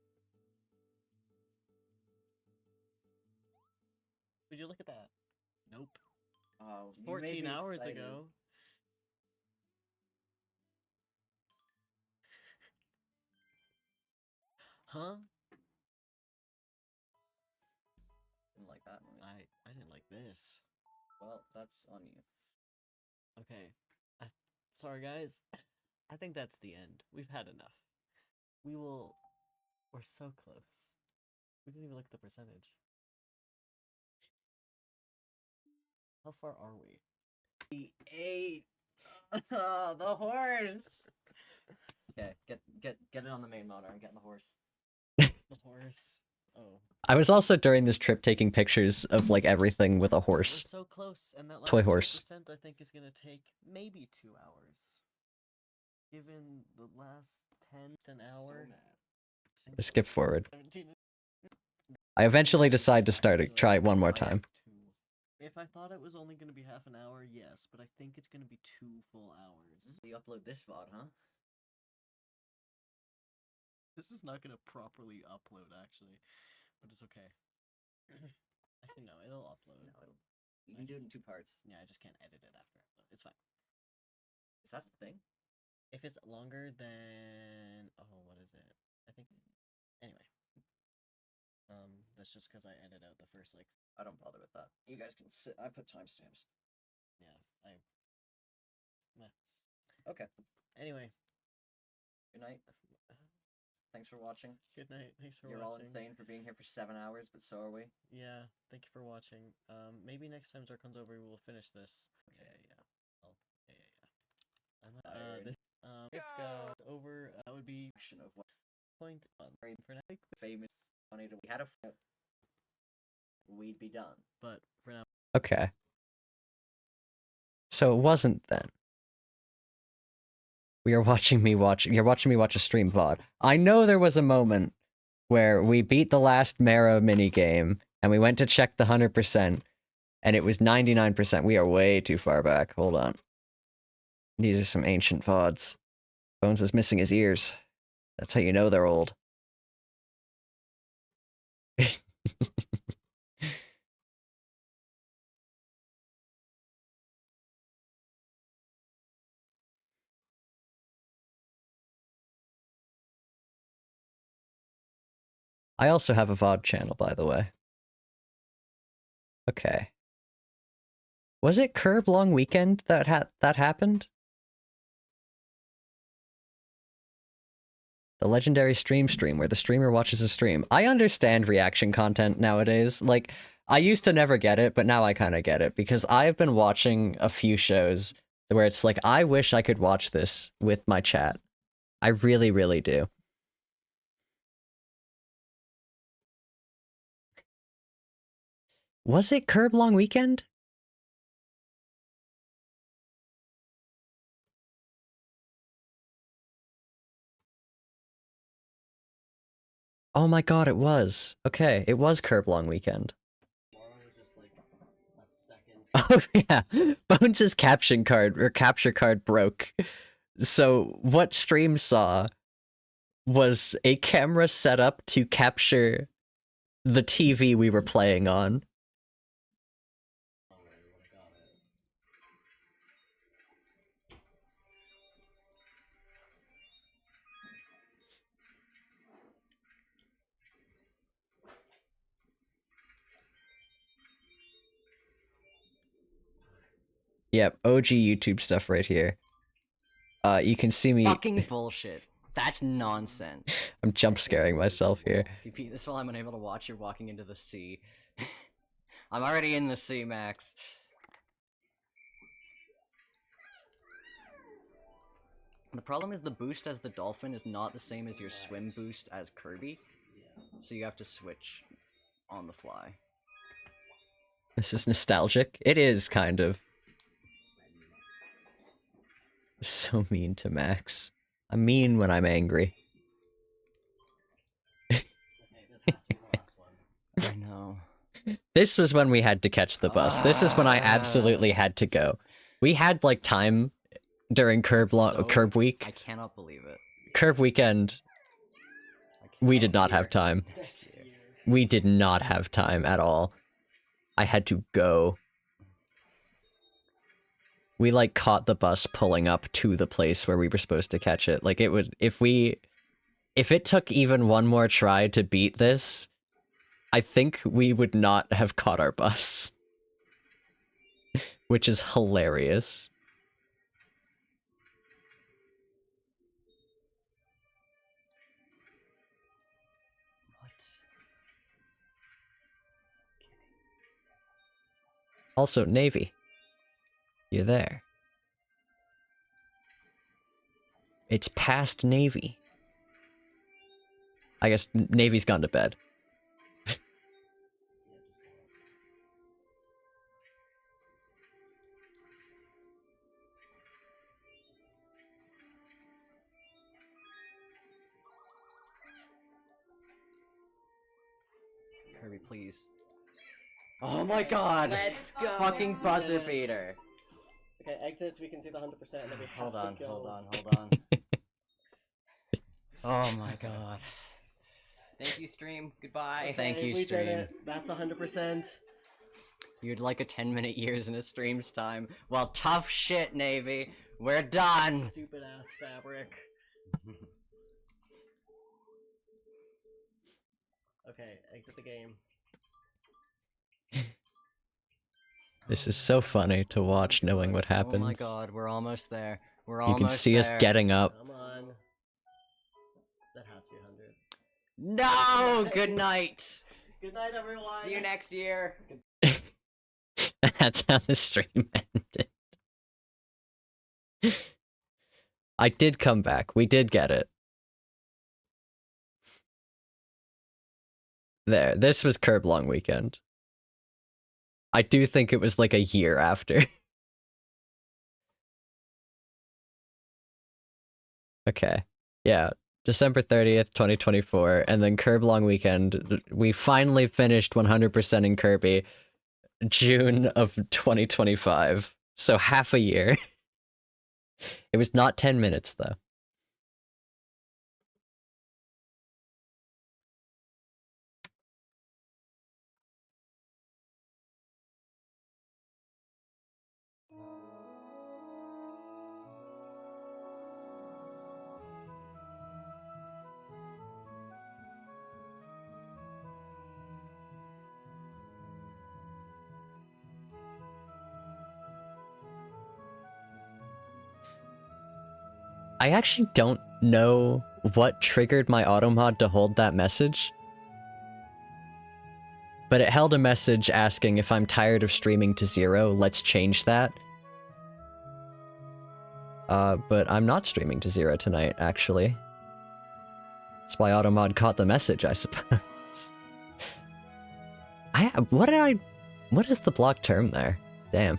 Would you look at that? Nope. 14 hours ago. Huh? Didn't like that noise. I didn't like this. Well, that's on you. Okay. Sorry guys. I think that's the end. We've had enough. We're so close. We didn't even look at the percentage. How far are we? 8. Oh, the horse. Okay, get it on the main monitor. I'm getting the horse. The horse. Oh. I was also during this trip taking pictures of like everything with a horse. We're so close, and that last Toy horse. 2% I think is gonna take maybe 2 hours. Given the last 10 an hour. Skip forward. 17. I eventually decide to try it one more time. If I thought it was only gonna be half an hour, yes, but I think it's gonna be 2 full hours. You upload this VOD, huh? This is not gonna properly upload, actually, but it's okay. Actually, no, it'll upload. No, you can do it in 2 parts. Yeah, I just can't edit it after upload. It's fine. Is that the thing? If it's longer than... Oh, what is it? I think... Anyway. That's just because I edit out the first, like... I don't bother with that. You guys can sit... I put timestamps. Yeah, Meh. Okay. Anyway. Good night. Thanks for watching. Good night. Thanks for watching. You're all insane for being here for 7 hours, but so are we. Yeah, thank you for watching. Maybe next time Zircon's over, we will finish this. Yeah. Oh, yeah. This goes over. That would be action of what point for now. Famous, funny. We had a. We'd be done. But for now. Okay. So it wasn't then. You're watching me watch a stream VOD. I know there was a moment where we beat the last Mara minigame, and we went to check the 100%, and it was 99%. We are way too far back. Hold on. These are some ancient VODs. Bones is missing his ears. That's how you know they're old. I also have a VOD channel, by the way. Okay. Was it Curb Long Weekend that happened? The legendary stream where the streamer watches a stream. I understand reaction content nowadays. Like, I used to never get it, but now I kind of get it, because I've been watching a few shows where it's like, I wish I could watch this with my chat. I really, really do. Was it Curb Long Weekend? Oh my god, it was. Okay, it was Curb Long Weekend. Oh yeah, Bones' capture card broke. So what stream saw was a camera set up to capture the TV we were playing on. Yep, OG YouTube stuff right here. You can see me. Fucking bullshit. That's nonsense. I'm jump scaring myself here. If you beat this while I'm unable to watch, you're walking into the sea. I'm already in the sea, Max. The problem is the boost as the dolphin is not the same as your swim boost as Kirby. So you have to switch on the fly. This is nostalgic. It is, kind of. So mean to Max. I'm mean when I'm angry. I know. This was when we had to catch the bus. This is when I absolutely had to go. We had, like, time during Curb Week. I cannot believe it. Curb Weekend, we did not have time. We did not have time at all. I had to go. We, like, caught the bus pulling up to the place where we were supposed to catch it. Like, it would, if it took even one more try to beat this, I think we would not have caught our bus. Which is hilarious. What? Also, Navy. You're there. It's past Navy. I guess Navy's gone to bed. Kirby, please. Oh my god! Let's go! Fucking buzzer beater! Okay, exit so we can see the 100% and then we have Hold on, to kill... hold on. Oh my god. Thank you, stream. Goodbye. Okay, Thank you, we stream. did it. That's 100%. You'd like a 10-minute years in a stream's time. Well, tough shit, Navy. We're done! Stupid ass fabric. Okay, exit the game. This is so funny to watch knowing what happens. Oh my god, we're almost there. We're You almost can see us there. getting up. Come on. That has to be 100. No! Good night! Good night, everyone! See you next year! That's how the stream ended. I did come back. We did get it. There. This was Curb Long Weekend. I do think it was like a year after. Okay. Yeah. December 30th, 2024, and then Curb Long Weekend. We finally finished 100% in Kirby June of 2025. So half a year. It was not 10 minutes, though. I actually don't know what triggered my automod to hold that message. But it held a message asking if I'm tired of streaming to 0, let's change that. But I'm not streaming to 0 tonight, actually. That's why automod caught the message, I suppose. What is the block term there? Damn.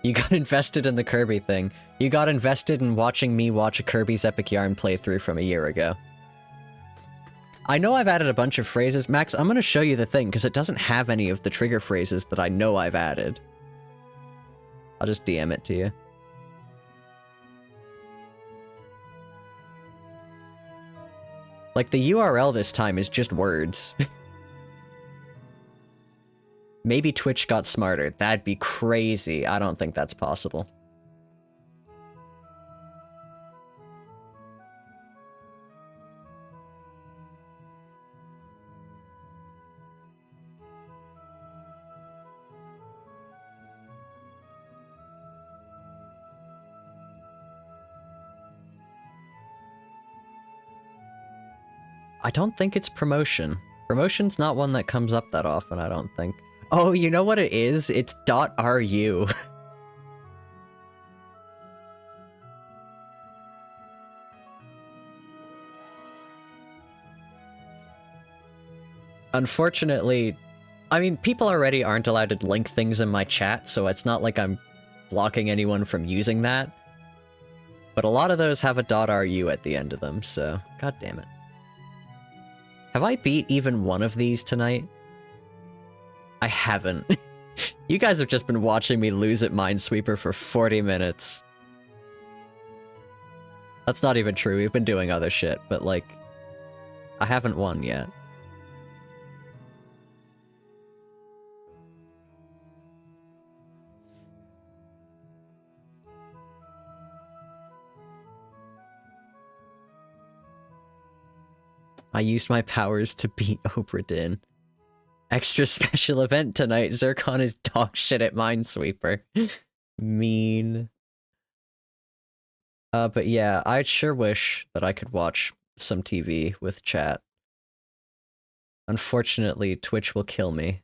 You got invested in the Kirby thing. You got invested in watching me watch a Kirby's Epic Yarn playthrough from a year ago. I know I've added a bunch of phrases. Max, I'm gonna show you the thing, because it doesn't have any of the trigger phrases that I know I've added. I'll just DM it to you. Like, the URL this time is just words. Maybe Twitch got smarter. That'd be crazy. I don't think that's possible. I don't think it's promotion. Promotion's not one that comes up that often, I don't think. Oh, you know what it is? It's .ru. Unfortunately, I mean, people already aren't allowed to link things in my chat, so it's not like I'm blocking anyone from using that. But a lot of those have a .ru at the end of them, so god damn it. Have I beat even one of these tonight? I haven't. You guys have just been watching me lose at Minesweeper for 40 minutes. That's not even true, we've been doing other shit, but like, I haven't won yet. I used my powers to beat Obra Dinn. Extra special event tonight, Zircon is dog shit at Minesweeper. Mean. But yeah, I sure wish that I could watch some TV with chat. Unfortunately, Twitch will kill me.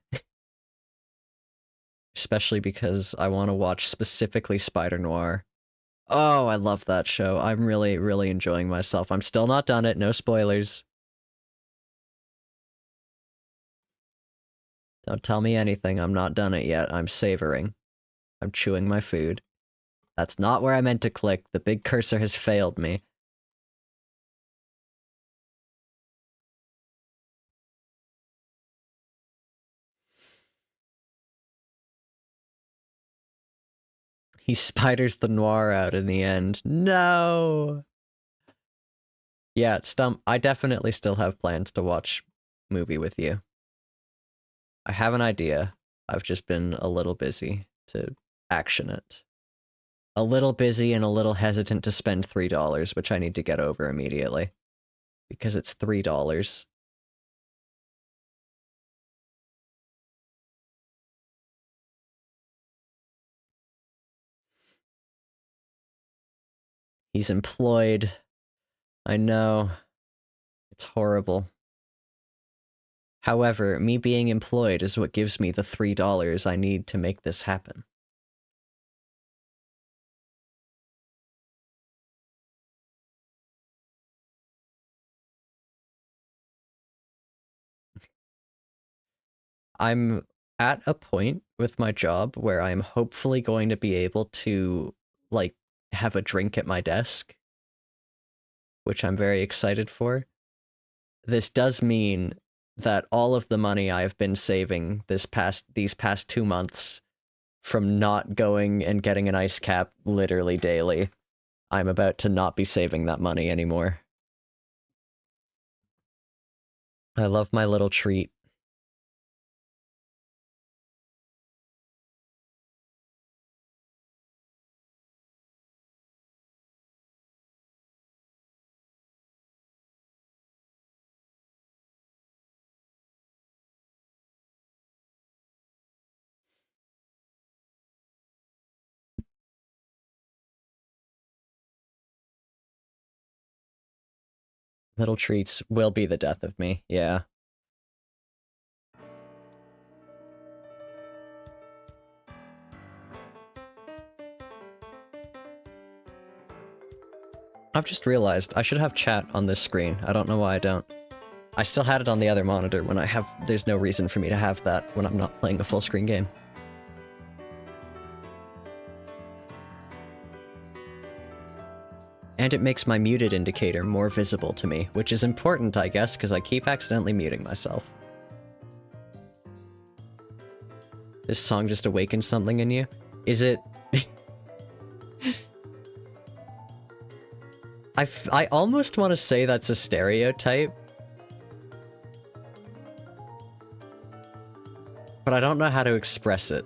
Especially because I want to watch specifically Spider Noir. Oh, I love that show. I'm really, really enjoying myself. I'm still not done it, no spoilers. Don't tell me anything, I'm not done it yet. I'm savoring. I'm chewing my food. That's not where I meant to click. The big cursor has failed me. He spiders the noir out in the end. No! Yeah, Stump, I definitely still have plans to watch movie with you. I have an idea. I've just been a little busy to action it. A little busy and a little hesitant to spend $3, which I need to get over immediately. Because it's $3. He's employed. I know. It's horrible. However, me being employed is what gives me the $3 I need to make this happen. I'm at a point with my job where I'm hopefully going to be able to, like, have a drink at my desk. which I'm very excited for. This does mean that all of the money I've been saving these past 2 months from not going and getting an ice cap literally daily, I'm about to not be saving that money anymore. I love my little treat. Little treats will be the death of me, yeah. I've just realized I should have chat on this screen. I don't know why I don't. I still had it on the other monitor when there's no reason for me to have that when I'm not playing a full screen game. And it makes my muted indicator more visible to me, which is important, I guess, because I keep accidentally muting myself. This song just awakens something in you? Is it... I almost want to say that's a stereotype. But I don't know how to express it.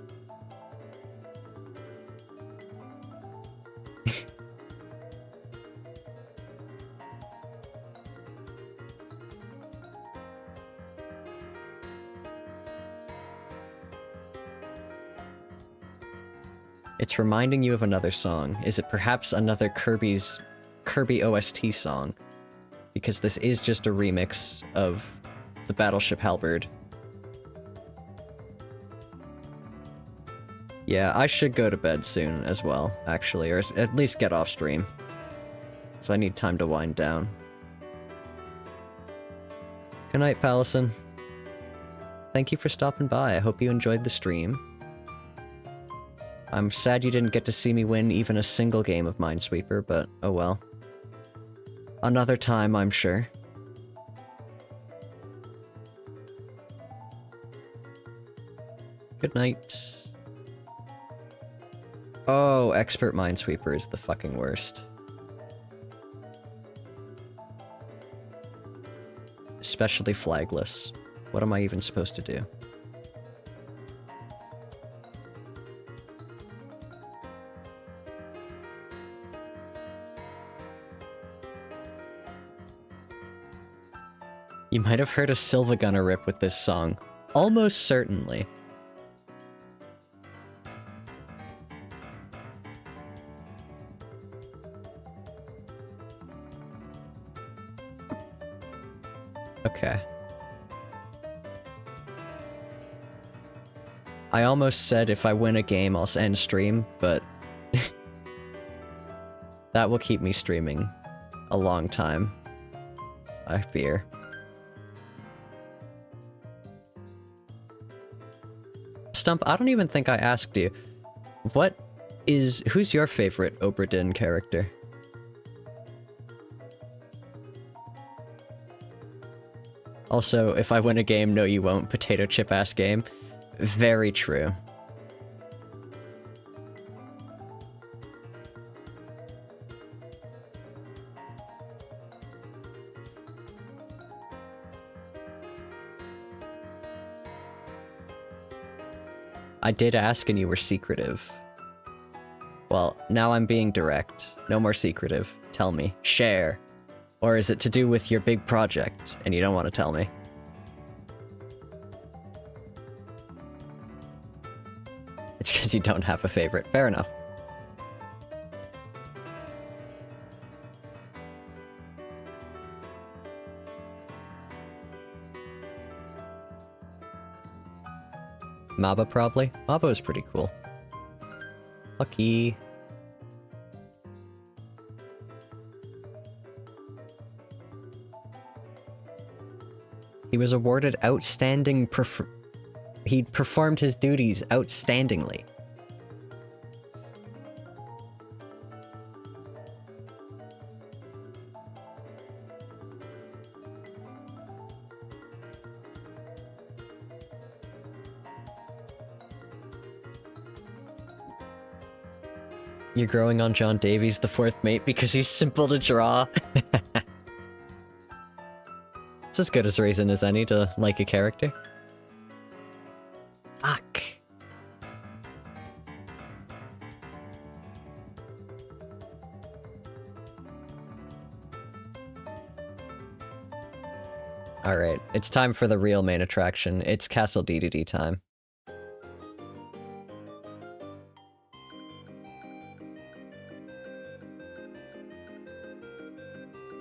It's reminding you of another song. Is it perhaps another Kirby OST song? Because this is just a remix of the Battleship Halberd. Yeah, I should go to bed soon as well, actually, or at least get off stream. So I need time to wind down. Good night, Palison. Thank you for stopping by. I hope you enjoyed the stream. I'm sad you didn't get to see me win even a single game of Minesweeper, but oh well. Another time, I'm sure. Good night. Oh, Expert Minesweeper is the fucking worst. Especially flagless. What am I even supposed to do? You might have heard a Silva Gunner rip with this song. Almost certainly. Okay. I almost said if I win a game, I'll end stream, but that will keep me streaming a long time, I fear. Stump, I don't even think I asked you. Who's your favorite Obra Dinn character? Also, if I win a game, no you won't, potato chip ass game. Very true. I did ask and you were secretive. Well, now I'm being direct. No more secretive. Tell me. Share. Or is it to do with your big project and you don't want to tell me? It's because you don't have a favorite. Fair enough. Maba, probably. Maba is pretty cool. Lucky. He was awarded outstanding he performed his duties outstandingly. You're growing on John Davies, the fourth mate, because he's simple to draw. It's as good as reason as any to like a character. Fuck. Alright, it's time for the real main attraction. It's Castle DDD time.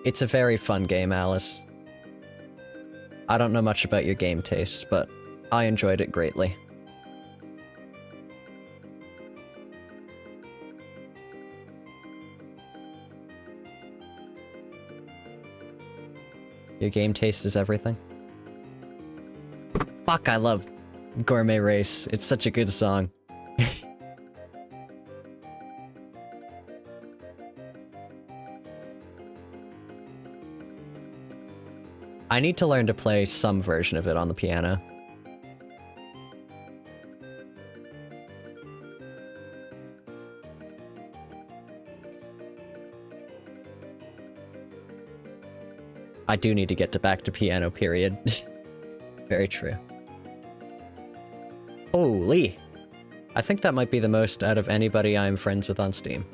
It's a very fun game, Alice. I don't know much about your game tastes, but I enjoyed it greatly. Your game taste is everything. Fuck, I love Gourmet Race. It's such a good song. I need to learn to play some version of it on the piano. I do need to get back to piano, period. Very true. Holy! I think that might be the most out of anybody I'm friends with on Steam.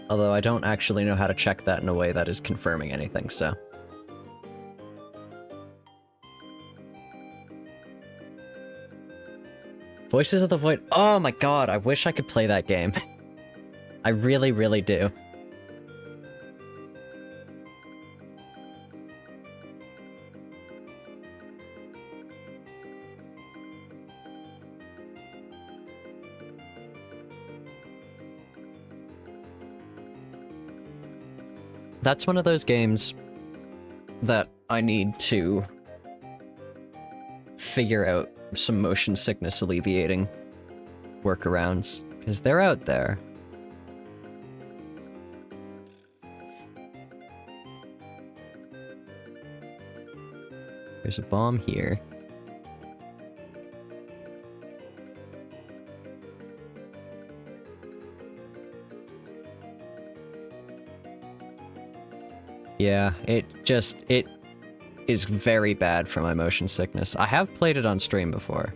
Although I don't actually know how to check that in a way that is confirming anything, so... Voices of the Void. Oh my god, I wish I could play that game. I really, really do. That's one of those games that I need to figure out some motion sickness alleviating workarounds, because they're out there. There's a bomb here. Yeah, it is very bad for my motion sickness. I have played it on stream before.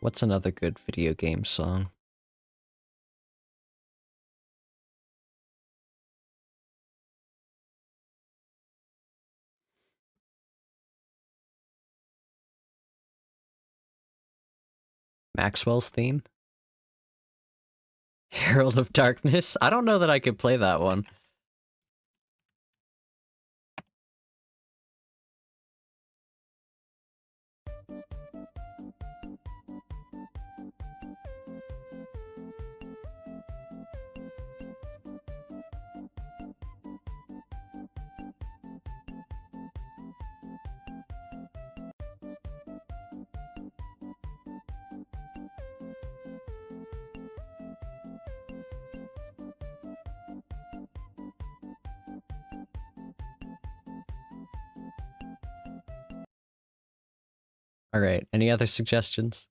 What's another good video game song? Maxwell's theme? Herald of Darkness? I don't know that I could play that one. Alright, any other suggestions?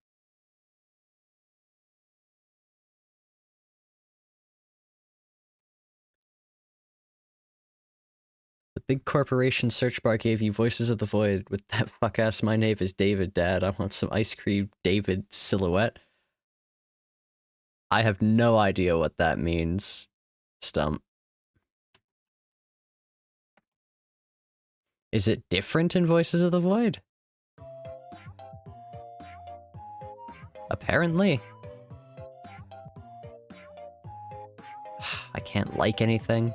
The big corporation search bar gave you Voices of the Void with that fuck-ass "My name is David, Dad. I want some ice cream, David" silhouette. I have no idea what that means. Stump. Is it different in Voices of the Void? Apparently. I can't like anything.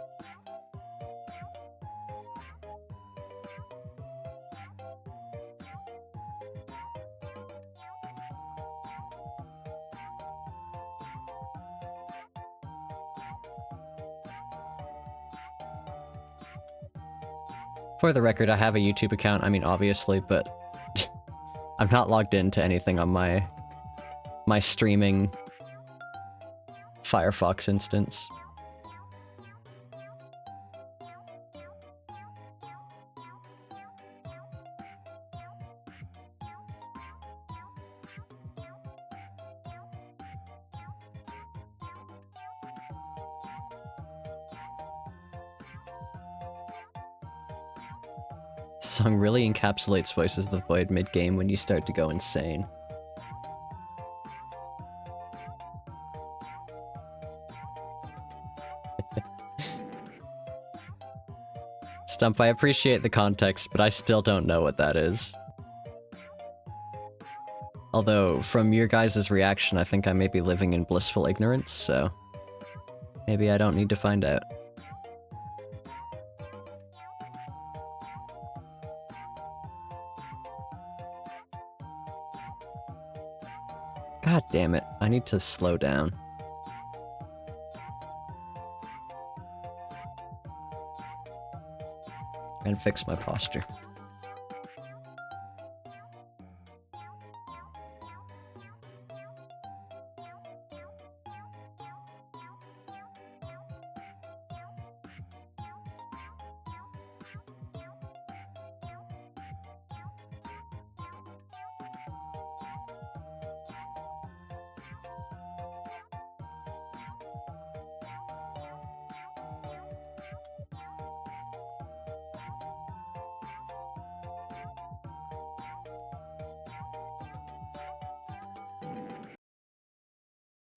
For the record, I have a YouTube account, I mean obviously, but I'm not logged into anything on my streaming Firefox instance. Song really encapsulates Voices of the Void mid-game when you start to go insane. Stump, I appreciate the context, but I still don't know what that is. Although, from your guys' reaction, I think I may be living in blissful ignorance, so maybe I don't need to find out. God damn it, I need to slow down. And fix my posture.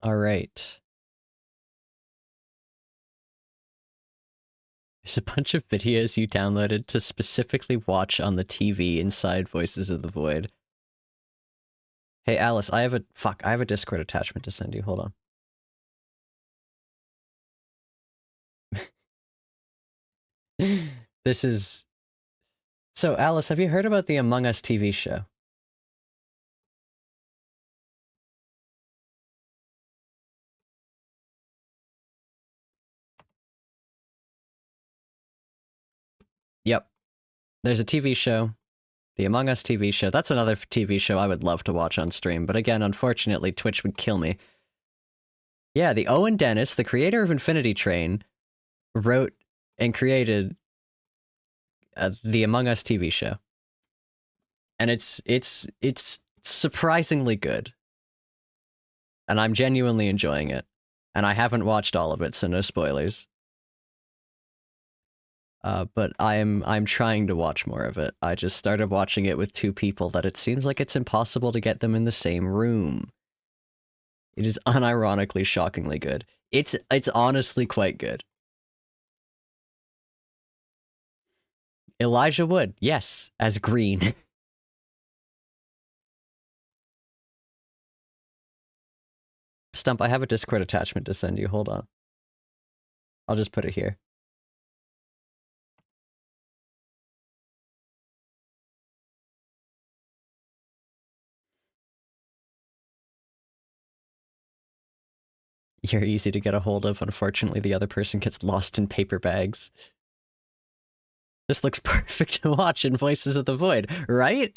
Alright. There's a bunch of videos you downloaded to specifically watch on the TV inside Voices of the Void. Hey Alice, I have a Discord attachment to send you, hold on. This is... So Alice, have you heard about the Among Us TV show? Yep. There's a TV show. The Among Us TV show. That's another TV show I would love to watch on stream, but again, unfortunately, Twitch would kill me. Yeah, the Owen Dennis, the creator of Infinity Train, wrote and created the Among Us TV show. And it's surprisingly good. And I'm genuinely enjoying it. And I haven't watched all of it, so no spoilers. But I'm trying to watch more of it. I just started watching it with two people that it seems like it's impossible to get them in the same room. It is unironically shockingly good. It's honestly quite good. Elijah Wood, yes, as Green. Stump, I have a Discord attachment to send you, hold on. I'll just put it here. You're easy to get a hold of. Unfortunately, the other person gets lost in paper bags. This looks perfect to watch in Voices of the Void, right?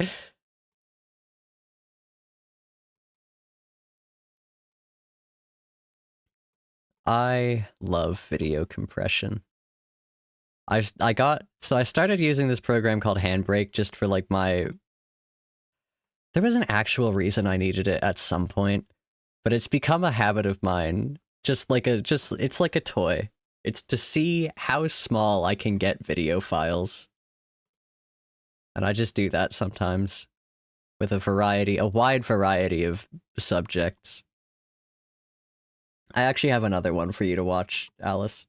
I love video compression. I started using this program called Handbrake just for like my... There was an actual reason I needed it at some point, but it's become a habit of mine. It's like a toy. It's to see how small I can get video files. And I just do that sometimes with a wide variety of subjects. I actually have another one for you to watch, Alice.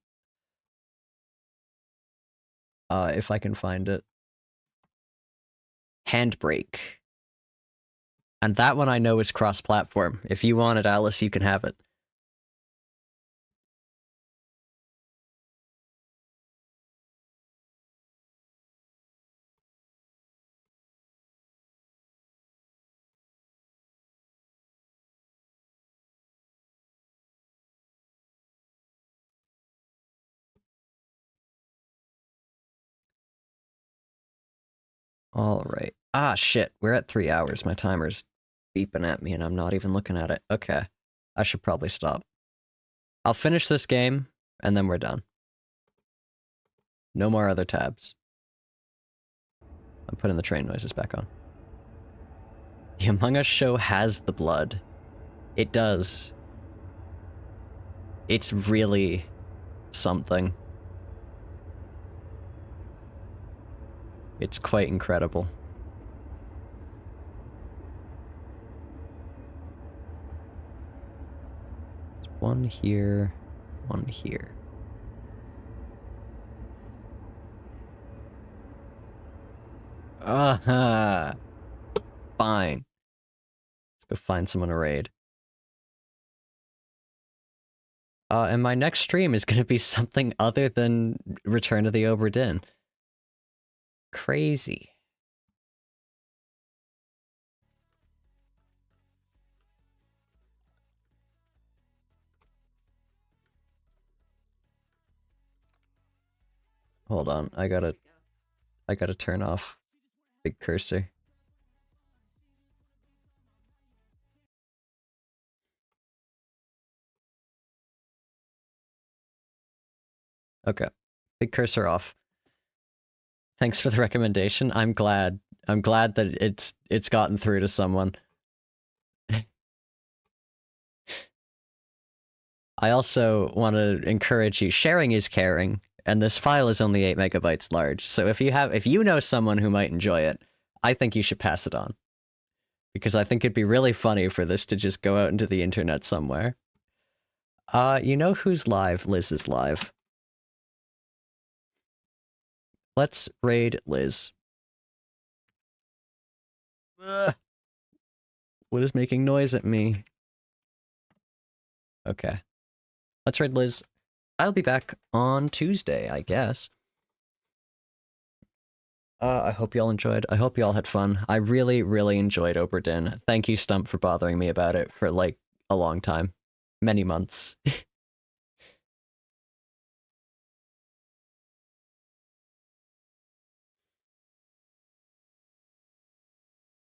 If I can find it. Handbrake. And that one I know is cross-platform. If you want it, Alice, you can have it. All right. Ah, shit. We're at 3 hours. My timer's beeping at me and I'm not even looking at it. Okay. I should probably stop. I'll finish this game and then we're done. No more other tabs. I'm putting the train noises back on. The Among Us show has the blood. It does. It's really something. It's quite incredible. There's one here, one here. Fine. Let's go find someone to raid. And my next stream is gonna be something other than Return to the Obra Dinn. Crazy. Hold on, I gotta turn off big cursor. Okay, big cursor off. Thanks for the recommendation. I'm glad that it's gotten through to someone. I also want to encourage you. Sharing is caring, and this file is only 8 megabytes large. So if you know someone who might enjoy it, I think you should pass it on. Because I think it'd be really funny for this to just go out into the internet somewhere. You know who's live? Liz is live. Let's raid Liz. Ugh. What is making noise at me? Okay. Let's raid Liz. I'll be back on Tuesday, I guess. I hope y'all enjoyed. I hope y'all had fun. I really, really enjoyed Obra Dinn. Thank you, Stump, for bothering me about it for, like, a long time. Many months.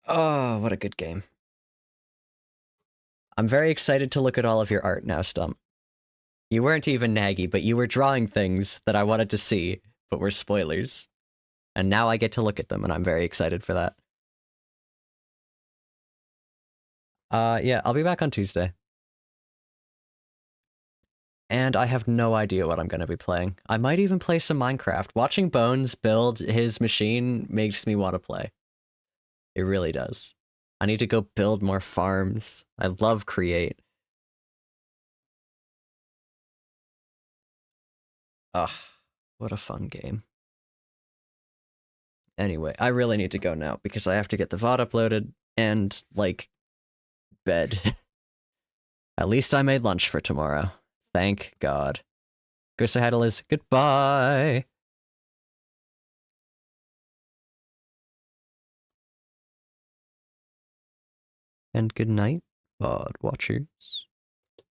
Oh, what a good game. I'm very excited to look at all of your art now, Stump. You weren't even naggy, but you were drawing things that I wanted to see, but were spoilers. And now I get to look at them, and I'm very excited for that. Yeah, I'll be back on Tuesday. And I have no idea what I'm going to be playing. I might even play some Minecraft. Watching Bones build his machine makes me want to play. It really does. I need to go build more farms. I love Create. Ugh, what a fun game. Anyway, I really need to go now because I have to get the VOD uploaded and, like, bed. At least I made lunch for tomorrow. Thank God. Go say hi to Liz. Goodbye! And good night, VOD watchers.